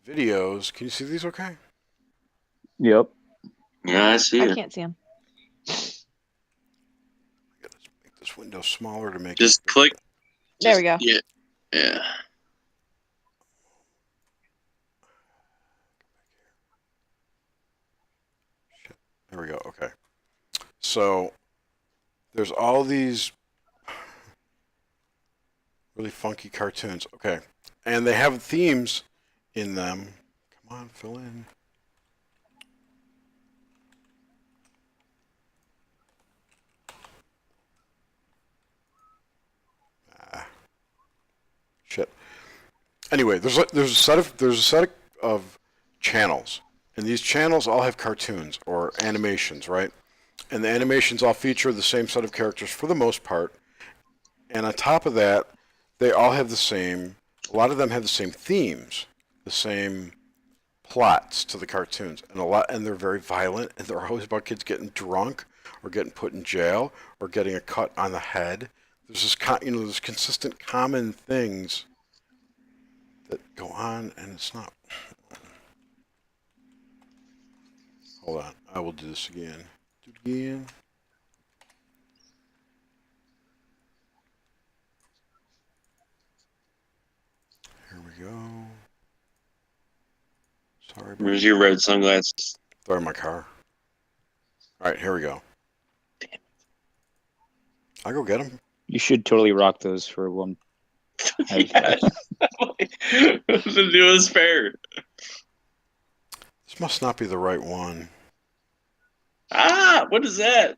videos. Can you see these okay? Yep. Yeah, I see I it. can't see them. Let's make this window smaller to make Just it click. There we go. Yeah. Yeah. Shit. There we go. Okay. So there's all these really funky cartoons. Okay. And they have themes in them. Come on, fill in. Shit. Anyway, there's a set of channels, and these channels all have cartoons or animations, right? And the animations all feature the same set of characters for the most part. And on top of that, they all have the same. A lot of them have the same themes, the same plots to the cartoons, and they're very violent, and they're always about kids getting drunk or getting put in jail or getting a cut on the head. There's this, there's consistent common things that go on, and it's not. Hold on, I will do this again. Do it again. Here we go. Sorry. Where's your red sunglasses? They're in my car. All right, here we go. Damn it. I'll go get them. You should totally rock those for one. Yeah. The newest pair. This must not be the right one. Ah, what is that?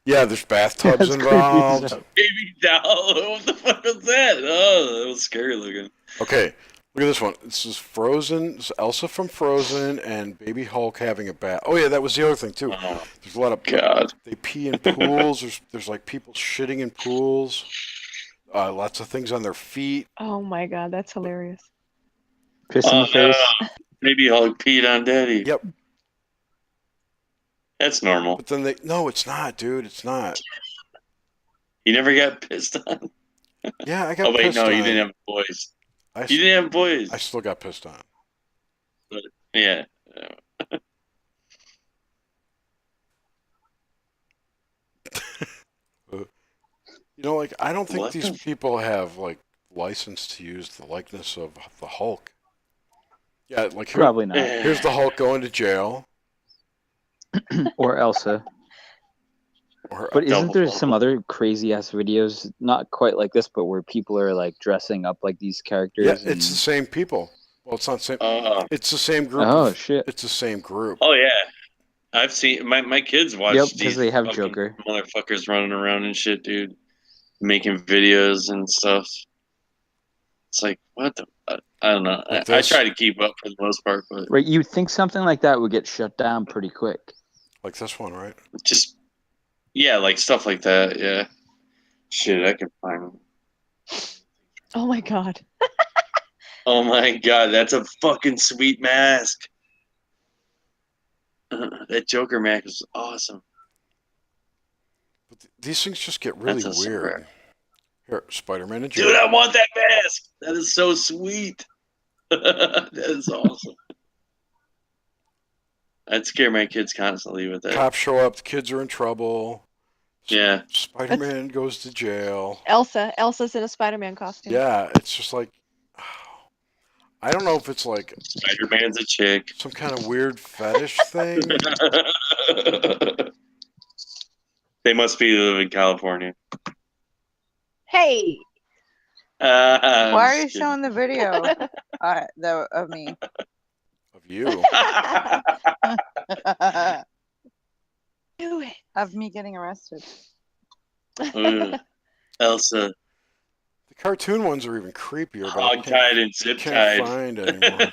Yeah, there's bathtubs That's creepy involved. as hell. Baby doll. What the fuck was that? Oh, that was scary looking. Okay, look at this one. This is Frozen. This is Elsa from Frozen and Baby Hulk having a bath. Oh yeah, that was the other thing too. Oh, There's a lot of God. They pee in pools. There's like people shitting in pools. Lots of things on their feet. Oh my god, that's hilarious. Piss in the face. Baby Hulk peed on Daddy. Yep. That's normal. But then no, it's not, dude. It's not. You never got pissed on. Yeah, I got. Oh wait, pissed no, on. you didn't have boys. I You didn't have boys. I still got pissed on. Yeah. You know, like I don't think What these the- people have like license to use the likeness of the Hulk. Yeah, like Probably not. Here's the Hulk going to jail. Or Elsa. Or, But isn't there Double. some other crazy ass videos, not quite like this, but where people are like dressing up like these characters? yeah, and- it's the same people. Well, it's not the same. It's the same group. Oh shit! It's the same group. Oh yeah. I've seen my kids watch Yep, these because they have fucking Joker. motherfuckers running around and shit, dude. Making videos and stuff. It's like, what the? I don't know. Like I this? try to keep up for the most part, but Right, you'd think something like that would get shut down pretty quick. Like this one, right? just yeah, like stuff like that. Yeah. Shit, I can find. Oh my god. Oh my god, that's a fucking sweet mask. That Joker mask is awesome. But these things just get really That's so weird. rare. Here, Spider-Man and Dude, I want that mask. That is so sweet. That is awesome. I'd scare my kids constantly with that. Cops show up. The kids are in trouble. Yeah. Spider-Man goes to jail. Elsa's in a Spider-Man costume. Yeah, it's just like I don't know if it's like Spider-Man's a chick. some kind of weird fetish thing. They must be live in California. Hey, I'm why are you just showing the video of me? Of you. Do it. Of me getting arrested. kidding? Elsa, The cartoon ones are even creepier, but I hog-tied and zip-tied. can't find anymore.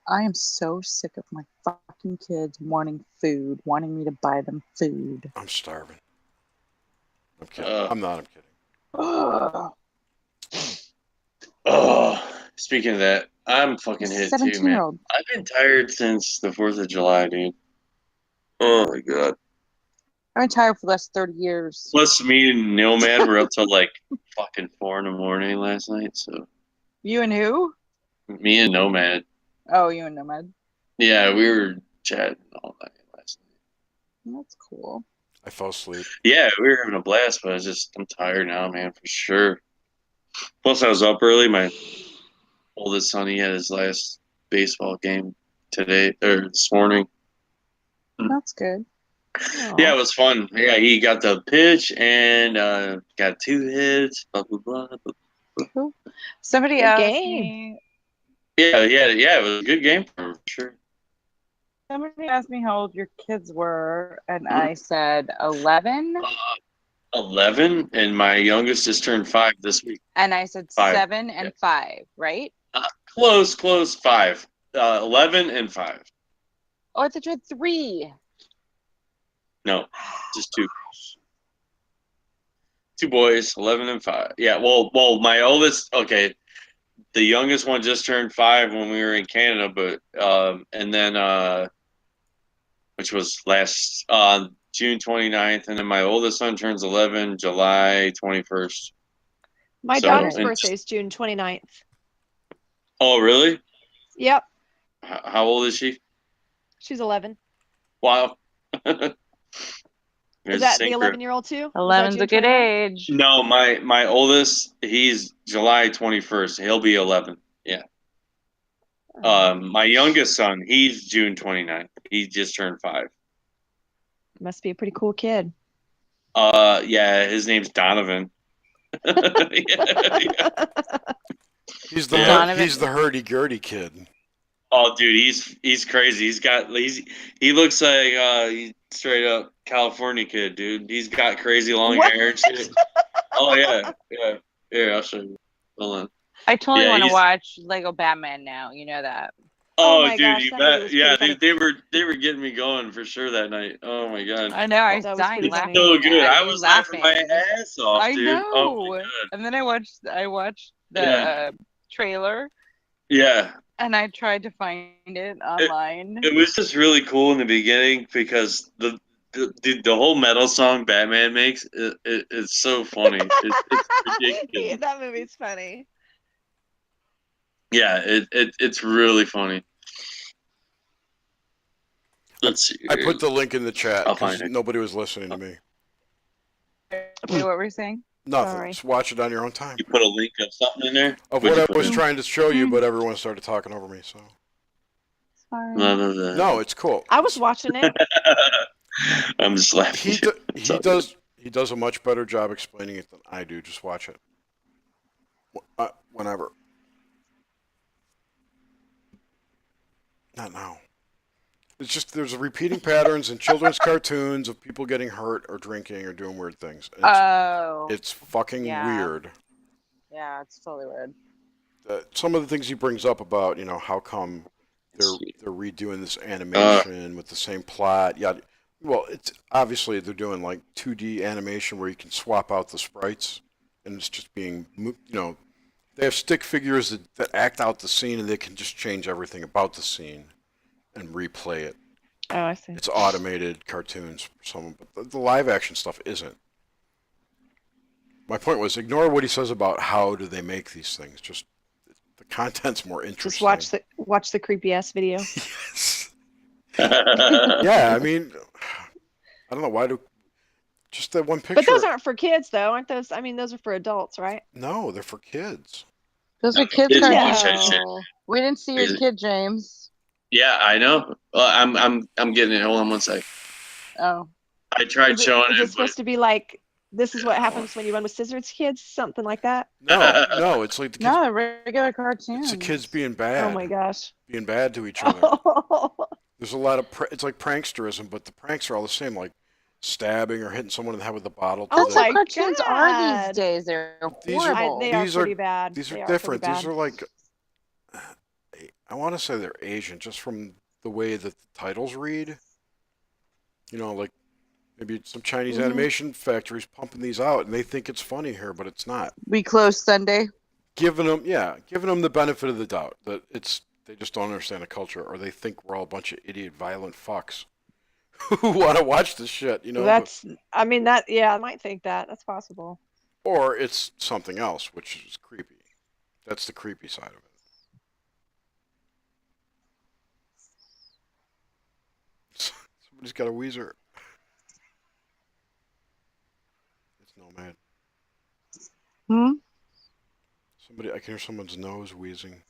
I am so sick of my fucking kids wanting food, wanting me to buy them food. I'm starving. I'm kidding. Uh. I'm not. I'm kidding. Oh, speaking of that, I'm fucking hit too, man. 17-year-old. I've been tired since the 4th of July, dude. Oh my god. I've been tired for the last 30 years. Plus, me and Nomad were up till like fucking 4 in the morning last night. So You and who? me and Nomad, Oh, you and Nomad. yeah, we were chatting all night last night. That's cool. I fell asleep. Yeah, we were having a blast, but I'm tired now, man, for sure. Plus, I was up early. My oldest son, he had his last baseball game today or this morning. That's good. Yeah, it was fun. Yeah, he got the pitch and got 2 hits. Blah blah blah. blah. Cool. Somebody Good asked game. me. Yeah, it was a good game for him, for sure. Somebody asked me how old your kids were, and I said 11, 11, and my youngest just turned 5 this week. and I said 5. 7 and 5, right? Close, 5. 11 and 5. Oh, I thought you had 3. No, just 2. 2 boys, 11 and 5. Yeah, well, my oldest. Okay, the youngest one just turned 5 when we were in Canada, but and then which was last June 29th, and then my oldest son turns 11 July 21st. My So, daughter's and- birthday is June 29th. Oh, really? Yep, How old is she? she's 11. Wow. Is that the 11-year-old too? 11's a good age. No, my oldest, he's July 21st. He'll be 11. Yeah. My youngest son, he's June 29th. He just turned 5. Must be a pretty cool kid. Yeah, his name's Donovan. Yeah. He's the Donovan. he's the hurdy-gurdy kid. Oh, dude, he's crazy. He looks like he's straight up California kid, dude. He's got crazy long What? hair and shit. Oh yeah. Here, I'll show you. Hold on. I totally Yeah, want to he's- watch Lego Batman now. You know that. Oh, my dude, gosh, you that movie bet. was Yeah, pretty they were getting me going for sure that night. Oh my god. I know. I was That was dying pretty laughing. funny. So good. at I you was laughing my ass off, I dude. know. Oh my god. And then I watched the Yeah. trailer, Yeah. and I tried to find it online. It was just really cool in the beginning because the whole metal song Batman makes it's so funny. It's ridiculous. Yeah, that movie's funny. Yeah, it's really funny. Let's see. I put the link in the chat I'll because find it. nobody was listening to me. Wait, what were you saying? Nothing. Sorry. Just watch it on your own time. You put a link of something in there Of What'd what you I put was in? trying to show you, but everyone started talking over me. So Blah, blah, blah. no, it's cool. I was watching it. I'm just laughing. He does a much better job explaining it than I do. Just watch it. Whenever. Not now. It's just there's repeating patterns in children's cartoons of people getting hurt or drinking or doing weird things. It's fucking weird. Yeah, it's totally weird. Some of the things he brings up about, how come they're redoing this animation with the same plot. Yeah, well, it's obviously they're doing like 2D animation where you can swap out the sprites, and it's just being, they have stick figures that act out the scene, and they can just change everything about the scene and replay it. Oh, I see. It's automated cartoons for some, but the live action stuff isn't. My point was, ignore what he says about how do they make these things. Just the content's more interesting. Just watch the creepy ass video. Yeah, I mean, I don't know why just that one picture. But those aren't for kids, though, aren't those? I mean, those are for adults, right? No, they're for kids. Those are kids' Kids cartoons. watch that shit. We didn't see your kid, James. Yeah, I know. Well, I'm getting it. Hold on one sec. Oh. I tried Is showing it it, but supposed to be like, this is what happens when you run with scissors, kids? Something like that? No, it's like the kids. No, regular cartoon. It's the kids being bad. Oh my gosh. Being bad to each other. There's a lot of it's like pranksterism, but the pranks are all the same, like stabbing or hitting someone in the head with a bottle. That's my what cartoons are God. these days. They're These are- horrible. They are These are- pretty bad. These They are pretty different. These bad. are like, I want to say they're Asian, just from the way that the titles read. Like maybe some Chinese Mhm. animation factories pumping these out, and they think it's funny here, but it's not. We close Sunday. Giving them the benefit of the doubt that they just don't understand the culture, or they think we're all a bunch of idiot, violent fucks who want to watch this shit. I might think that. That's possible. Or it's something else, which is creepy. That's the creepy side of it. Somebody's got a Weezer. It's Nomad. I can hear someone's nose wheezing.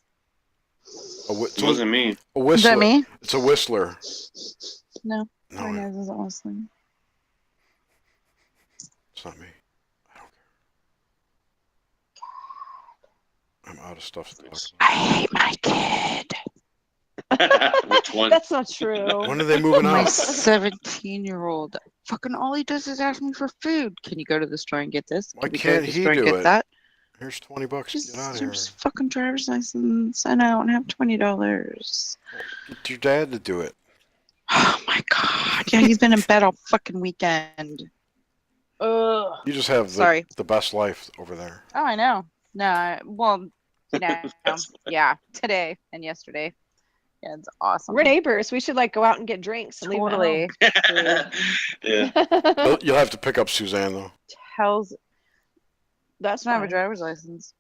it wasn't me. A whistler. Is that me? It's a whistler. No. No, My nose isn't whistling. it's not me. I don't care. I'm out of stuff to talk about. I hate my kid. Which one? That's not true. When are they moving My out? 17-year-old. Fucking all he does is ask me for food. Can you go to the store and get this? Why Can we go can't to the he store and do get it? that? Here's $20. Just, Get out of here. just fucking driver's license. I don't have $20. Get your dad to do it. Oh my god. Yeah, he's been in bed all fucking weekend. Ugh. You just have Sorry. the best life over there. Oh, I know. No, well, you know, yeah, today and yesterday. Yeah, it's awesome. We're neighbors. We should like go out and get drinks and Totally. Yeah. You'll have to pick up Suzanne though. Tells That's not have a fine. driver's license.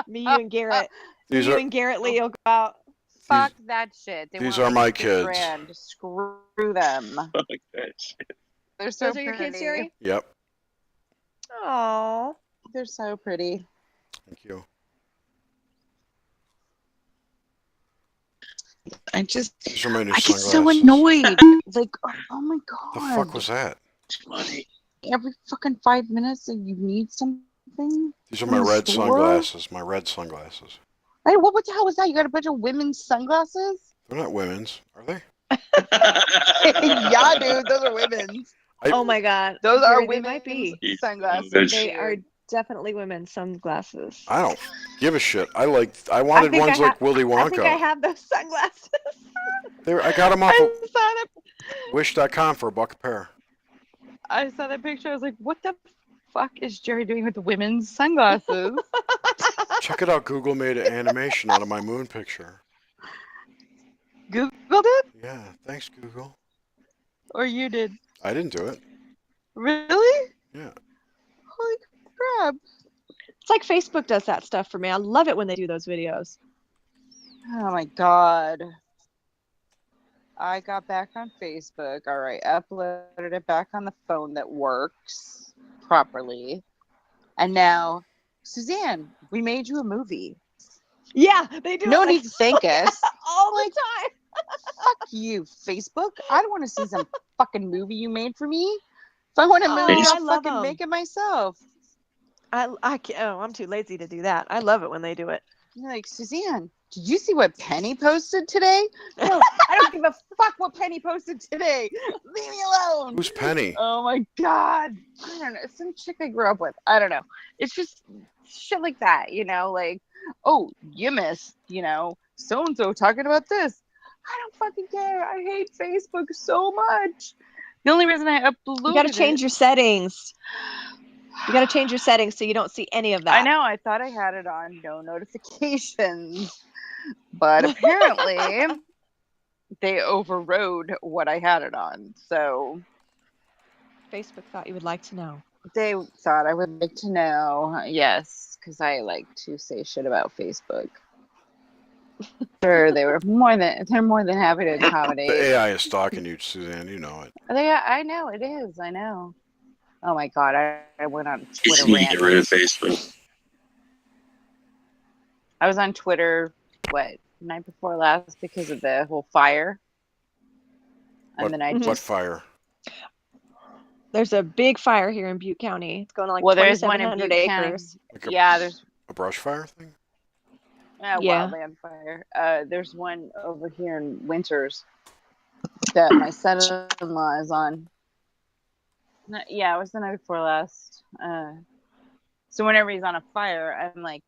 Me, you, and Garrett. These you are- and Garrett Lee will go out. Fuck that shit. They these want are my $6 kids. grand. Screw them. Fuck that shit. They're so Those are your pretty. kids, Yuri? Yep. Oh. They're so pretty. Thank you. I just These are my new I get sunglasses. so annoyed. Like, oh my god. The fuck was that? Money. Every fucking 5 minutes and you need something. These are in my the red store? sunglasses. My red sunglasses. Hey, what the hell was that? You got a bunch of women's sunglasses? They're not women's, are they? Yeah, dude, those are women's. Oh my god. Those are Yuri, they women's might be. sunglasses. They dude. are definitely women's sunglasses. I don't give a shit. I wanted think ones I like Willy Wonka. I think I have those sunglasses. I got them off I of saw that. Wish.com for $1 a pair. I saw that picture. I was like, what the fuck is Jerry doing with the women's sunglasses? Check it out. Google made an animation out of my moon picture. Googled it? Yeah, thanks, Google. Or you did? I didn't do it. Really? Yeah. Holy crap. It's like Facebook does that stuff for me. I love it when they do those videos. Oh my god. I got back on Facebook. All right, uploaded it back on the phone that works properly. And now, Suzanne, we made you a movie. Yeah, they do. No it need to thank us. all the time. Fuck you, Facebook. I don't want to see some fucking movie you made for me. If I want a movie, I I'll love fucking 'em. make it myself. I can't, I'm too lazy to do that. I love it when they do it. You're like, Suzanne, did you see what Penny posted today? No, I don't give a fuck what Penny posted today. Leave me alone. Who's Penny? Oh my god. I don't know. It's some chick I grew up with. I don't know. It's just shit like that, you know, like, oh, you missed, you know, so-and-so talking about this. I don't fucking care. I hate Facebook so much. The only reason I uploaded You got to change your settings. You got to change your settings so you don't see any of that. I know. I thought I had it on no notifications, but apparently they overrode what I had it on. So Facebook thought you would like to know. they thought I would like to know. Yes, because I like to say shit about Facebook. Sure, they're more than happy to accommodate. The AI is stalking you, Suzanne. You know it. I know it is. I know. Oh my god, I went on He's Twitter gonna rant. get rid of Facebook. I was on Twitter, night before last because of the whole fire. And then I What just fire? There's a big fire here in Butte County. It's going on like there's one in 2,700 Butte County. acres. Like there's a brush fire thing? Yeah. wildland fire. There's one over here in Winters that my son-in-law is on. It was the night before last. So whenever he's on a fire, I'm like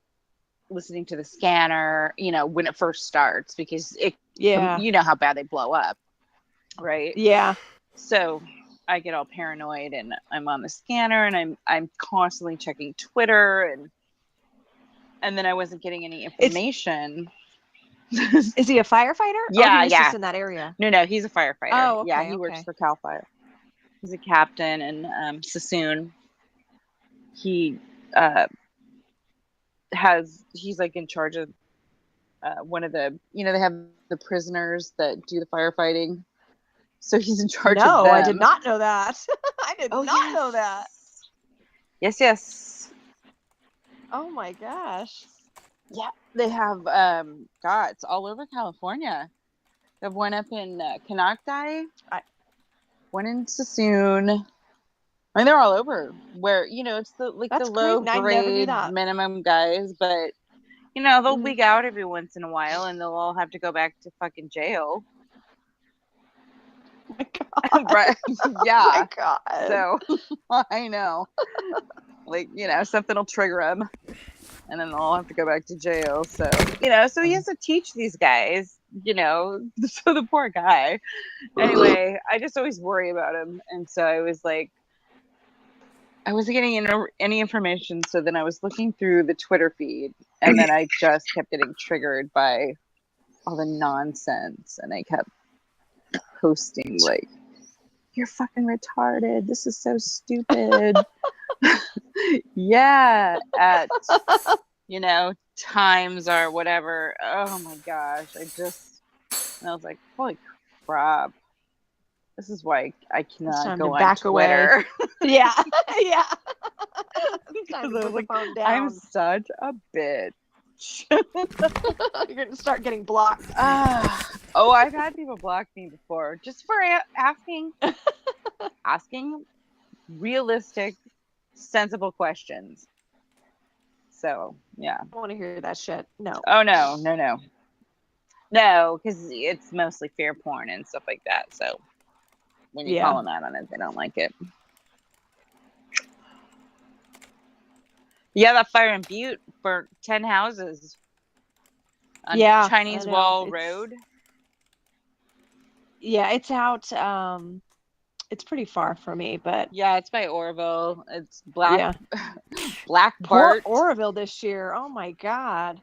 listening to the scanner, you know, when it first starts, because you know how bad they blow up, right? Yeah. So I get all paranoid and I'm on the scanner and I'm constantly checking Twitter and then I wasn't getting any information. Is he a firefighter? Yeah, he's just in that area. No, he's a firefighter. Oh, okay, yeah, he works for Cal Fire. He's a captain in Sassoon. He he's like in charge of one of the, you know, they have the prisoners that do the firefighting. So he's in charge of them. No, I did not know that. I did not know that. Yes. Oh my gosh. Yeah, they have it's all over California. They have one up in Canocti, one in Sassoon. I mean, they're all over. Where, you know, it's the low grade minimum guys, but you know they'll leak out every once in a while, and they'll all have to go back to fucking jail. Oh my God. Right? Yeah. Oh my God. So I know, like, you know, something will trigger them, and then they'll all have to go back to jail. So, you know, so he has to teach these guys, you know, so the poor guy. Anyway, I just always worry about him, and so I was like, I wasn't getting any information, so then I was looking through the Twitter feed, and then I just kept getting triggered by all the nonsense, and I kept posting like, "You're fucking retarded. This is so stupid." Yeah, at times or whatever. Oh my gosh, and I was like, holy crap. This is why I It's cannot time go to on back away. Twitter. Yeah, yeah. It's time Because to I put was the like, phone I'm down. such a bitch. You're gonna start getting blocked. Oh, I've had people block me before just for asking realistic, sensible questions. So yeah. I want to hear that shit. No. Oh no, because it's mostly fear porn and stuff like that. So when you call them out on it, they don't like it. Yeah, that fire in Butte burnt 10 houses on Chinese Wall Road. Yeah, it's out. It's pretty far from me, but yeah, it's by Orville. It's Black Poor Bart. Oroville this year. Oh my god.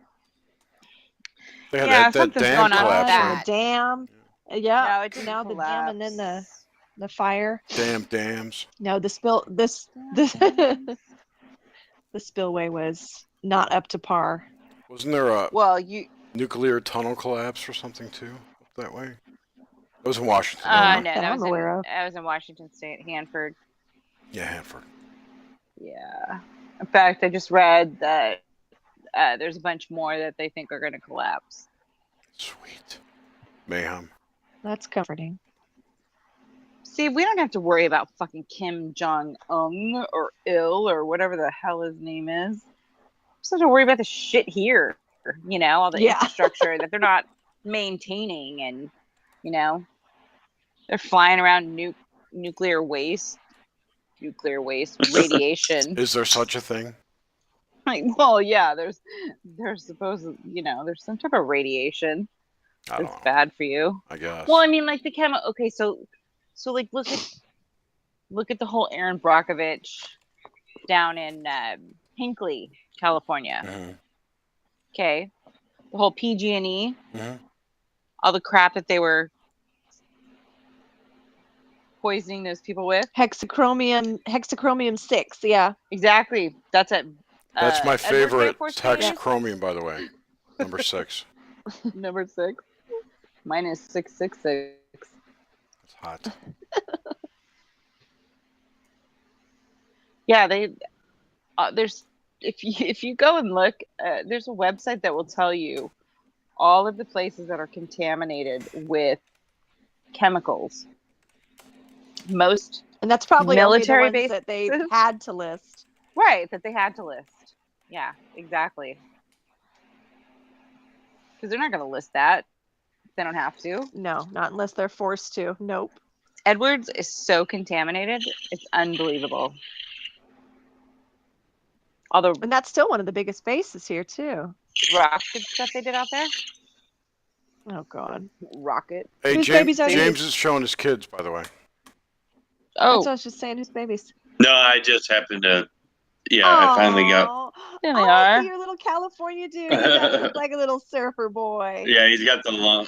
Yeah, that something's dam going on with collapse, that. right? The dam. Yeah. No, it didn't now collapse. the dam and then the fire. Damn dams. No, the spillway was not up to par. Wasn't there a nuclear tunnel collapse or something too up that way? It was in Washington. No, that was in Washington State, Hanford. Yeah, Hanford. Yeah. In fact, I just read that there's a bunch more that they think are going to collapse. Sweet. Mayhem. That's comforting. See, we don't have to worry about fucking Kim Jong-un or Il or whatever the hell his name is. Just have to worry about the shit here. All the infrastructure that they're not maintaining, and they're flying around nuclear waste, radiation. Is there such a thing? Well, yeah, there's supposed, there's some type of radiation that's bad for you. I guess. Well, I mean, like the okay, so like look at the whole Aaron Brockovich down in Hinckley, California. Mm-hmm. Okay, the whole PG&E, mm-hmm. all the crap that they were poisoning those people with. Hexachromium 6, yeah. Exactly. That's it. That's my favorite hexachromium, by the way. Number 6. Number 6. Mine is 666. It's hot. Yeah, there's if you go and look, there's a website that will tell you all of the places that are contaminated with chemicals. And that's probably military only the ones that they had to list. Right, that they had to list. Yeah, exactly. Because they're not going to list that. They don't have to. No, not unless they're forced to. Nope. Edwards is so contaminated. It's unbelievable. And that's still one of the biggest bases here, too. Rocket stuff they did out there? Oh, God. Rocket. Hey, James is showing his kids, by the way. Oh. That's what I was just saying. Whose babies? No, I just happened to... Yeah, I finally got... There they are. I see your little California dude. That looks like a little surfer boy. Yeah, he's got the long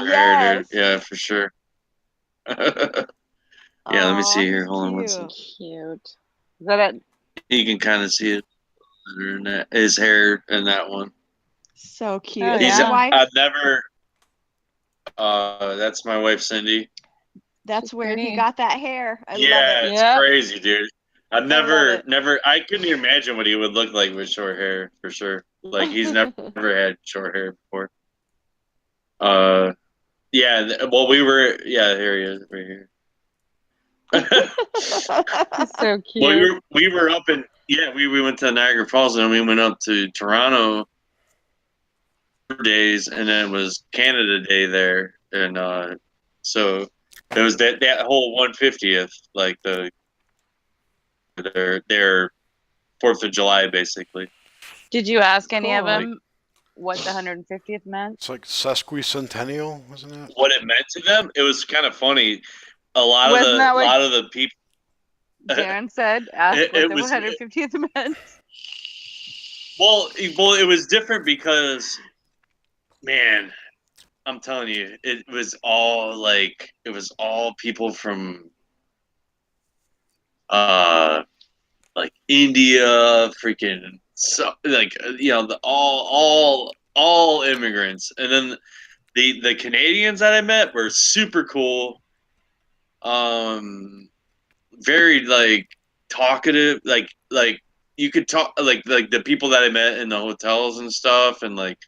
hair, dude. Yeah, for sure. Yeah, let me see here. Hold on one second. Cute. Is that it? You can kind of see it. His hair in that one. So cute. Oh, I've never... that's my wife, Cindy. That's where he got that hair. I love it. It's crazy, dude. I couldn't imagine what he would look like with short hair, for sure. Like, he's never had short hair before. Well, we were, here he is, right here. He's so cute. Well, we were up in, we went to Niagara Falls, and we went up to Toronto for days, and then it was Canada Day there, and so it was that whole 150th, like their 4th of July, basically. Did you ask any of them what the 150th meant? It's like sesquicentennial, wasn't it? What it meant to them? It was kind of funny. A lot of the people. Darren said, "Ask It- what it the was- 150th meant." Well, it was different because, man, I'm telling you, it was all people from like India, freaking all immigrants, and then the Canadians that I met were super cool. Very like talkative, like you could talk like the people that I met in the hotels and stuff, and like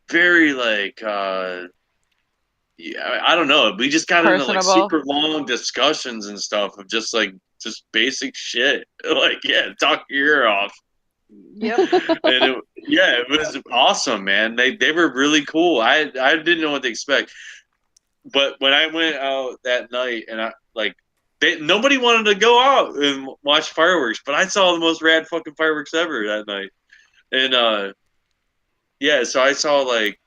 very like yeah, I don't know. We just got into like Personable. super long discussions and stuff of just basic shit. Like, yeah, talk your ear off. Yep. And it was awesome, man. They were really cool. I didn't know what to expect. But when I went out that night and nobody wanted to go out and watch fireworks, but I saw the most rad fucking fireworks ever that night. And yeah, so I saw like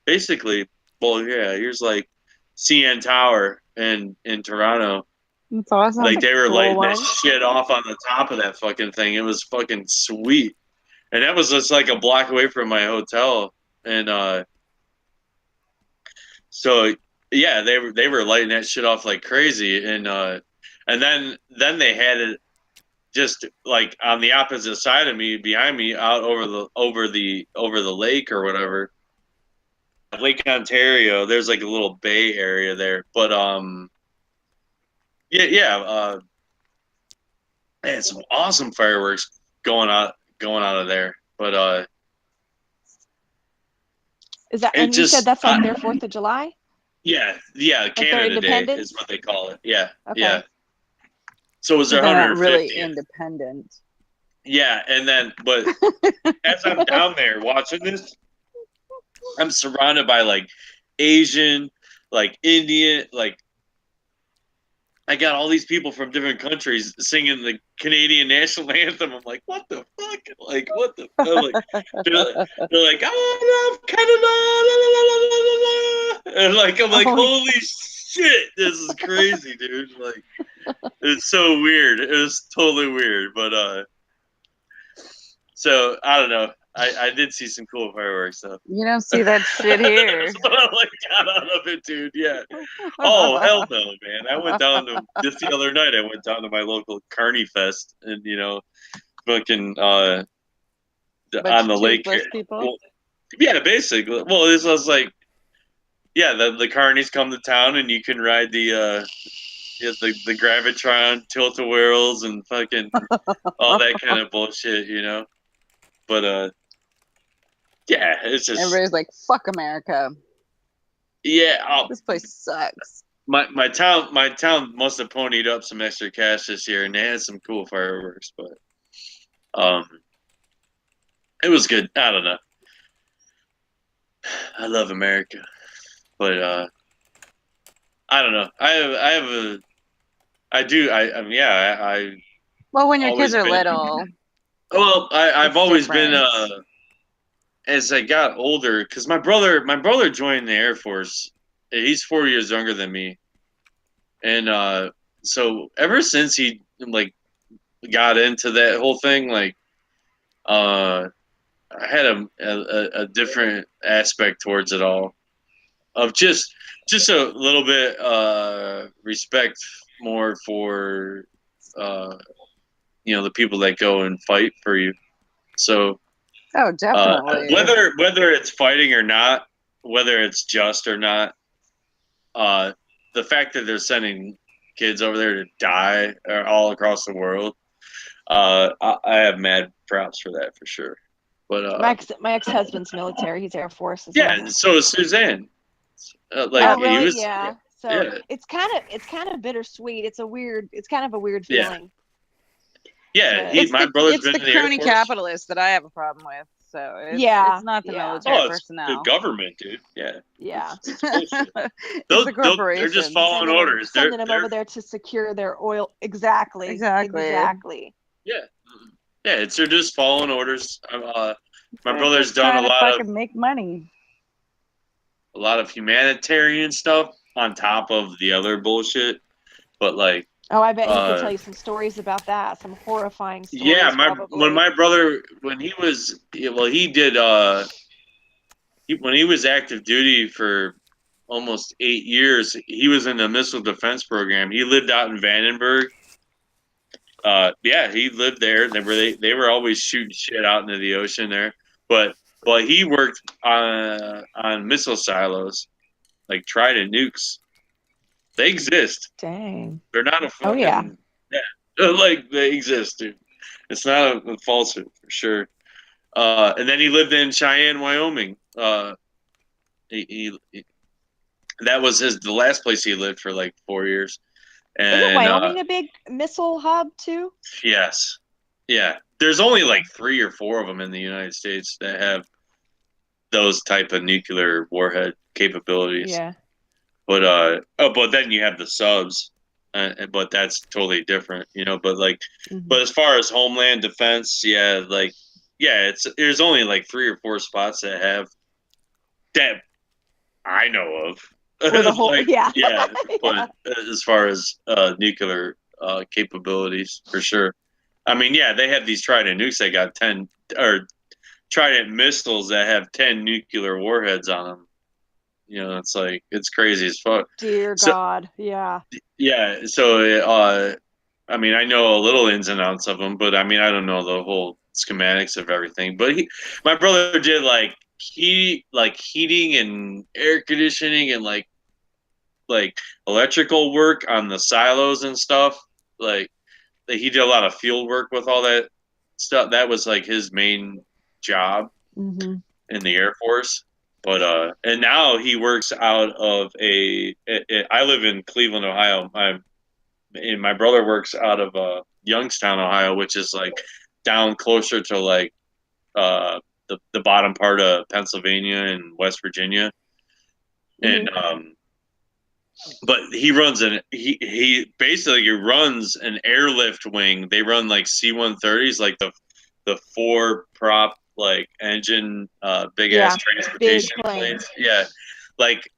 basically, well, yeah, here's like CN Tower in Toronto. That's awesome. Like they were Cool lighting one. that shit off on the top of that fucking thing. It was fucking sweet, and that was just like a block away from my hotel. And so yeah, they were lighting that shit off like crazy, and then they had it just like on the opposite side of me, behind me, out over the lake or whatever. Lake Ontario, there's like a little bay area there, but man, some awesome fireworks going out of there. But Is that? it And you said just that's like their 4th of July? yeah, their Canada Day independence? is what they call it. Yeah, Okay. yeah. So it was They're their not 150th. really independent. Yeah, and then but as I'm down there watching this, I'm surrounded by like Asian, like Indian, like I got all these people from different countries singing the Canadian national anthem. I'm like, what the fuck? Like, what the? They're like, I love Canada, la, la, la, la, la. And like, I'm like, holy shit, this is crazy, dude. Like, it's so weird. It was totally weird, but so I don't know. I did see some cool fireworks though. You don't see that shit here. That's what I like got out of it, dude. Yeah. Oh hell no, man! I went down to just the other night. I went down to my local Carney Fest, and fucking on the lake. People? Well, yeah, basically. Well, this was like, yeah, the carnies come to town, and you can ride the Gravitron tilt-a-whirls and fucking all that kind of bullshit, But yeah, it's just Everybody's like, "Fuck America." yeah. This place sucks. My town must have ponied up some extra cash this year, and they had some cool fireworks, but it was good. I don't know. I love America, but I don't know. Well, when your always kids are been- little, Well, I've it's always been different. as I got older, because my brother joined the Air Force. He's 4 years younger than me, and so ever since he like got into that whole thing, like I had a different aspect towards it all, of just a little bit respect more for the people that go and fight for you. So oh, definitely. whether it's fighting or not, whether it's just or not, the fact that they're sending kids over there to die all across the world, I have mad props for that for sure. But My ex-husband's military. He's Air Force as yeah, well. so is Suzanne. Oh, really? he was, Yeah. So yeah. it's kind of bittersweet. It's kind of a weird Yeah. feeling. Yeah, But- my brother's been the in the Air crony Force. capitalist that I have a problem with. So it's not the military Oh, it's personnel. the government, dude. Yeah. Yeah. It's bullshit. It's They're the corporation. just following orders. Sending them over there to secure their oil. Exactly. Exactly. Yeah. Yeah, they're just following orders. My They're brother's just done trying a to lot fucking make money. of humanitarian stuff on top of the other bullshit. But like, Oh, I bet he could Uh, tell you some stories about that. Some horrifying stories, yeah, when probably. my brother when he was well he did when he was active duty for almost 8 years, he was in the missile defense program. He lived out in Vandenberg. Yeah, he lived there. They were always shooting shit out into the ocean there. But he worked on missile silos, like Trident nukes. They exist. Dang. They're not a Oh yeah. fucking yeah. Like they exist, dude. It's not a falsehood for sure. And then he lived in Cheyenne, Wyoming. That was the last place he lived for like 4 years. Isn't And Wyoming a big missile hub too? yes, yeah. There's only like 3 or 4 of them in the United States that have those type of nuclear warhead capabilities. Yeah. But then you have the subs, but that's totally different, you know. But as far as homeland defense, there's only like 3 or 4 spots that have that I know of. For the whole, yeah. Yeah, but as far as nuclear capabilities, for sure. I mean, yeah, they have these Trident nukes that got 10 or Trident missiles that have 10 nuclear warheads on them. You know, it's like it's crazy as fuck. Dear So God, yeah. yeah, so I mean, I know a little ins and outs of them, but I mean, I don't know the whole schematics of everything. But my brother did like heating and air conditioning and like electrical work on the silos and stuff. Like he did a lot of field work with all that stuff. That was like his main job Mm-hmm. in the Air Force. But and now he works out of I live in Cleveland, Ohio. My brother works out of Youngstown, Ohio, which is like down closer to like the bottom part of Pennsylvania and West Virginia. And but he basically runs an airlift wing. They run like C-130s, like the 4-prop like engine, big ass transportation planes. Yeah, like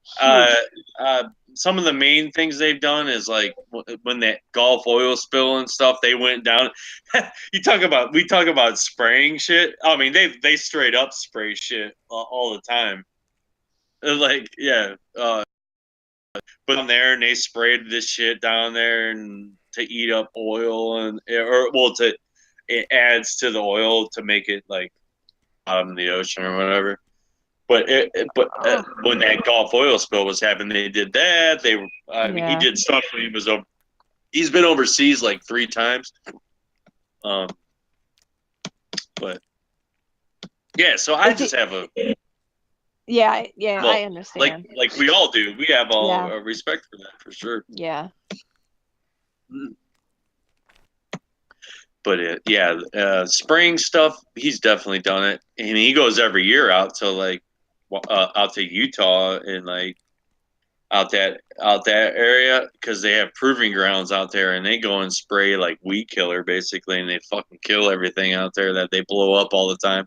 some of the main things they've done is like when that Gulf oil spill and stuff, they went down. We talk about spraying shit. I mean, they straight up spray shit all the time. Like yeah. But down there and they sprayed this shit down there and to eat up oil it adds to the oil to make it like out in the ocean or whatever. But when that Gulf oil spill was happening, they did that. He did stuff when he was over. He's been overseas like 3 times. But yeah, so I just have a Yeah, I understand. like we all do. We have all respect for that for sure. Yeah. But spraying stuff, he's definitely done it, and he goes every year out to out to Utah and like out that area because they have proving grounds out there, and they go and spray like weed killer basically, and they fucking kill everything out there that they blow up all the time.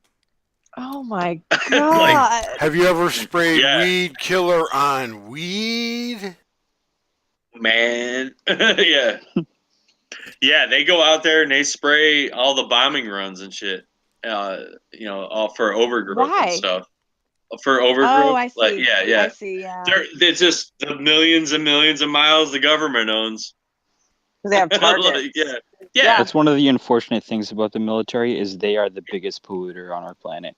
Oh my God. Have you ever sprayed weed killer on weed? Man, yeah. Yeah, they go out there and they spray all the bombing runs and shit. All for overgrowth and stuff. For overgrowth. Oh, I see. Like, yeah. I see, yeah. It's just the millions and millions of miles the government owns. They have targets. Yeah. That's one of the unfortunate things about the military is they are the biggest polluter on our planet.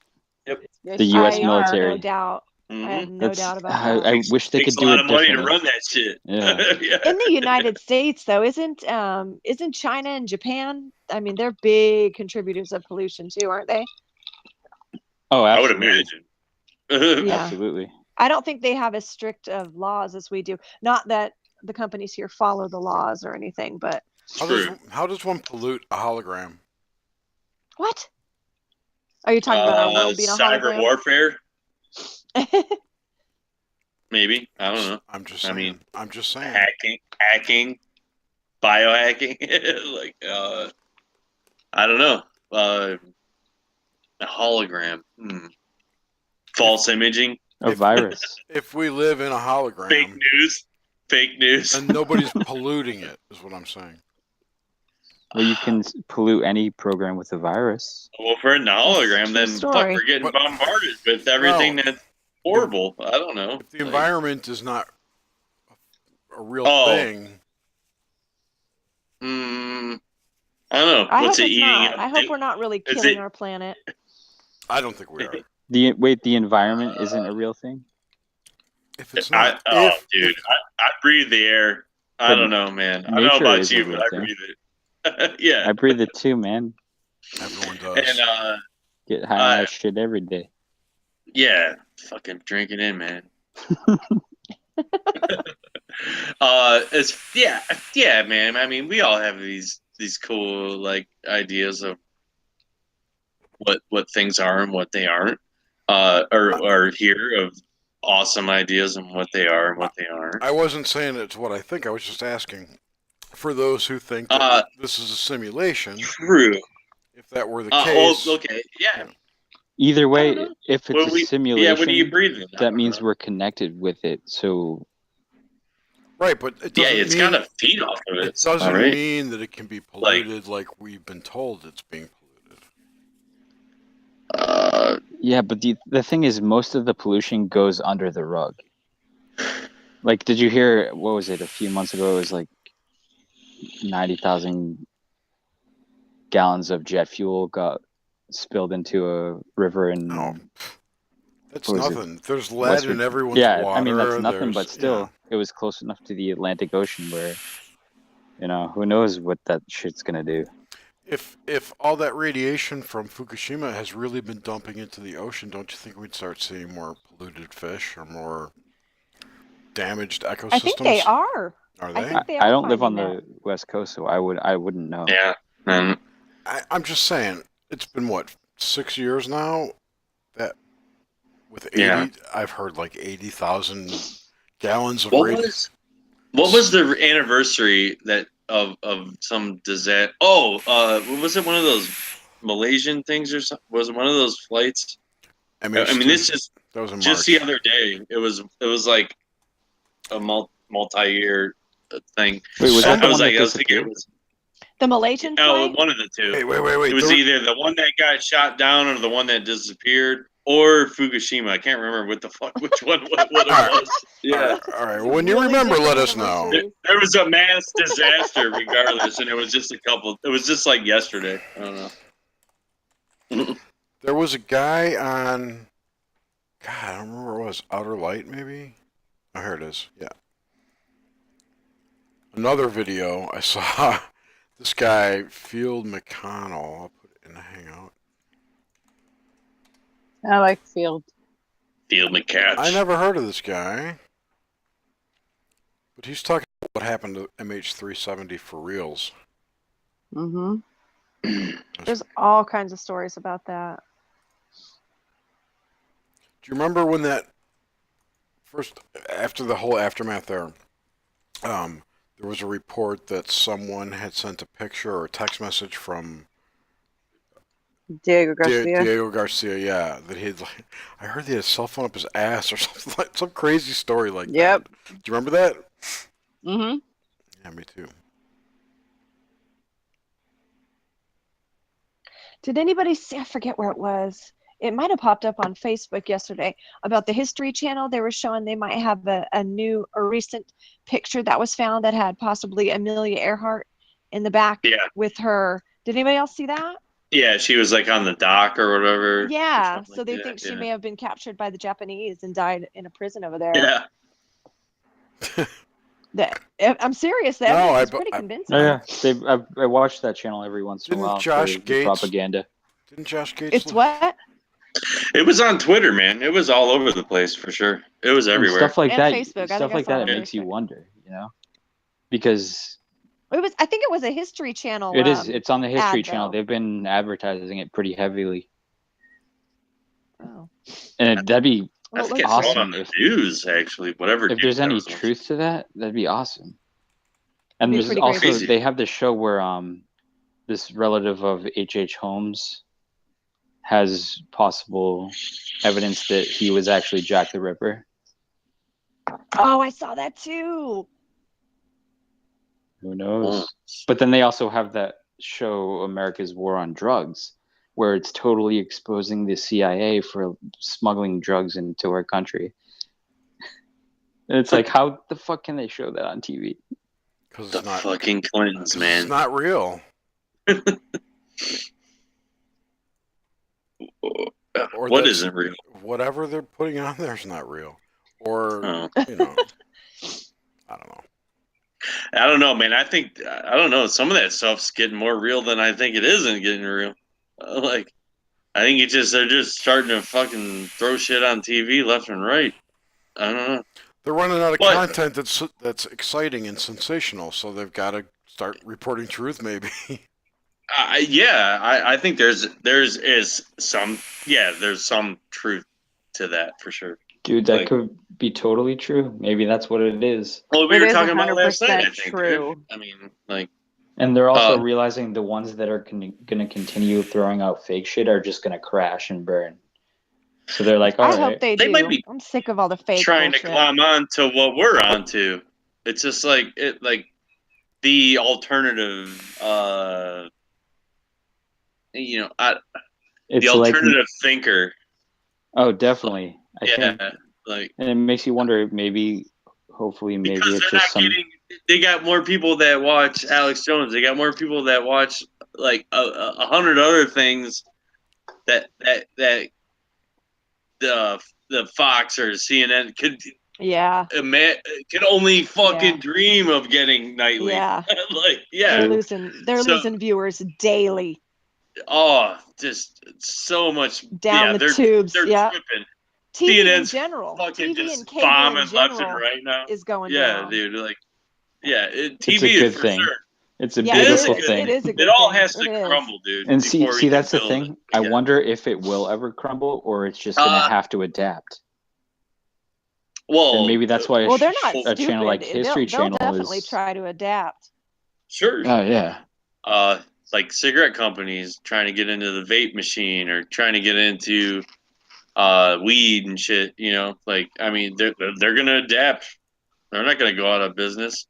Yep. The U.S. military. No doubt. Mm-hmm. I have no doubt about that. I wish they could do it differently. Takes a lot of money to differently. run that shit. Yeah. In the United States, though, isn't China and Japan? I mean, they're big contributors of pollution too, aren't they? Oh, I would absolutely. imagine. Yeah. Absolutely. I don't think they have as strict of laws as we do. Not that the companies here follow the laws or anything, but How does one pollute a hologram? what? Are you talking about our world being a cyber hologram? warfare? Maybe. I don't know. I'm just saying. Hacking, biohacking. Like, I don't know. A hologram. False imaging. A virus. If we live in a hologram, Fake news. Fake news. And nobody's polluting it, is what I'm saying. Well, you can pollute any program with a virus. Well, for a hologram, True then story. fuck, we're getting bombarded with everything that's horrible. I don't know. If the environment is not a real Oh. thing, I don't know. I What's hope it it's eating? not. up? I hope we're not really Is killing it- our planet. I don't think we are. The environment isn't a real thing. If it's not, dude, I breathe the air. I But don't know, man. I don't know nature about is a you, real but I thing. breathe it. Yeah. I breathe it too, man. Everyone does. And Get high on that shit every day. yeah, fucking drinking in, man. It's yeah, man. I mean, we all have these cool like ideas of what things are and what they aren't. Or hear of awesome ideas and what they are and what they aren't. I wasn't saying it's what I think. I was just asking for those who think that this is a simulation. True. If that were the case. Okay. Yeah. Either way, if it's What a do we- simulation, yeah, what do you breathe in? I that don't means we're connected with it. So Right, but it Yeah, doesn't it's mean got to feed off of it. it doesn't alright? mean that it can be polluted like we've been told it's being polluted. yeah, but the thing is, most of the pollution goes under the rug. Like, did you hear? What was it? A few months ago, it was like 90,000 gallons of jet fuel got spilled into a river in. That's what was it? nothing. There's lead West in Virginia. everyone's Yeah, water. I mean that's nothing, There's- but still, it was close enough to the Atlantic Ocean where, who knows what that shit's gonna do. If all that radiation from Fukushima has really been dumping into the ocean, don't you think we'd start seeing more polluted fish or more damaged ecosystems? I think they are. Are I they? think they I are don't live on finding the West Coast, so I wouldn't know. Yeah. I'm just saying, it's been what, 6 years now that with 80, Yeah. I've heard like 80,000 gallons of What radiation. was the anniversary that of some disaster? Oh, was it one of those Malaysian things or something? Was it one of those flights? I mean, this just that was in just March. the other day. It was like a multi-year thing. Wait, was that the I was one like, that I was thinking it disappeared? was. The Malaysian Oh, flight? one of the two. Hey, wait. It was There- either the one that got shot down or the one that disappeared, or Fukushima. I can't remember what the fuck which one what it was. Yeah. All right. When you remember, let us know. There was a mass disaster, regardless, and it was just a couple. It was just like yesterday. I don't know. There was a guy on. God, I don't remember what it was. Outer Light, maybe. Oh, here it is. Yeah. Another video I saw. This guy, Field McConnell. I'll put it in the hangout. I like Field. Field McCatch. I never heard of this guy. But he's talking about what happened to MH370 for reals. Mm-hmm. There's all kinds of stories about that. Do you remember when that first, after the whole aftermath there, there was a report that someone had sent a picture or a text message from Diego Garcia. Diego Garcia, yeah, that he'd like, I heard he had a cell phone up his ass or something, like some crazy story like Yep. that. Do you remember that? Mm-hmm. Yeah, me too. Did anybody see? I forget where it was. It might have popped up on Facebook yesterday about the History Channel. They were showing they might have a new or recent picture that was found that had possibly Amelia Earhart in the back with her. Did anybody else see that? Yeah, she was like on the dock or whatever. Yeah. or So something they like think that, she may have been captured by the Japanese and died in a prison over there. Yeah. I'm serious. The No, evidence I is pretty bu- I- convincing. Oh, yeah, I watch that channel every once in a Didn't while Josh for the Gates- propaganda. Didn't Josh Gates? It's what? It was on Twitter, man. It was all over the place for sure. It was And everywhere. stuff like And that. Facebook. I Stuff think I like saw it that. It on makes you Facebook. wonder, because It was. I think it was a History Channel. it is. It's on the History ad, Channel. though. They've been advertising it pretty heavily, Oh. and that'd be Well, That's it getting looks thrown good. on the news, actually. Whatever. if news there's any that was on. truth to that, that'd be awesome. And Be there's pretty also crazy. they have this show where this relative of H.H. Holmes has possible evidence that he was actually Jack the Ripper. Oh, I saw that too. Who knows? But then they also have that show, America's War on Drugs, where it's totally exposing the CIA for smuggling drugs into our country. And it's like, how the fuck can they show that on TV? Because The fucking Clintons, man. It's not real. Or What that's- isn't real? Whatever they're putting on there is not real. Or, you know, I don't know. I don't know, man. I don't know. Some of that stuff's getting more real than I think it isn't getting real. Like, I think they're just starting to fucking throw shit on TV left and right. I don't know. They're running out of content that's exciting and sensational, so they've got to start reporting truth, maybe. I think there's some truth to that for sure. Dude, that could be totally true. Maybe that's what it is. Well, we It were is talking about last night, I 100% think. true. Dude. I mean, like, And they're also realizing the ones that are going to continue throwing out fake shit are just going to crash and burn. So they're like, all I right. hope they do. might be I'm sick of all the fake trying bullshit. to glom on to what we're onto. It's just like the alternative. The It's alternative thinker. Oh, definitely. I think, like, and it makes you wonder. Hopefully, because it's they're just not getting. They got more people that watch Alex Jones. They got more people that watch like 100 other things that the Fox or CNN could only fucking dream of getting nightly. Yeah. Yeah. They're losing viewers daily. Oh, just so much Down the tubes. They're tripping. TV in CNN's general. fucking TV just and cable bombing in general left and right now. is going yeah, down. dude. Like, yeah, It's TV a good is for thing. sure. It's a Yeah, beautiful it is. thing. It is a good It all thing. has to It is. crumble, dude. And before see, we that's can the build thing. it. I wonder if it will ever crumble, or it's just going to have to adapt. Well, and maybe that's why Well, they're not a stupid. channel like History They'll Channel definitely is. try to adapt. Sure. Oh yeah. Like cigarette companies trying to get into the vape machine or trying to get into weed and shit. You know, like, I mean, they're gonna adapt. They're not gonna go out of business.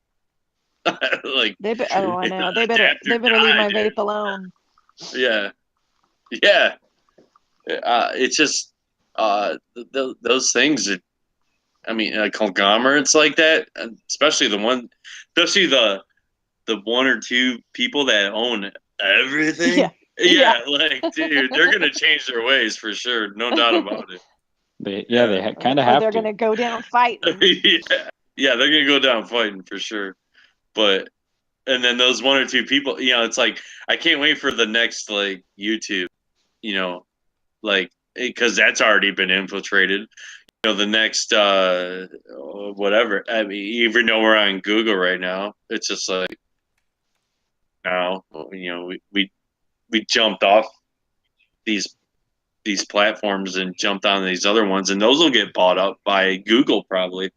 Like, I know. They better leave my vape alone. Yeah. It's just those things that, I mean, conglomerates like that, especially the one or two people that own everything. Yeah, like, dude, they're gonna change their ways for sure, no doubt about it. They kind of Or have they're to. gonna go down fighting. yeah, they're gonna go down fighting for sure. But and then those one or two people, you know, it's like, I can't wait for the next, like, YouTube, you know, like, because that's already been infiltrated. You know, the next whatever. I mean, even though we're on Google right now, it's just like, now, you know, we jumped off these platforms and jumped on these other ones, and those will get bought up by Google probably.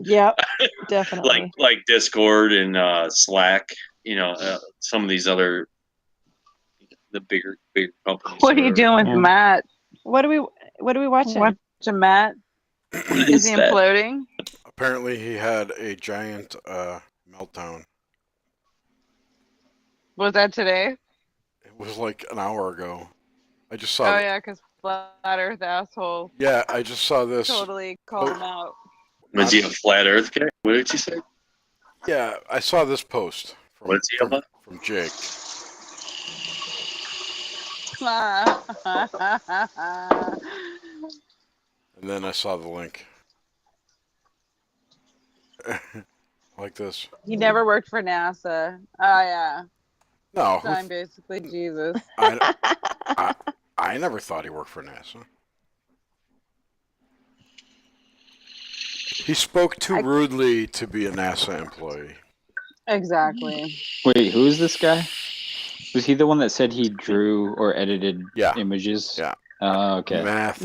Yep, definitely. like Discord and Slack. You know, some of these other the bigger companies. What are you doing, Matt? What are we watching? Watching Matt. Is he imploding? Apparently, he had a giant meltdown. Was that today? It was like an hour ago. I just saw. Oh yeah, because flat Earth asshole. Yeah, I just saw this. Totally called him out. Was he a flat Earth guy? What did you say? Yeah, I saw this post What's he about? from Jake. And then I saw the link. Like this. He never worked for NASA. Oh yeah. No. So I'm basically Jesus. I never thought he worked for NASA. He spoke too rudely to be a NASA employee. Exactly. Wait, who is this guy? Was he the one that said he drew or edited images? Yeah. Oh, okay. Matt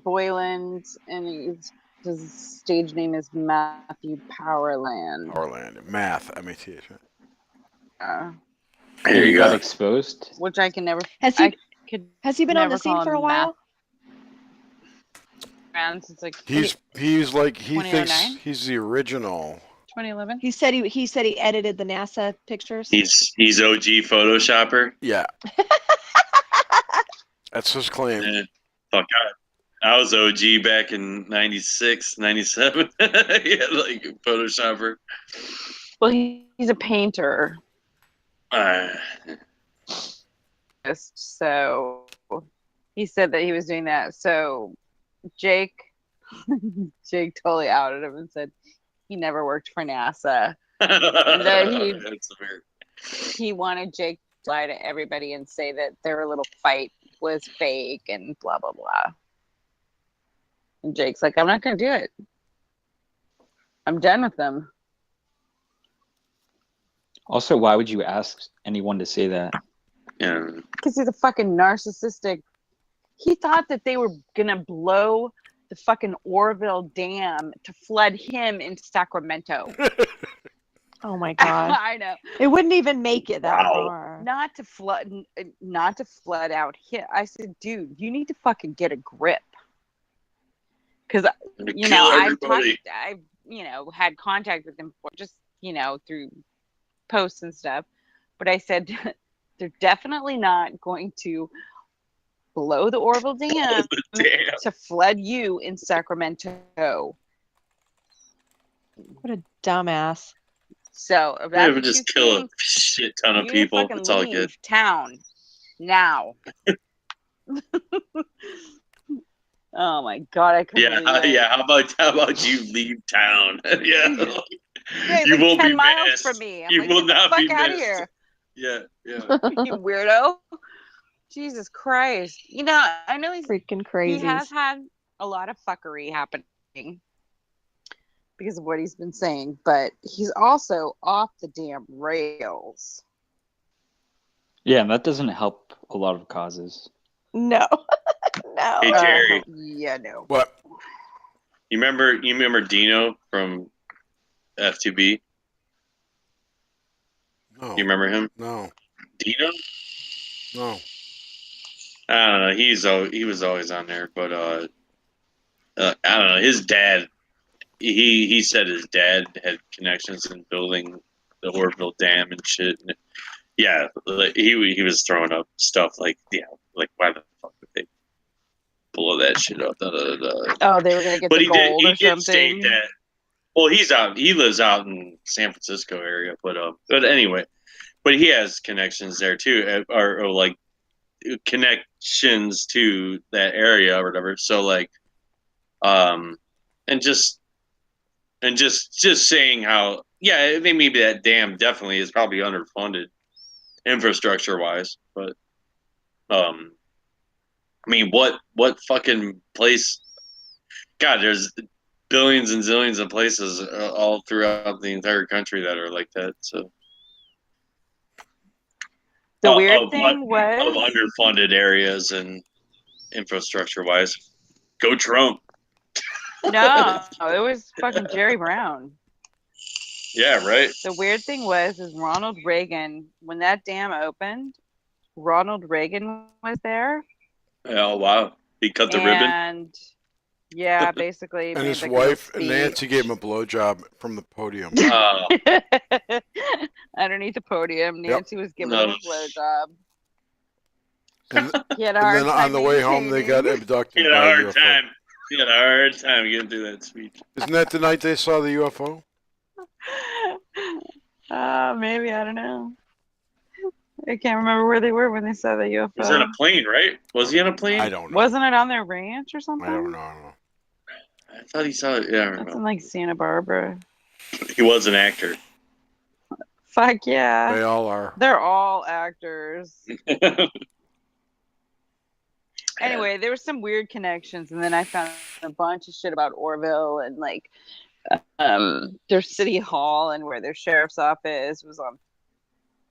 Boyland, and his stage name is Matthew Powerland. Math, M-A-T-H. There you got exposed. Which I can never. Has he been on the scene for a while? around since like He's like he 2009? thinks he's the original. 2011. He said he edited the NASA pictures. He's OG Photoshopper. Yeah. That's his claim. Yeah. Fuck, I was OG back in 96, 97. Yeah, like Photoshopper. Well, he's a painter. So he said that he was doing that. So Jake totally outed him and said he never worked for NASA. And that he wanted Jake to lie to everybody and say that their little fight was fake and blah blah blah. And Jake's like, I'm not gonna do it. I'm done with them. Also, why would you ask anyone to say that? Yeah. Because he's a fucking narcissistic. He thought that they were gonna blow the fucking Oroville Dam to flood him into Sacramento. Oh my god! I know. It wouldn't even make it that far. Not to flood out here. I said, dude, you need to fucking get a grip. Because I've had contact with him just through posts and stuff. But I said they're definitely not going to blow the Oroville Dam to flood you in Sacramento. What a dumbass. So if They that's would just kill a shit ton of people. It's all good. Town now. Oh my god, I couldn't believe it. How about you leave town? Yeah, you will 10 be miles missed. From me. I'm you like, will not be out missed. Of here. Yeah. You weirdo. Jesus Christ. I know he's freaking crazy. He has had a lot of fuckery happening because of what he's been saying, but he's also off the damn rails. Yeah, and that doesn't help a lot of causes. No. No. Hey Jerry. Yeah, no. What? You remember Dino from F2B? No. You remember him? No. Dino? No. I don't know. He was always on there, but I don't know. His dad. He said his dad had connections in building the Oroville Dam and shit. And yeah, he was throwing up stuff like why the fuck would they blow that shit up? Oh, they were gonna get but the gold or he did something. state that. Well, he lives out in San Francisco area, but anyway, but he has connections there too, or like connections to that area or whatever. So like, and just saying how I think maybe that dam definitely is probably underfunded infrastructure wise, but I mean, what fucking place? God, there's billions and zillions of places all throughout the entire country that are like that. So the weird thing was of underfunded areas and infrastructure wise. Go Trump. No, it was fucking Jerry Brown. Yeah, right. The weird thing is Ronald Reagan, when that dam opened, Ronald Reagan was there. Oh wow, he cut the ribbon. And yeah, basically. And his wife Nancy gave him a blowjob from the podium. Underneath the podium, Nancy was giving him a blowjob. And he had a hard time on the way home, they got abducted. He had a hard time. He had a hard time getting through that speech. Isn't that the night they saw the UFO? Maybe, I don't know. I can't remember where they were when they saw the UFO. He was on a plane, right? Was he on a plane? I don't know. Wasn't it on their ranch or something? I don't know. I thought he saw it. Yeah, I don't That's know. in like Santa Barbara. He was an actor. Fuck yeah. They all are. They're all actors. Anyway, there were some weird connections, and then I found a bunch of shit about Oroville and like their city hall and where their sheriff's office was on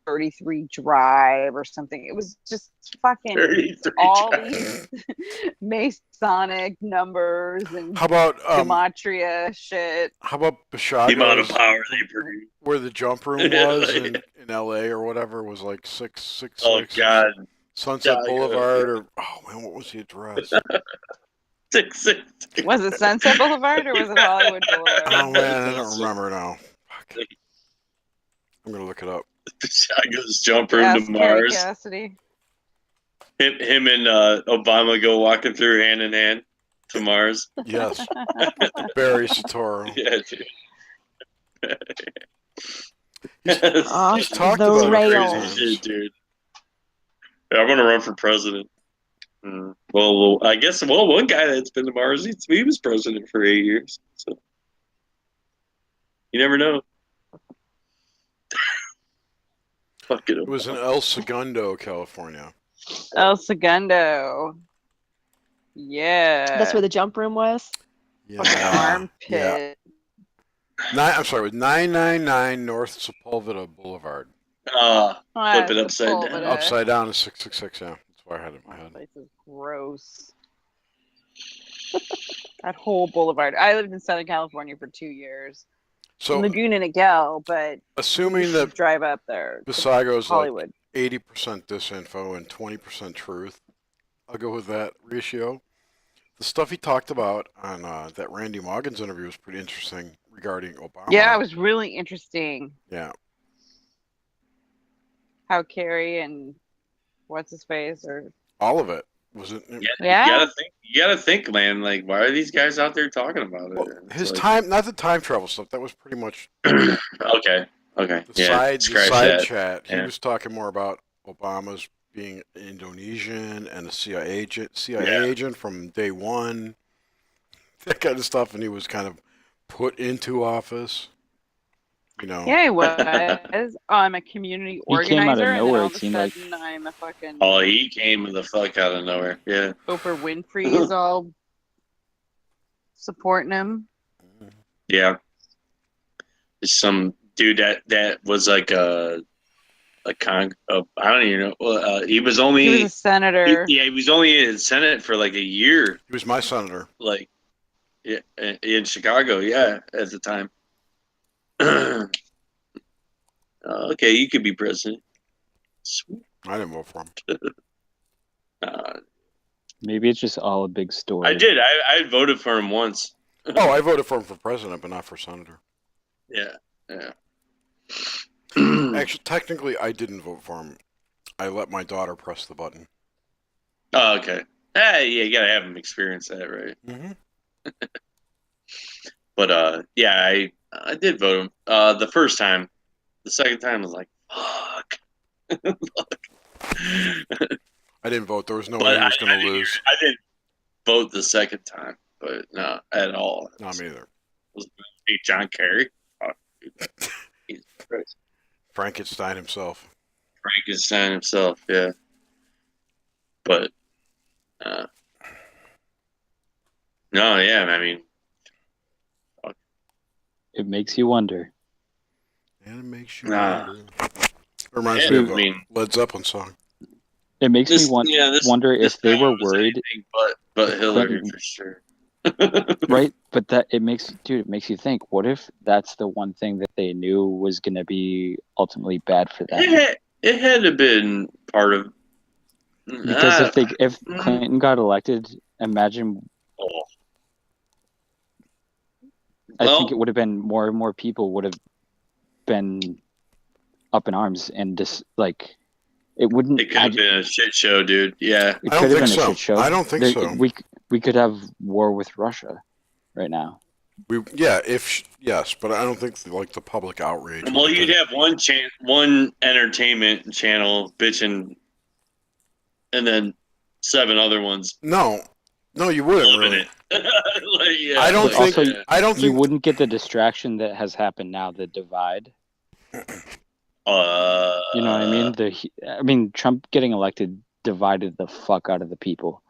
33 Drive or something. It was just fucking all these Masonic numbers and how about gematria shit. How about Bashad? The amount of power they produce. Where the jump room was in LA or whatever was like 666. Oh God. Sunset Boulevard or man, what was the address? Was it Sunset Boulevard or was it Hollywood Boulevard? Oh man, I don't remember now. Fuck. I'm gonna look it up. I goes jump room to Ask Carrie Mars. Cassidy. Him and Obama go walking through hand in hand to Mars. Yes. Barry Sotoro. Yeah, dude. He's talked the about it rails. crazy Shit, dude. Yeah, I'm gonna run for president. Well, I guess one guy that's been to Mars, he was president for 8 years. So you never know. Fucking It was in El Segundo, California. El Segundo. Yeah. That's where the jump room was. Armpit. I'm sorry, it was 999 North Sepulveda Boulevard. Flip it upside down. Sepulveda. Upside down is 666, yeah. That's why I had it in my head. This place is gross. That whole boulevard. I lived in Southern California for 2 years. So, Laguna Niguel, but assuming you that should drive up there. Bisago's Hollywood. like 80% disinfo and 20% truth, I'll go with that ratio. The stuff he talked about on that Randy Moggins interview was pretty interesting regarding Obama. Yeah, it was really interesting. Yeah. How Carrie and what's his face or all of it was it. Yeah. You gotta think, man. Like, why are these guys out there talking about it? Well, his like... time, not the time travel stuff. That was pretty much okay. The side chat. Yeah. He was talking more about Obama's being Indonesian and a CIA agent from day one, that kind of stuff, and he was kind of put into office. You know. Yeah, he was. I'm a community organizer. He came out of nowhere. And It then all of seemed a sudden, I'm a fucking. Oh, he came the fuck out of nowhere. Yeah. Oprah Winfrey is all supporting him. Yeah. Some dude that was like I don't even know. He was a senator. He was only in the Senate for like a year. He was my senator. Like, yeah, in Chicago. Yeah, at the time. Okay, you could be president. Sweet. I didn't vote for him. Maybe it's just all a big story. I did. I voted for him once. Oh, I voted for him for president, but not for senator. Yeah. Actually, technically, I didn't vote for him. I let my daughter press the button. Oh, okay. Yeah, you gotta have him experience that, right? Mm-hmm. But yeah, I did vote him. The first time. The second time I was like, fuck. I didn't vote. There was no way he was going to lose. I didn't vote the second time, but not at all. Not me either. Was it John Kerry? Oh, Jesus Christ. Frankenstein himself. Yeah. But no, yeah, I mean, it makes you wonder. And it makes you wonder. It reminds me of a Led Zeppelin song. It makes me wonder if they were worried. But Hillary for sure. Right, but it makes you think. What if that's the one thing that they knew was going to be ultimately bad for them? It had to been part of. Because if Clinton got elected, imagine. I think it would have been more and more people would have been up in arms and just like it wouldn't. It could have been a shit show, dude. Yeah, it could have been a shit show. I don't think so. We could have war with Russia right now. Yes, but I don't think like the public outrage. Well, you'd have one entertainment channel bitching, and then 7 other ones. No, you wouldn't really. I don't think you wouldn't get the distraction that has happened now. The divide. You know what I mean? Trump getting elected divided the fuck out of the people.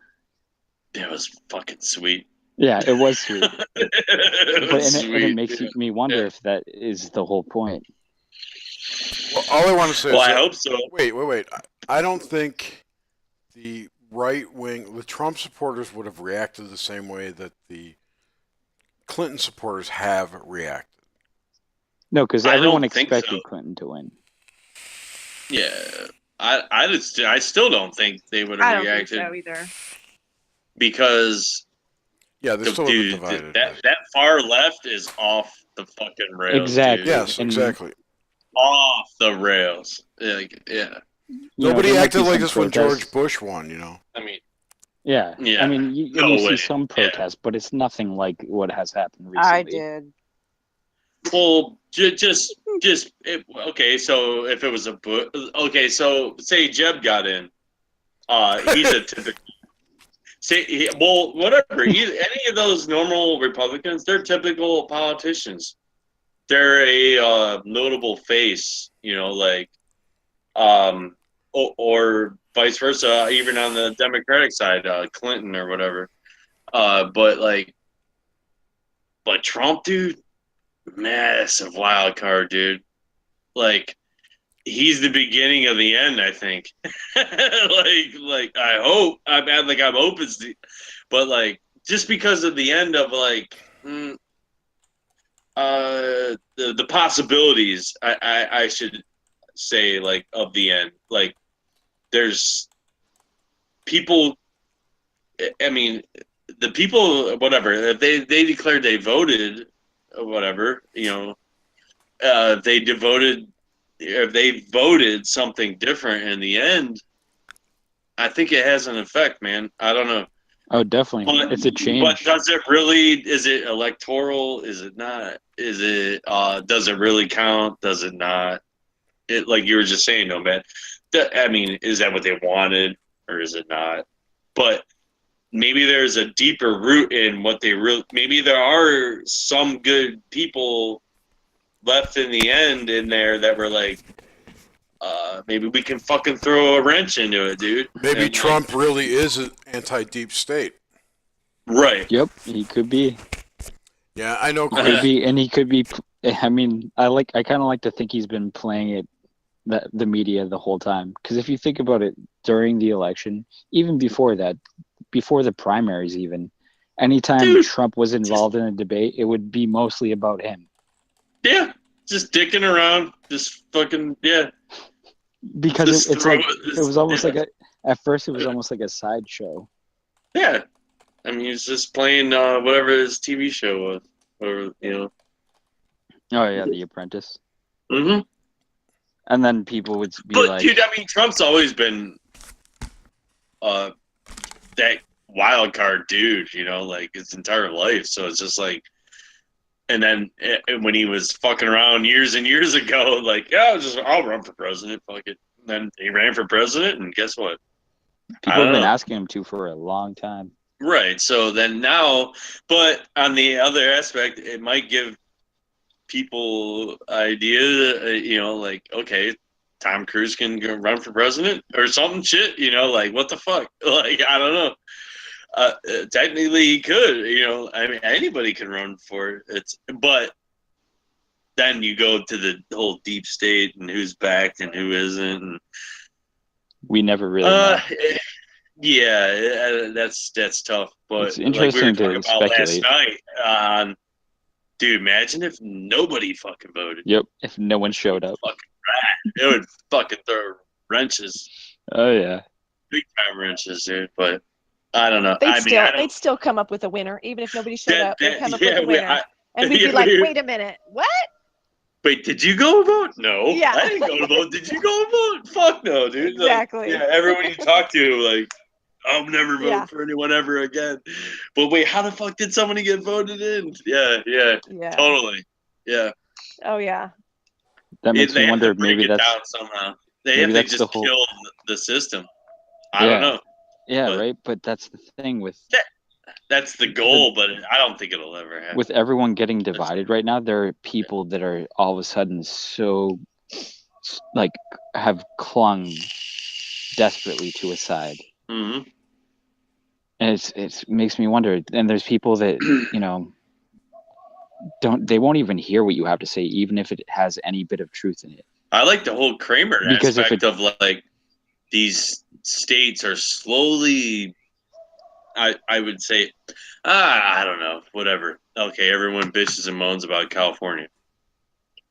It was fucking sweet. Yeah, it was sweet. It makes me wonder if that is the whole point. Well, all I want to say is I hope so. Wait. I don't think the right wing, the Trump supporters would have reacted the same way that the Clinton supporters have reacted. No, because everyone expected Clinton to win. Yeah, I still don't think they would have reacted. I don't think so either. Because Yeah, they're still Dude, divided. that far left is off the fucking rails, Exactly. dude. Yes, And, exactly. Off the rails. Like, yeah. Nobody there might acted be like some this when protests. George Bush won, you know. I mean, Yeah. yeah. I mean, you No see way. some protests, but it's nothing like what has happened recently. I did. Well, okay. So if it was okay. So say Jeb got in, he's a typical. Well, whatever. Any of those normal Republicans, they're typical politicians. They're a notable face, you know, like, or vice versa. Even on the Democratic side, Clinton or whatever. But Trump, dude, massive wild card, dude. Like, he's the beginning of the end, I think. like I hope. I'm open to, but like just because of the end of like the possibilities, I should say, like, of the end. Like, there's people. I mean, the people, whatever, if they declared they voted, or whatever, you know, if they voted something different in the end, I think it has an effect, man. I don't know. Oh, definitely. But, It's a change. but does it really? Is it electoral? Is it not? Is it? Does it really count? Does it not? It, like you were just saying, no, man. I mean, is that what they wanted, or is it not? But maybe there's a deeper root in what they really. Maybe there are some good people left in the end in there that were like, maybe we can fucking throw a wrench into it, dude. Maybe And, Trump really is an anti-deep state. Right. Yep, he could be. Yeah, I know. He could be, and he could be. I mean, I kind of like to think he's been playing it, the media the whole time. Because if you think about it, during the election, even before that, before the primaries, even anytime Trump was involved in a debate, it would be mostly about him. Yeah, just dicking around, just fucking Because it's like it was almost like at first it was almost like a sideshow. Yeah, I mean, he's just playing whatever his TV show was, or you know. Oh yeah, The Apprentice. Mm-hmm. And then people would be But like, dude, I mean, Trump's always been that wild card dude, you know, like his entire life. So it's just like, and then when he was fucking around years and years ago, like, yeah, I'll run for president, fuck it. And then he ran for president, and guess what? people have been asking him to for a long time. Right. So then now, but on the other aspect, it might give people idea, you know, like, okay, Tom Cruise can go run for president or something shit, you know, like, what the fuck? Like, I don't know. Technically he could, you know, I mean, anybody can run for it. But then you go to the whole deep state and who's backed and who isn't. And, we never really know. Yeah, that's tough. But It's interesting like we were talking to about speculate. last night, dude, imagine if nobody fucking voted. Yep, if no one showed up. Fucking rat. It would fucking throw wrenches. Oh yeah. Big time wrenches, dude. But I don't know. They'd still come up with a winner, even if nobody showed up. They'd come up with a winner, and we'd be like, "Wait a minute, what? Wait, did you go vote? No, Yeah. I didn't go to vote. Did you go vote? Fuck no, dude. Like, Exactly. yeah, everyone you talk to, like, I'll never vote Yeah. for anyone ever again. But wait, how the fuck did somebody get voted in? Yeah, totally. Yeah. Oh yeah. That makes me wonder if maybe that's down somehow. They have to just kill the system. I don't know. Yeah, right. But that's the thing with that's the goal, but I don't think it'll ever happen. with everyone getting divided right now. There are people that are all of a sudden so like have clung desperately to a side. Mm-hmm. And it makes me wonder. And there's people that you know they won't even hear what you have to say, even if it has any bit of truth in it. I like the whole Kramer Because aspect of like these states are slowly. I would say, I don't know, whatever. Okay, everyone bitches and moans about California.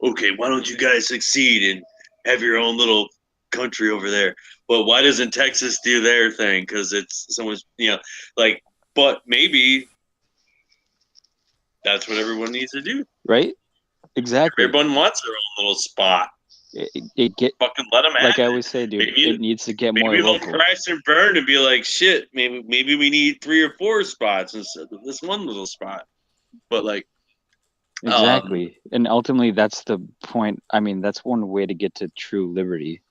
Okay, why don't you guys succeed and have your own little country over there? Well, why doesn't Texas do their thing? Because it's so much, you know, like. But maybe That's what everyone needs to do. right? Exactly. Everyone wants their own little spot. It get Fucking let them have like I it. always say, dude. Maybe, It needs to get more maybe they'll local. crash and burn and be like, shit. Maybe we need 3 or 4 spots instead of this one little spot. But like, Exactly. And ultimately, that's the point. I mean, that's one way to get to true liberty.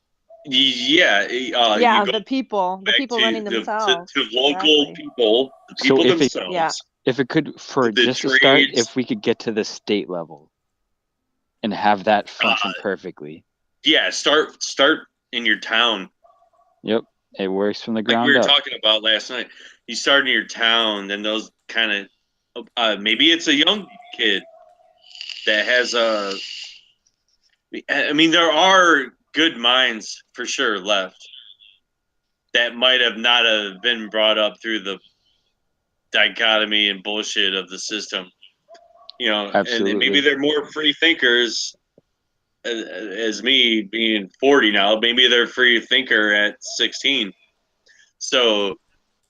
yeah, yeah, you go the people back running to themselves. to local Exactly. people, the So people if it- themselves. Yeah. If it could, for The just to start, trades. if we could get to the state level and have that function perfectly. Yeah, start in your town. Yep. It works from the Like ground we were up. talking about last night. You start in your town, then those kind of maybe it's a young kid that has a. I mean, there are good minds for sure left that might have not have been brought up through the dichotomy and bullshit of the system, you know, Absolutely. and maybe they're more free thinkers. As me being 40 now, maybe they're free thinker at 16. So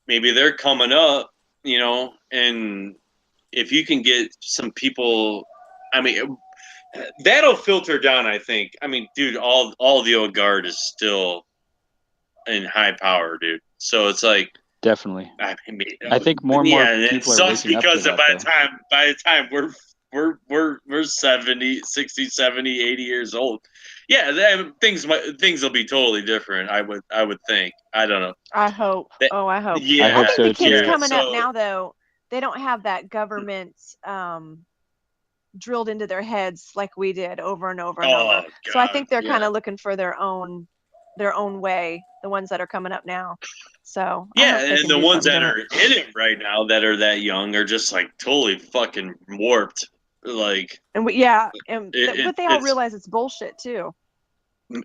maybe they're coming up, you know, and if you can get some people, I mean, that'll filter down. I think. I mean, dude, all the old guard is still in high power, dude. So it's like Definitely. I think more and more and it people are sucks waking up to because that, by the time we're 70, 60, 70, 80 years old. Yeah, things will be totally different. I would think. I don't know. I hope. I hope. Yeah, I hope think so the kids too. coming up So- now, though, they don't have that government drilled into their heads like we did over and over and over. So I think they're kind of looking for their own way. The ones that are coming up now. So I Yeah, hope they and can the do ones something that different. are in it right now that are that young are just like totally fucking warped. Like, And but they all it's- realize it's bullshit too.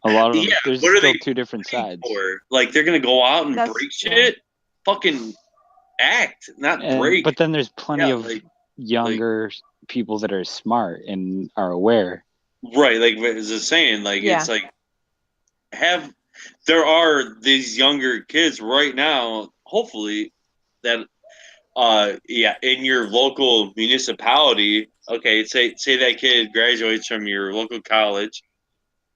A lot of them. yeah, There's what are still they two different sides. for? Like, they're gonna go out and That's- break shit. Fucking act, not break. But then there's plenty Yeah, of like- younger people that are smart and are aware. Right, like what I was just saying, like Yeah. it's like there are these younger kids right now, hopefully, that in your local municipality, okay, say that kid graduates from your local college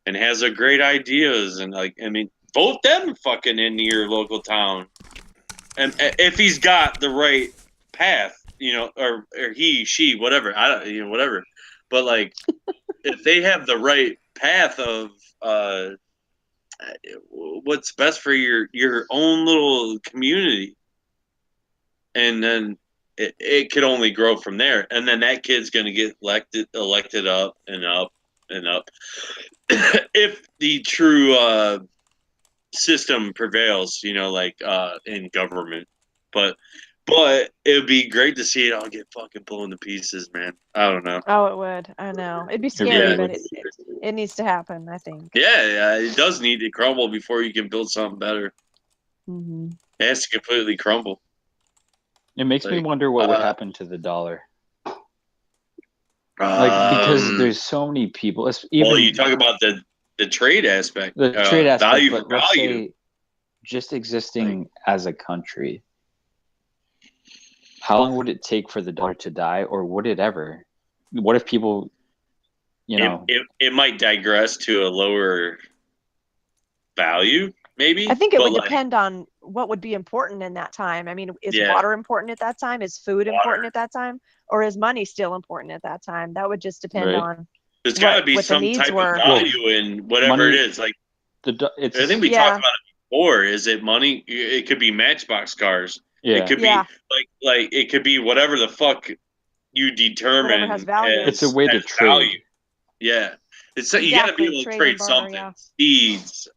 and has a great ideas and like I mean, vote them fucking into your local town. And if he's got the right path, you know, or he, she, whatever, I don't, you know, whatever. But like, if they have the right path of what's best for your own little community, and then it could only grow from there. And then that kid's gonna get elected up and up and up. If the true system prevails, you know, like in government. But it would be great to see it all get fucking blown to pieces, man. I don't know. Oh, it would. I know. It'd be scary, really but would. it needs to happen, I think. Yeah, it does need to crumble before you can build something better. Mm-hmm. It has to completely crumble. It makes me Like, wonder what would happen to the dollar. Like, because there's so many people. Even, well, you talk about the trade aspect, the trade aspect, value but for let's value. say just existing as a country, how long would it take for the dollar to die, or would it ever? What if people, you know, it might digress to a lower value, maybe. I think it but would like, depend on what would be important in that time. I mean, is Yeah. water important at that time? Is food important at that time? Or is money still important at that time? That would just depend Right. on There's got to be what the some needs type were. of value in whatever money- it is. Like it's, I think we Yeah. talked about it before. Is it money? It could be Matchbox cars. yeah, It could Yeah. be like it could be whatever the fuck you determine. Whatever has value. it's a way to as trade. value. Yeah, it's you got to be Exactly, able to trade trade and barter, something. yeah. Seeds,